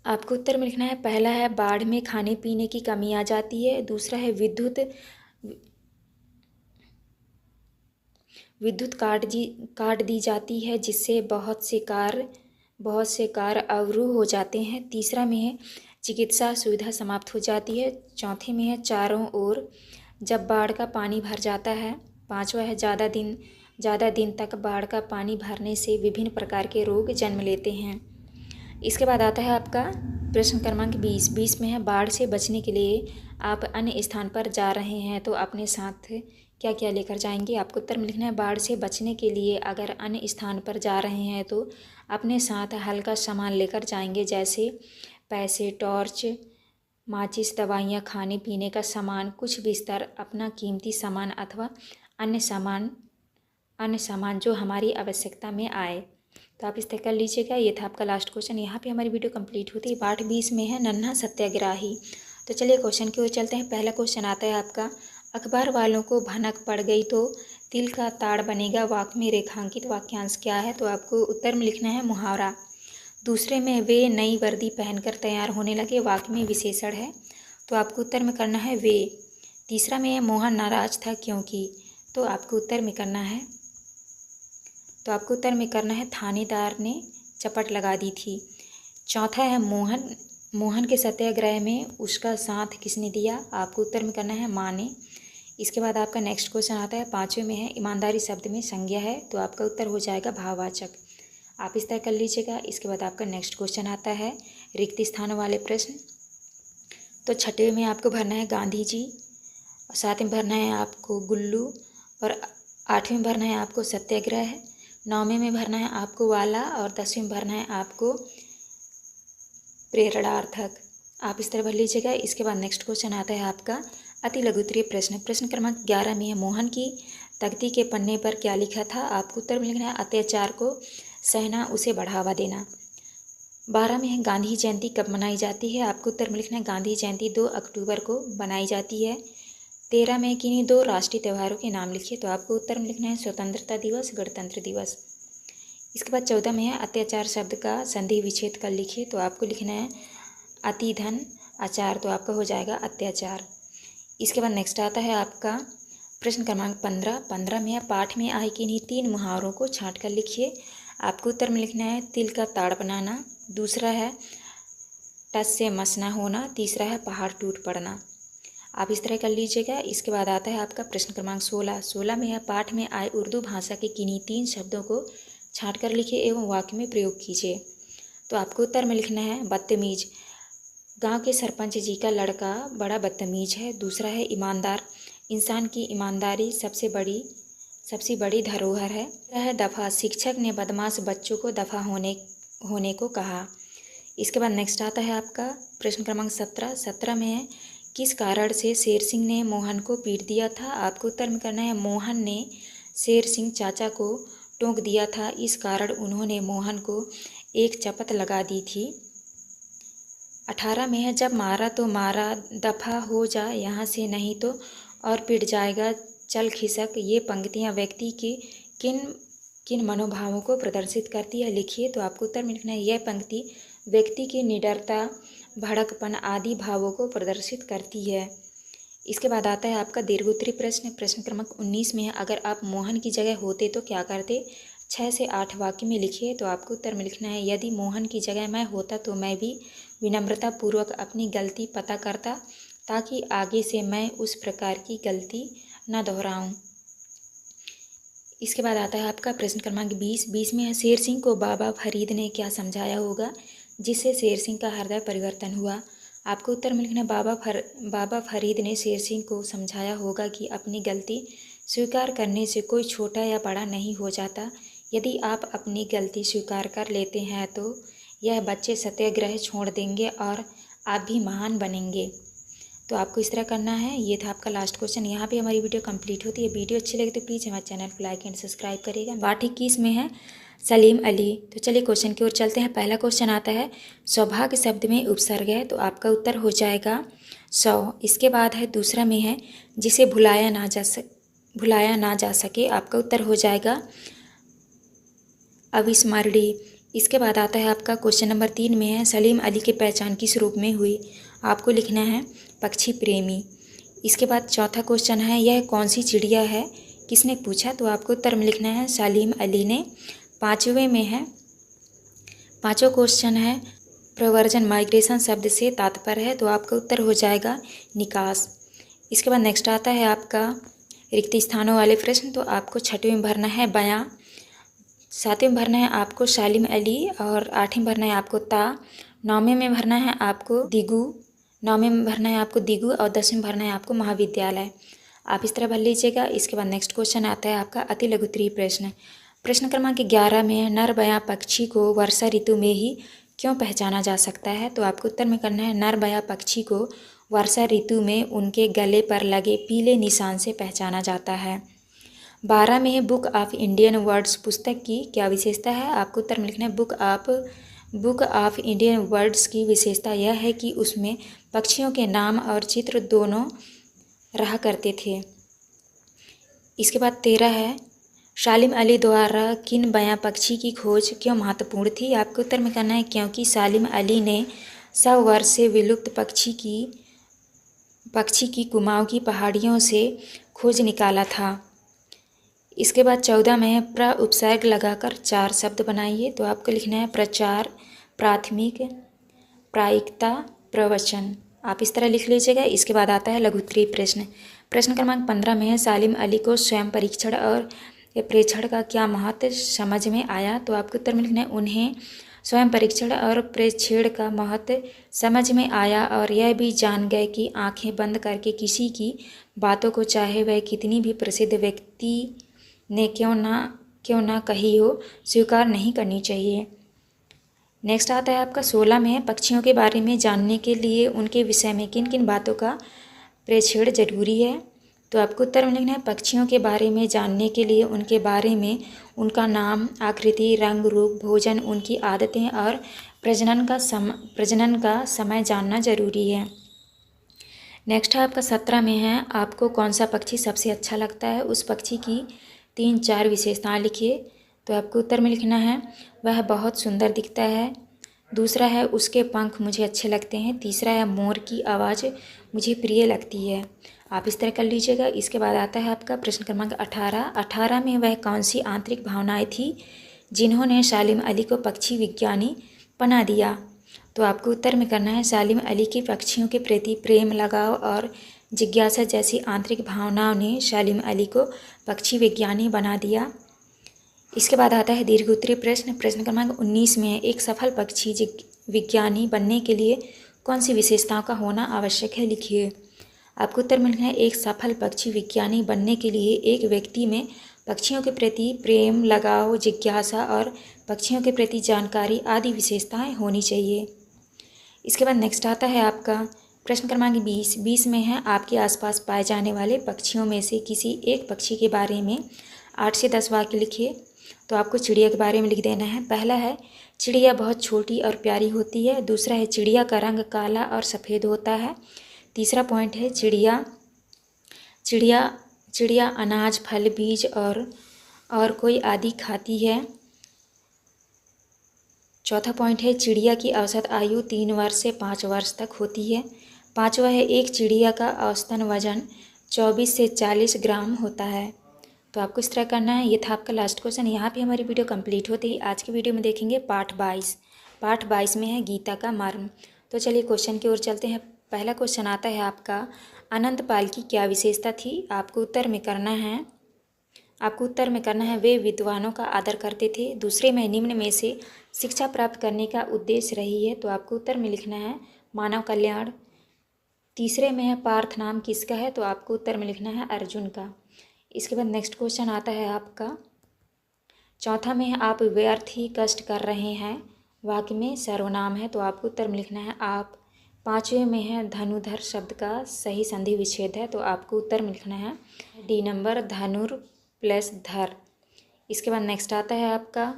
आपको उत्तर में लिखना है पहला है बाढ़ में खाने पीने की कमी आ जाती है, दूसरा है विद्युत काट दी जाती है जिससे बहुत से कार्य अवरुद्ध हो जाते हैं, तीसरा में है चिकित्सा सुविधा समाप्त हो जाती है, चौथे में है चारों ओर जब बाढ़ का पानी भर जाता है, पांचवा है ज़्यादा दिन तक बाढ़ का पानी भरने से विभिन्न प्रकार के रोग जन्म लेते हैं। इसके बाद आता है आपका प्रश्न क्रमांक 20 में है बाढ़ से बचने के लिए आप अन्य स्थान पर जा रहे हैं तो अपने साथ क्या क्या लेकर जाएंगे, आपको उत्तर में लिखना है बाढ़ से बचने के लिए अगर अन्य स्थान पर जा रहे हैं तो अपने साथ हल्का सामान लेकर जाएंगे, जैसे पैसे, टॉर्च, माचिस, दवाइयाँ, खाने पीने का सामान, कुछ बिस्तर, अपना कीमती सामान अथवा अन्य सामान जो हमारी आवश्यकता में आए। तो आप इस तरह कर लीजिएगा। ये था आपका लास्ट क्वेश्चन। यहाँ पे हमारी वीडियो कंप्लीट होती है। पार्ट 20 में है नन्हा सत्याग्रही। तो चलिए क्वेश्चन की ओर चलते हैं। पहला क्वेश्चन आता है आपका अखबार वालों को भनक पड़ गई तो तिल का ताड़ बनेगा, वाक्य में रेखांकित वाक्यांश क्या है, तो आपको उत्तर में लिखना है मुहावरा। दूसरे में वे नई वर्दी पहनकर तैयार होने लगे, वाक्य में विशेषण है, तो आपको उत्तर में करना है वे। तीसरा में है मोहन नाराज था क्योंकि, तो आपको उत्तर में करना है थानेदार ने चपट लगा दी थी। चौथा है मोहन के सत्याग्रह में उसका साथ किसने दिया, आपको उत्तर में करना है माँ ने। इसके बाद आपका नेक्स्ट क्वेश्चन आता है 5वें में है ईमानदारी शब्द में संज्ञा है, तो आपका उत्तर हो जाएगा भाववाचक। आप इस तरह कर लीजिएगा। इसके बाद आपका नेक्स्ट क्वेश्चन आता है रिक्त स्थानों वाले प्रश्न। तो 6वें में आपको भरना है गांधी जी, 7वें भरना है आपको गुल्लू, और 8वें भरना है आपको सत्याग्रह, 9वें में भरना है आपको वाला, और 10वें में भरना है आपको प्रेरणार्थक। आप इस तरह भर लीजिएगा। इसके बाद नेक्स्ट क्वेश्चन आता है आपका अति लघु उत्तरीय प्रश्न। प्रश्न क्रमांक 11 में है मोहन की तख्ती के पन्ने पर क्या लिखा था, आपको उत्तर में लिखना है अत्याचार को सहना, उसे बढ़ावा देना। 12 में है गांधी जयंती कब मनाई जाती है, आपको उत्तर में लिखना है गांधी जयंती 2 अक्टूबर को मनाई जाती है। 13 में किन्हीं 2 राष्ट्रीय त्योहारों के नाम लिखिए, तो आपको उत्तर में लिखना है स्वतंत्रता दिवस, गणतंत्र दिवस। इसके बाद 14 में है अत्याचार शब्द का संधि विच्छेद कर लिखिए, तो आपको लिखना है अति धन आचार, तो आपका हो जाएगा अत्याचार। इसके बाद नेक्स्ट आता है आपका प्रश्न क्रमांक 15 में है पाठ में आए किन्हीं 3 मुहावरों को छाँट कर लिखिए, आपको उत्तर में लिखना है तिल का ताड़ बनाना, दूसरा है टस से मस ना होना, तीसरा है पहाड़ टूट पड़ना। आप इस तरह कर लीजिएगा। इसके बाद आता है आपका प्रश्न क्रमांक 16 में है पाठ में आए उर्दू भाषा के किन्हीं 3 शब्दों को छाँट कर लिखिए एवं वाक्य में प्रयोग कीजिए, तो आपको उत्तर में लिखना है बदतमीज, गांव के सरपंच जी का लड़का बड़ा बदतमीज है, दूसरा है ईमानदार, इंसान की ईमानदारी सबसे बड़ी धरोहर है, तीसरा है दफ़ा, शिक्षक ने बदमाश बच्चों को दफ़ा होने को कहा। इसके बाद नेक्स्ट आता है आपका प्रश्न क्रमांक 17 में है किस कारण से शेर सिंह ने मोहन को पीट दिया था, आपको उत्तर में करना है मोहन ने शेर सिंह चाचा को टोक दिया था, इस कारण उन्होंने मोहन को एक चपत लगा दी थी। 18 में है जब मारा तो मारा, दफ़ा हो जा यहाँ से नहीं तो और पिट जाएगा चल खिसक। ये पंक्तियाँ व्यक्ति के किन मनोभावों को प्रदर्शित करती है, लिखिए, तो आपको उत्तर में लिखना है यह पंक्ति व्यक्ति की निडरता, भड़कपन आदि भावों को प्रदर्शित करती है। इसके बाद आता है आपका दीर्घोत्तरीय प्रश्न। प्रश्न क्रमांक 19 में है अगर आप मोहन की जगह होते तो क्या करते, 6 से 8 वाक्य में लिखिए, तो आपको उत्तर में लिखना है यदि मोहन की जगह मैं होता तो मैं भी विनम्रतापूर्वक अपनी गलती पता करता ताकि आगे से मैं उस प्रकार की गलती न दोहराऊं। इसके बाद आता है आपका प्रश्न क्रमांक 20 में है शेर सिंह को बाबा फरीद ने क्या समझाया होगा जिससे शेर सिंह का हृदय परिवर्तन हुआ, आपको उत्तर में लिखना है बाबा फरीद ने शेर सिंह को समझाया होगा कि अपनी गलती स्वीकार करने से कोई छोटा या बड़ा नहीं हो जाता, यदि आप अपनी गलती स्वीकार कर लेते हैं तो यह बच्चे सत्याग्रह छोड़ देंगे और आप भी महान बनेंगे। तो आपको इस तरह करना है। ये था आपका लास्ट क्वेश्चन। यहाँ पे हमारी वीडियो कंप्लीट होती है। वीडियो अच्छी लगे तो प्लीज़ हमारे चैनल को लाइक एंड सब्सक्राइब करिएगा। बात 21 में है सलीम अली। तो चलिए क्वेश्चन की ओर चलते हैं। पहला क्वेश्चन आता है सौभाग्य शब्द में उपसर्ग है, तो आपका उत्तर हो जाएगा 100। इसके बाद है दूसरा में है जिसे भुलाया ना जा सके, आपका उत्तर हो जाएगा अविस्मरणीय। इसके बाद आता है आपका क्वेश्चन नंबर 3 में है सलीम अली की पहचान किस रूप में हुई, आपको लिखना है पक्षी प्रेमी। इसके बाद चौथा क्वेश्चन है यह कौन सी चिड़िया है, किसने पूछा, तो आपको उत्तर में लिखना है सलीम अली ने। 5वें में है पाँचों क्वेश्चन है प्रव्रजन माइग्रेशन शब्द से तात्पर्य है, तो आपका उत्तर हो जाएगा निकास। इसके बाद नेक्स्ट आता है आपका रिक्त स्थानों वाले प्रश्न। तो आपको 6वें में भरना है बयां, 7वें में भरना है आपको सलीम अली, और 8वें में भरना है आपको ता, 9वें में भरना है आपको दिगू, 9वें में भरना है आपको दिगू, और 10वें में भरना है आपको महाविद्यालय। आप इस तरह भर लीजिएगा। इसके बाद नेक्स्ट क्वेश्चन आता है आपका अति लघु उत्तरीय प्रश्न। प्रश्न क्रमांक 11 में है नर बयां पक्षी को वर्षा ऋतु में ही क्यों पहचाना जा सकता है, तो आपको उत्तर में करना है नर बयां पक्षी को वर्षा ऋतु में उनके गले पर लगे पीले निशान से पहचाना जाता है। 12 में है बुक ऑफ इंडियन वर्ड्स पुस्तक की क्या विशेषता है, आपको उत्तर में लिखना है बुक ऑफ इंडियन वर्ड्स की विशेषता यह है कि उसमें पक्षियों के नाम और चित्र दोनों रहा करते थे। इसके बाद 13 है सलीम अली द्वारा किन बयां पक्षी की खोज क्यों महत्वपूर्ण थी, आपको उत्तर में करना है क्योंकि सलीम अली ने 100 वर्ष से विलुप्त पक्षी की कुमाऊं की पहाड़ियों से खोज निकाला था। इसके बाद 14 में है प्र उपसर्ग लगाकर 4 शब्द बनाइए। तो आपको लिखना है प्रचार, प्राथमिक, प्रायिकता, प्रवचन। आप इस तरह लिख लीजिएगा। इसके बाद आता है लघु उत्तरीय प्रश्न। प्रश्न क्रमांक 15 में है सालिम अली को स्वयं परीक्षण और प्रेक्षण का क्या महत्व समझ में आया। तो आपको उत्तर में लिखना है उन्हें स्वयं परीक्षण और प्रेक्षण का महत्व समझ में आया और यह भी जान गए कि आंखें बंद करके किसी की बातों को चाहे वह कितनी भी प्रसिद्ध व्यक्ति ने क्यों ना कही हो स्वीकार नहीं करनी चाहिए। नेक्स्ट आता है आपका 16 में है पक्षियों के बारे में जानने के लिए उनके विषय में किन किन बातों का प्रेक्षण जरूरी है। तो आपको उत्तर में लिखना है पक्षियों के बारे में जानने के लिए उनके बारे में उनका नाम, आकृति, रंग, रूप, भोजन, उनकी आदतें और प्रजनन का समय जानना जरूरी है। नेक्स्ट है आपका 17 में है आपको कौन सा पक्षी सबसे अच्छा लगता है, उस पक्षी की 3-4 विशेषताएं लिखिए। तो आपको उत्तर में लिखना है वह बहुत सुंदर दिखता है, दूसरा है उसके पंख मुझे अच्छे लगते हैं, तीसरा है मोर की आवाज़ मुझे प्रिय लगती है। आप इस तरह कर लीजिएगा। इसके बाद आता है आपका प्रश्न क्रमांक 18 में वह कौन सी आंतरिक भावनाएं थी जिन्होंने सालिम अली को पक्षी विज्ञानी बना दिया। तो आपको उत्तर में करना है सालिम अली की पक्षियों के प्रति प्रेम, लगाव और जिज्ञासा जैसी आंतरिक भावनाओं ने सालिम अली को पक्षी विज्ञानी बना दिया। इसके बाद आता है दीर्घ उत्तरीय प्रश्न। प्रश्न क्रमांक 19 में एक सफल पक्षी विज्ञानी बनने के लिए कौन सी विशेषताओं का होना आवश्यक है, लिखिए। आपको उत्तर में लिखना है एक सफल पक्षी विज्ञानी बनने के लिए एक व्यक्ति में पक्षियों के प्रति प्रेम, लगाव, जिज्ञासा और पक्षियों के प्रति जानकारी आदि विशेषताएं होनी चाहिए। इसके बाद नेक्स्ट आता है आपका प्रश्न क्रमांक 20 में है आपके आसपास पाए जाने वाले पक्षियों में से किसी एक पक्षी के बारे में 8 से 10 वाक्य लिखिए। तो आपको चिड़िया के बारे में लिख देना है। पहला है चिड़िया बहुत छोटी और प्यारी होती है। दूसरा है चिड़िया का रंग काला और सफ़ेद होता है। तीसरा पॉइंट है चिड़िया अनाज, फल, बीज और कोई आदि खाती है। चौथा पॉइंट है चिड़िया की औसत आयु 3 वर्ष से 5 वर्ष तक होती है। पाँचवा है एक चिड़िया का औसतन वजन 24 से 40 ग्राम होता है। तो आपको इस तरह करना है। ये था आपका लास्ट क्वेश्चन। यहाँ पे हमारी वीडियो कंप्लीट होती है। आज की वीडियो में देखेंगे पाठ 22 में है गीता का मर्म। तो चलिए क्वेश्चन की ओर चलते हैं। पहला क्वेश्चन आता है आपका अनंतपाल की क्या विशेषता थी। आपको उत्तर में करना है वे विद्वानों का आदर करते थे। दूसरे में निम्न में से शिक्षा प्राप्त करने का उद्देश्य रही है। तो आपको उत्तर में लिखना है मानव कल्याण। तीसरे में है पार्थ नाम किसका है। तो आपको उत्तर में लिखना है अर्जुन का। इसके बाद नेक्स्ट क्वेश्चन आता है आपका चौथा में है आप व्यर्थ ही कष्ट कर रहे हैं, वाक्य में सर्वनाम है। तो आपको उत्तर में लिखना है आप। पाँचवें में है धनुधर शब्द का सही संधि विच्छेद है। तो आपको उत्तर में लिखना है डी नंबर, धनुर प्लस धर। इसके बाद नेक्स्ट आता है आपका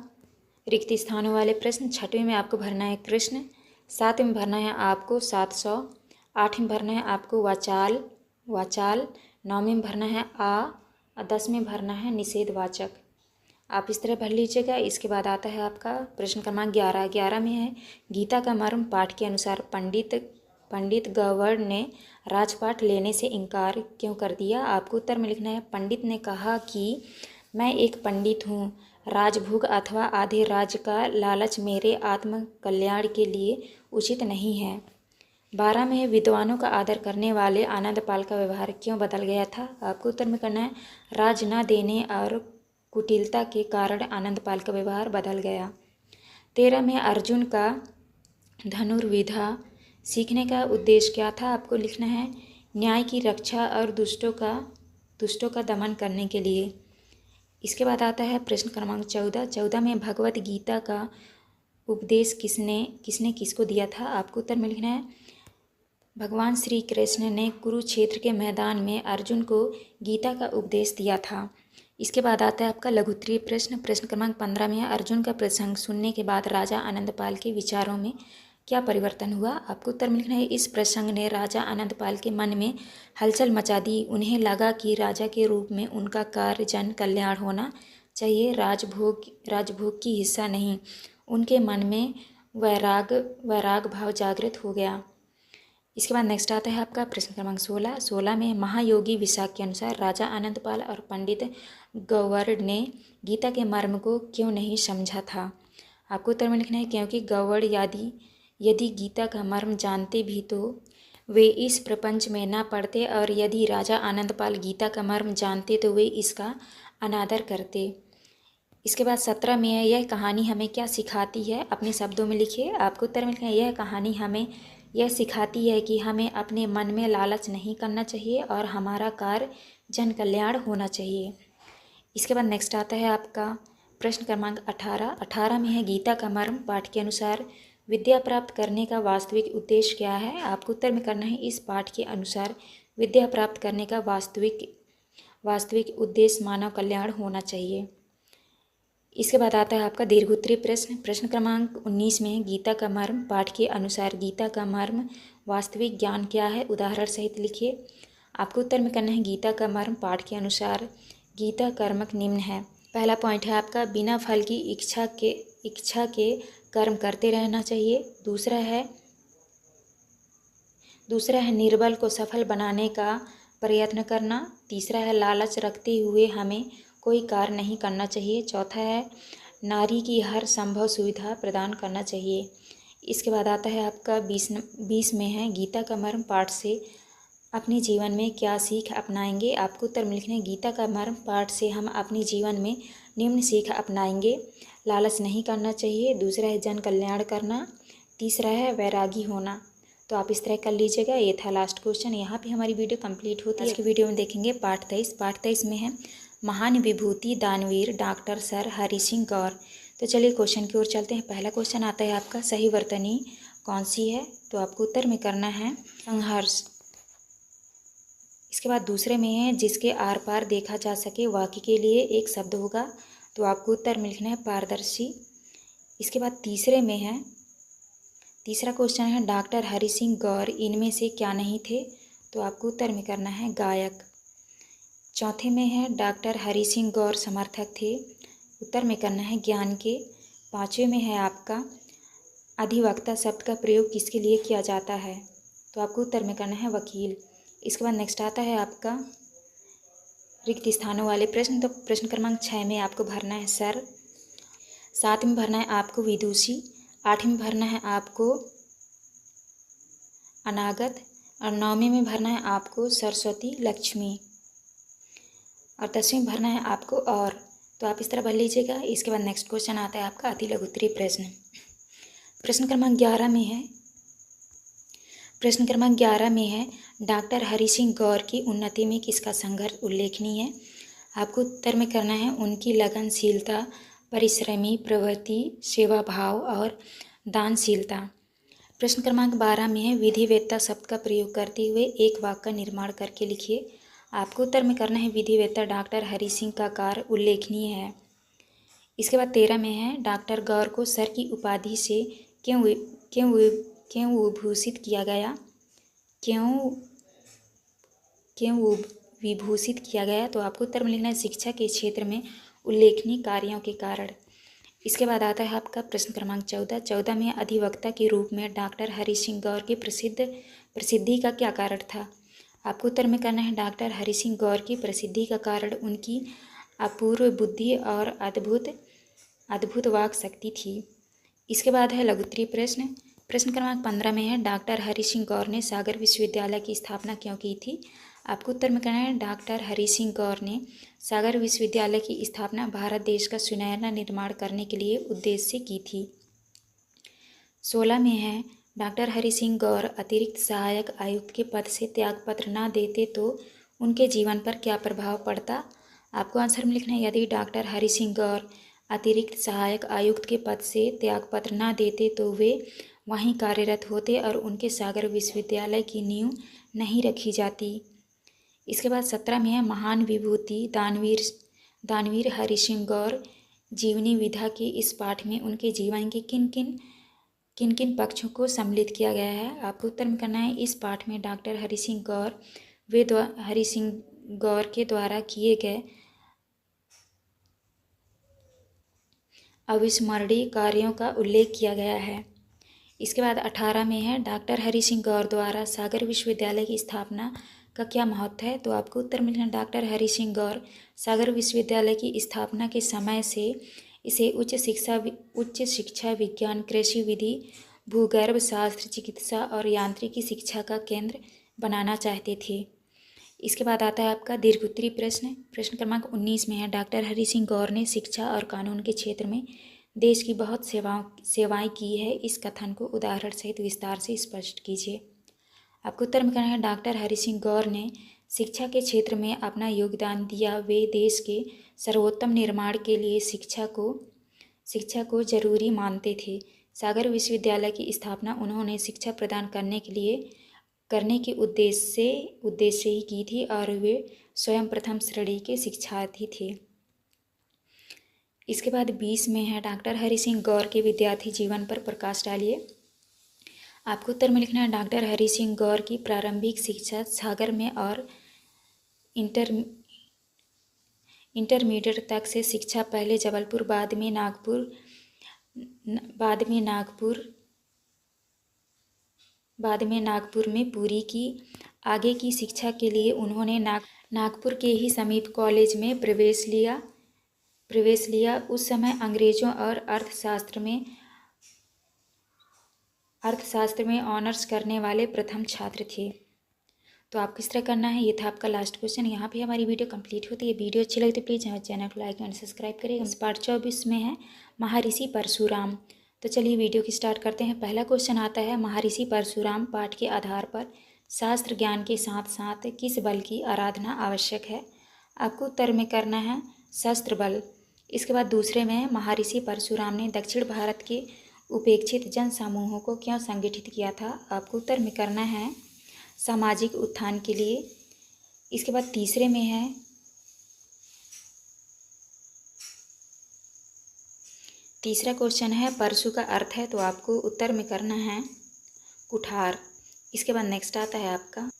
रिक्त स्थानों वाले प्रश्न। छठवें में आपको भरना है कृष्ण, सातवें में भरना है आपको 700, आठवें में भरना है आपको वाचाल, नौवें में भरना है और 10वें में भरना है निषेधवाचक। आप इस तरह भर लीजिएगा। इसके बाद आता है आपका प्रश्न क्रमांक 11 में है गीता का मर्म पाठ के अनुसार पंडित गवर्ण ने राजपाट लेने से इनकार क्यों कर दिया। आपको उत्तर में लिखना है पंडित ने कहा कि मैं एक पंडित हूँ, राजभोग अथवा आधे राज्य का लालच मेरे आत्म कल्याण के लिए उचित नहीं है। 12 में विद्वानों का आदर करने वाले आनंदपाल का व्यवहार क्यों बदल गया था। आपको उत्तर में करना है राज न देने और कुटिलता के कारण आनंदपाल का व्यवहार बदल गया। 13 में अर्जुन का धनुर्विद्या सीखने का उद्देश्य क्या था। आपको लिखना है न्याय की रक्षा और दुष्टों का दमन करने के लिए। इसके बाद आता है प्रश्न क्रमांक 14 में भगवत गीता का उपदेश किसने किसको दिया था। आपको उत्तर में लिखना है भगवान श्री कृष्ण ने कुरुक्षेत्र के मैदान में अर्जुन को गीता का उपदेश दिया था। इसके बाद आता है आपका लघु उत्तरीय प्रश्न। प्रश्न क्रमांक 15 में अर्जुन का प्रसंग सुनने के बाद राजा आनंदपाल के विचारों में क्या परिवर्तन हुआ। आपको उत्तर में लिखना है इस प्रसंग ने राजा आनंदपाल के मन में हलचल मचा दी। उन्हें लगा कि राजा के रूप में उनका कार्य जन कल्याण होना चाहिए, राजभोग की हिस्सा नहीं। उनके मन में वैराग भाव जागृत हो गया। इसके बाद नेक्स्ट आता है आपका प्रश्न क्रमांक 16। 16 में महायोगी विशाख के अनुसार राजा आनंदपाल और पंडित गौवर्ण ने गीता के मर्म को क्यों नहीं समझा था। आपको उत्तर में लिखना है क्योंकि गौवर्ण यदि गीता का मर्म जानते भी तो वे इस प्रपंच में ना पढ़ते, और यदि राजा आनंदपाल गीता का मर्म जानते तो वे इसका अनादर करते। इसके बाद 17 में है, यह कहानी हमें क्या सिखाती है, अपने शब्दों में लिखिए। आपको उत्तर में लिखना है यह कहानी हमें यह सिखाती है कि हमें अपने मन में लालच नहीं करना चाहिए और हमारा कार्य जन कल्याण होना चाहिए। इसके बाद नेक्स्ट आता है आपका प्रश्न क्रमांक 18। 18 में है गीता का मर्म पाठ के अनुसार विद्या प्राप्त करने का वास्तविक उद्देश्य क्या है। आपको उत्तर में करना है इस पाठ के अनुसार विद्या प्राप्त करने का वास्तविक उद्देश्य मानव कल्याण होना चाहिए। इसके बाद आता है आपका दीर्घोत्तरीय प्रश्न। प्रश्न क्रमांक 19 में गीता का मर्म पाठ के अनुसार गीता का मर्म वास्तविक ज्ञान क्या है, उदाहरण सहित लिखिए। आपको उत्तर में करना है गीता का मर्म पाठ के अनुसार गीता कर्मक निम्न है। पहला पॉइंट है आपका बिना फल की इच्छा के कर्म करते रहना चाहिए। दूसरा है निर्बल को सफल बनाने का प्रयत्न करना। तीसरा है लालच रखते हुए हमें कोई कार्य नहीं करना चाहिए। चौथा है नारी की हर संभव सुविधा प्रदान करना चाहिए। इसके बाद आता है आपका 20 में है गीता का मर्म पाठ से अपने जीवन में क्या सीख अपनाएंगे। आपको उत्तर में लिखना है गीता का मर्म पाठ से हम अपने जीवन में निम्न सीख अपनाएंगे। लालच नहीं करना चाहिए। दूसरा है जन कल्याण करना। तीसरा है वैरागी होना। तो आप इस तरह कर लीजिएगा। ये था लास्ट क्वेश्चन। यहाँ पे हमारी वीडियो कंप्लीट होती है। आज की वीडियो में देखेंगे पाठ 23। पाठ 23 में है महान विभूति दानवीर डॉक्टर सर हरि सिंह गौर। तो चलिए क्वेश्चन की ओर चलते हैं। पहला क्वेश्चन आता है आपका सही वर्तनी कौन सी है। तो आपको उत्तर में करना है संघर्ष। इसके बाद दूसरे में है जिसके आर पार देखा जा सके वाक्य के लिए एक शब्द होगा। तो आपको उत्तर में लिखना है पारदर्शी। इसके बाद तीसरे में है तीसरा क्वेश्चन है डॉक्टर हरि सिंह गौर इनमें से क्या नहीं थे। तो आपको उत्तर में करना है गायक। चौथे में है डॉक्टर हरि सिंह गौर समर्थक थे। उत्तर में करना है ज्ञान के। पाँचवें में है आपका अधिवक्ता शब्द का प्रयोग किसके लिए किया जाता है। तो आपको उत्तर में करना है वकील। इसके बाद नेक्स्ट आता है आपका रिक्त स्थानों वाले प्रश्न। तो प्रश्न क्रमांक 6 में आपको भरना है सर। 7 में भरना है आपको विदुषी। 8 में भरना है आपको अनागत। और 9वें में भरना है आपको सरस्वती लक्ष्मी। और 10वें में भरना है आपको और। तो आप इस तरह भर लीजिएगा। इसके बाद नेक्स्ट क्वेश्चन आता है आपका अति लघु उत्तरीय प्रश्न। प्रश्न क्रमांक 11 में है डॉक्टर हरि सिंह गौर की उन्नति में किसका संघर्ष उल्लेखनीय है। आपको उत्तर में करना है उनकी लगनशीलता, परिश्रमी प्रवृत्ति, सेवा भाव और दानशीलता। प्रश्न क्रमांक 12 में है विधिवेत्ता शब्द का प्रयोग करते हुए एक वाक्य का निर्माण करके लिखिए। आपको उत्तर में करना है विधिवेत्ता डॉक्टर हरि सिंह का कार्य उल्लेखनीय है। इसके बाद 13 में है डॉक्टर गौर को सर की उपाधि से क्यों विभूषित किया गया। क्यों विभूषित किया गया। तो आपको उत्तर में लिखना है शिक्षा के क्षेत्र में उल्लेखनीय कार्यों के कारण। इसके बाद आता है आपका प्रश्न क्रमांक 14। 14 में अधिवक्ता के रूप में डॉक्टर हरि सिंह गौर की प्रसिद्धि का क्या कारण था। आपको उत्तर में करना है डॉक्टर हरि सिंह गौर की प्रसिद्धि का कारण उनकी अपूर्व बुद्धि और अद्भुत वाक शक्ति थी। इसके बाद है लघु उत्तरीय प्रश्न। प्रश्न क्रमांक 15 में है डॉक्टर हरि सिंह गौर ने सागर विश्वविद्यालय की स्थापना क्यों की थी। आपको उत्तर में करना है डॉक्टर हरि सिंह गौर ने सागर विश्वविद्यालय की स्थापना भारत देश का सुनहरा निर्माण करने के लिए उद्देश्य से की थी। 16 में है डॉक्टर हरि सिंह गौर अतिरिक्त सहायक आयुक्त के पद से त्यागपत्र न देते तो उनके जीवन पर क्या प्रभाव पड़ता। आपको आंसर में लिखना है यदि डॉक्टर हरि सिंह गौर अतिरिक्त सहायक आयुक्त के पद से त्यागपत्र न देते तो वे वहीं कार्यरत होते और उनके सागर विश्वविद्यालय की नींव नहीं रखी जाती। इसके बाद 17 में है महान विभूति दानवीर हरि सिंह गौर जीवनी विधा के इस पाठ में उनके जीवन के किन किन पक्षों को सम्मिलित किया गया है। आपको उत्तर में करना है इस पाठ में डॉक्टर हरि सिंह गौर के द्वारा किए गए अविस्मरणीय कार्यों का उल्लेख किया गया है। इसके बाद 18 में है डॉक्टर हरि सिंह गौर द्वारा सागर विश्वविद्यालय की स्थापना का क्या महत्व है। तो आपको उत्तर मिलना है डॉक्टर हरि सिंह गौर सागर विश्वविद्यालय की स्थापना के समय से इसे उच्च शिक्षा विज्ञान, कृषि विधि, भूगर्भ शास्त्र, चिकित्सा और यांत्रिकी शिक्षा का केंद्र बनाना चाहते थे। इसके बाद आता है आपका दीर्घोत्तरी प्रश्न। प्रश्न क्रमांक 19 में है डॉक्टर हरि सिंह गौर ने शिक्षा और कानून के क्षेत्र में देश की बहुत सेवाएं की है। इस कथन को उदाहरण सहित विस्तार से स्पष्ट कीजिए। आपको उत्तर में कहना है डॉक्टर हरि सिंह गौर ने शिक्षा के क्षेत्र में अपना योगदान दिया। वे देश के सर्वोत्तम निर्माण के लिए शिक्षा को जरूरी मानते थे। सागर विश्वविद्यालय की स्थापना उन्होंने शिक्षा प्रदान करने के उद्देश्य ही की थी और वे स्वयं प्रथम श्रेणी के शिक्षार्थी थे। इसके बाद 20 में है डॉक्टर हरि सिंह गौर के विद्यार्थी जीवन पर प्रकाश डालिए। आपको उत्तर में लिखना है डॉक्टर हरि सिंह गौर की प्रारंभिक शिक्षा सागर में और इंटरमीडिएट तक से शिक्षा पहले जबलपुर बाद में नागपुर में पूरी की। आगे की शिक्षा के लिए उन्होंने नागपुर के ही समीप कॉलेज में प्रवेश लिया। उस समय अंग्रेजों और अर्थशास्त्र में ऑनर्स करने वाले प्रथम छात्र थे। तो आपको इस तरह करना है। ये था आपका लास्ट क्वेश्चन। यहाँ पे हमारी वीडियो कंप्लीट होती है। वीडियो अच्छी लगी तो प्लीज़ हमारे चैनल को लाइक एंड सब्सक्राइब करिएगा। पार्ट 24 में है महर्षि परशुराम। तो चलिए वीडियो की स्टार्ट करते हैं। पहला क्वेश्चन आता है महर्षि परशुराम पाठ के आधार पर शास्त्र ज्ञान के साथ साथ किस बल की आराधना आवश्यक है। आपको उत्तर में करना है शस्त्र बल। इसके बाद दूसरे में है महर्षि परशुराम ने दक्षिण भारत के उपेक्षित जन समूहों को क्यों संगठित किया था। आपको उत्तर में करना है सामाजिक उत्थान के लिए। इसके बाद तीसरे में है तीसरा क्वेश्चन है परशु का अर्थ है। तो आपको उत्तर में करना है कुठार। इसके बाद नेक्स्ट आता है आपका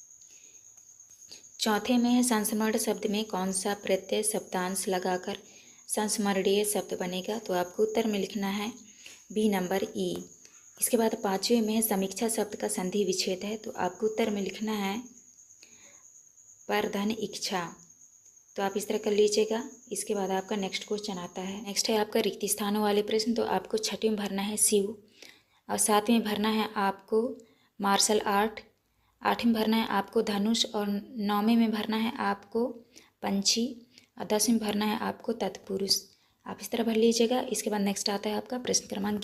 चौथे में है संस्मरण शब्द में कौन सा प्रत्यय शब्दांश लगाकर संस्मरणीय शब्द बनेगा। तो आपको उत्तर में लिखना है बी नंबर ई। इसके बाद पांचवें में है समीक्षा शब्द का संधि विच्छेद है। तो आपको उत्तर में लिखना है पर धन इच्छा। तो आप इस तरह कर लीजिएगा। इसके बाद आपका नेक्स्ट क्वेश्चन आता है। नेक्स्ट है आपका रिक्त स्थानों वाले प्रश्न। तो आपको छठवें में भरना है शिव और सातवें में भरना है आपको मार्शल आर्ट, आठवें में भरना है आपको धनुष और नौवें में भरना है आपको पंछी और 10वें में भरना है आपको तत्पुरुष। आप इस तरह भर लीजिएगा। इसके बाद नेक्स्ट आता है आपका प्रश्न क्रमांक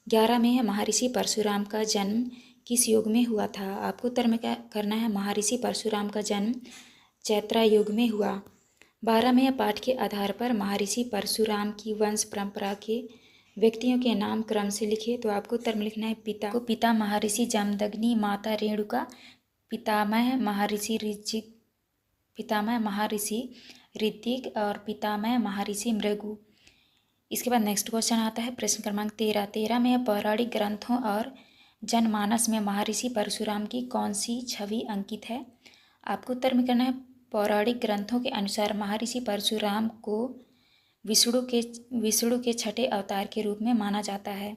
11 में है महर्षि परशुराम का जन्म किस युग में हुआ था। आपको उत्तर में क्या करना है महर्षि परशुराम का जन्म चैत्रा युग में हुआ। 12 में है पाठ के आधार पर महर्षि परशुराम की वंश परंपरा के व्यक्तियों के नाम क्रम से लिखे। तो आपको उत्तर में लिखना है पिता महर्षि जमदग्नि, माता रेणुका, पितामह महर्षि ऋतिक और पितामह महर्षि मृगु। इसके बाद नेक्स्ट क्वेश्चन आता है प्रश्न क्रमांक 13 में है पौराणिक ग्रंथों और जनमानस में महर्षि परशुराम की कौन सी छवि अंकित है। आपको उत्तर में करना है पौराणिक ग्रंथों के अनुसार महर्षि परशुराम को विष्णु के छठे अवतार के रूप में माना जाता है।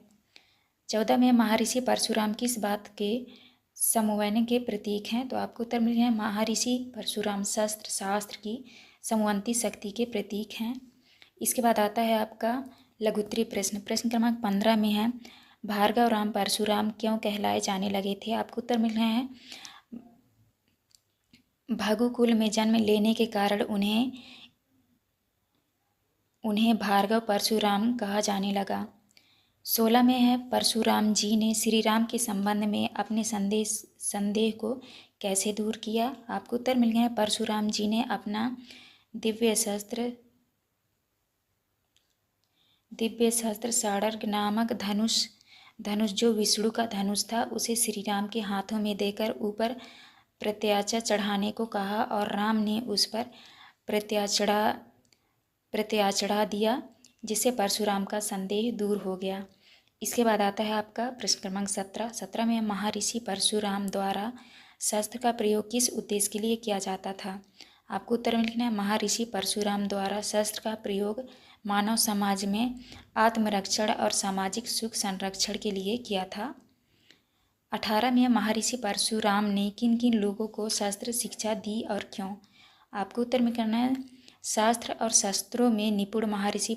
14 में महर्षि परशुराम किस बात के समन्वय के प्रतीक हैं। तो आपको उत्तर मिल है महर्षि परशुराम शस्त्र शास्त्र की समन्वयी शक्ति के प्रतीक हैं। इसके बाद आता है आपका लघुत्तरी प्रश्न। प्रश्न क्रमांक 15 में है भार्गव राम परशुराम क्यों कहलाए जाने लगे थे। आपको उत्तर मिल रहे हैं भगुकुल में जन्म लेने के कारण उन्हें भार्गव परशुराम कहा जाने लगा। 16 में है परशुराम जी ने श्री राम के संबंध में अपने संदेह को कैसे दूर किया। आपको उत्तर मिल गया है परशुराम जी ने अपना दिव्य शस्त्र सारंग नामक धनुष जो विष्णु का धनुष था उसे श्री राम के हाथों में देकर ऊपर प्रत्याचा चढ़ाने को कहा और राम ने उस पर प्रत्याचढ़ा दिया जिससे परशुराम का संदेह दूर हो गया। इसके बाद आता है आपका प्रश्न क्रमांक 17 में महर्षि परशुराम द्वारा शस्त्र का प्रयोग किस उद्देश्य के लिए किया जाता था। आपको उत्तर में लिखना है महर्षि परशुराम द्वारा शस्त्र का प्रयोग मानव समाज में आत्मरक्षण और सामाजिक सुख संरक्षण के लिए किया था। 18 में महर्षि परशुराम ने किन किन लोगों को शास्त्र शिक्षा दी और क्यों? आपको उत्तर में करना है शास्त्र और शस्त्रों में निपुण महर्षि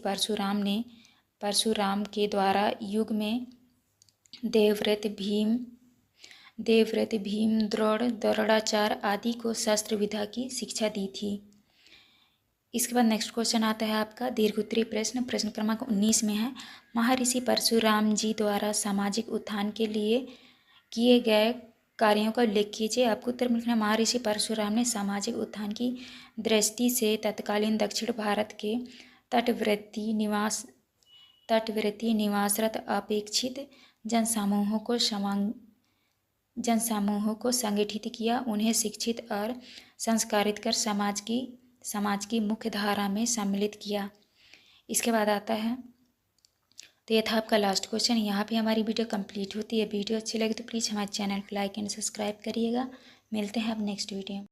परशुराम के द्वारा युग में देवव्रत भीम द्रोणाचार्य आदि को शस्त्र विद्या की शिक्षा दी थी। इसके बाद नेक्स्ट क्वेश्चन आता है आपका दीर्घोत्तरीय प्रश्न क्रमांक 19 में है, महर्षि परशुराम जी द्वारा सामाजिक उत्थान के लिए किए गए कार्यों का उल्लेख कीजिए। आपको उत्तर में लिखना, महर्षि परशुराम ने सामाजिक उत्थान की दृष्टि से तत्कालीन दक्षिण भारत के तटवर्ती निवासरत अपेक्षित जनसमूहों को संगठित किया, उन्हें शिक्षित और संस्कारित कर समाज की मुख्य धारा में सम्मिलित किया। इसके बाद आता है, तो ये था आपका लास्ट क्वेश्चन। यहाँ पे हमारी वीडियो कंप्लीट होती है। वीडियो अच्छी लगी तो प्लीज़ हमारे चैनल को लाइक एंड सब्सक्राइब करिएगा। मिलते हैं अब नेक्स्ट वीडियो में।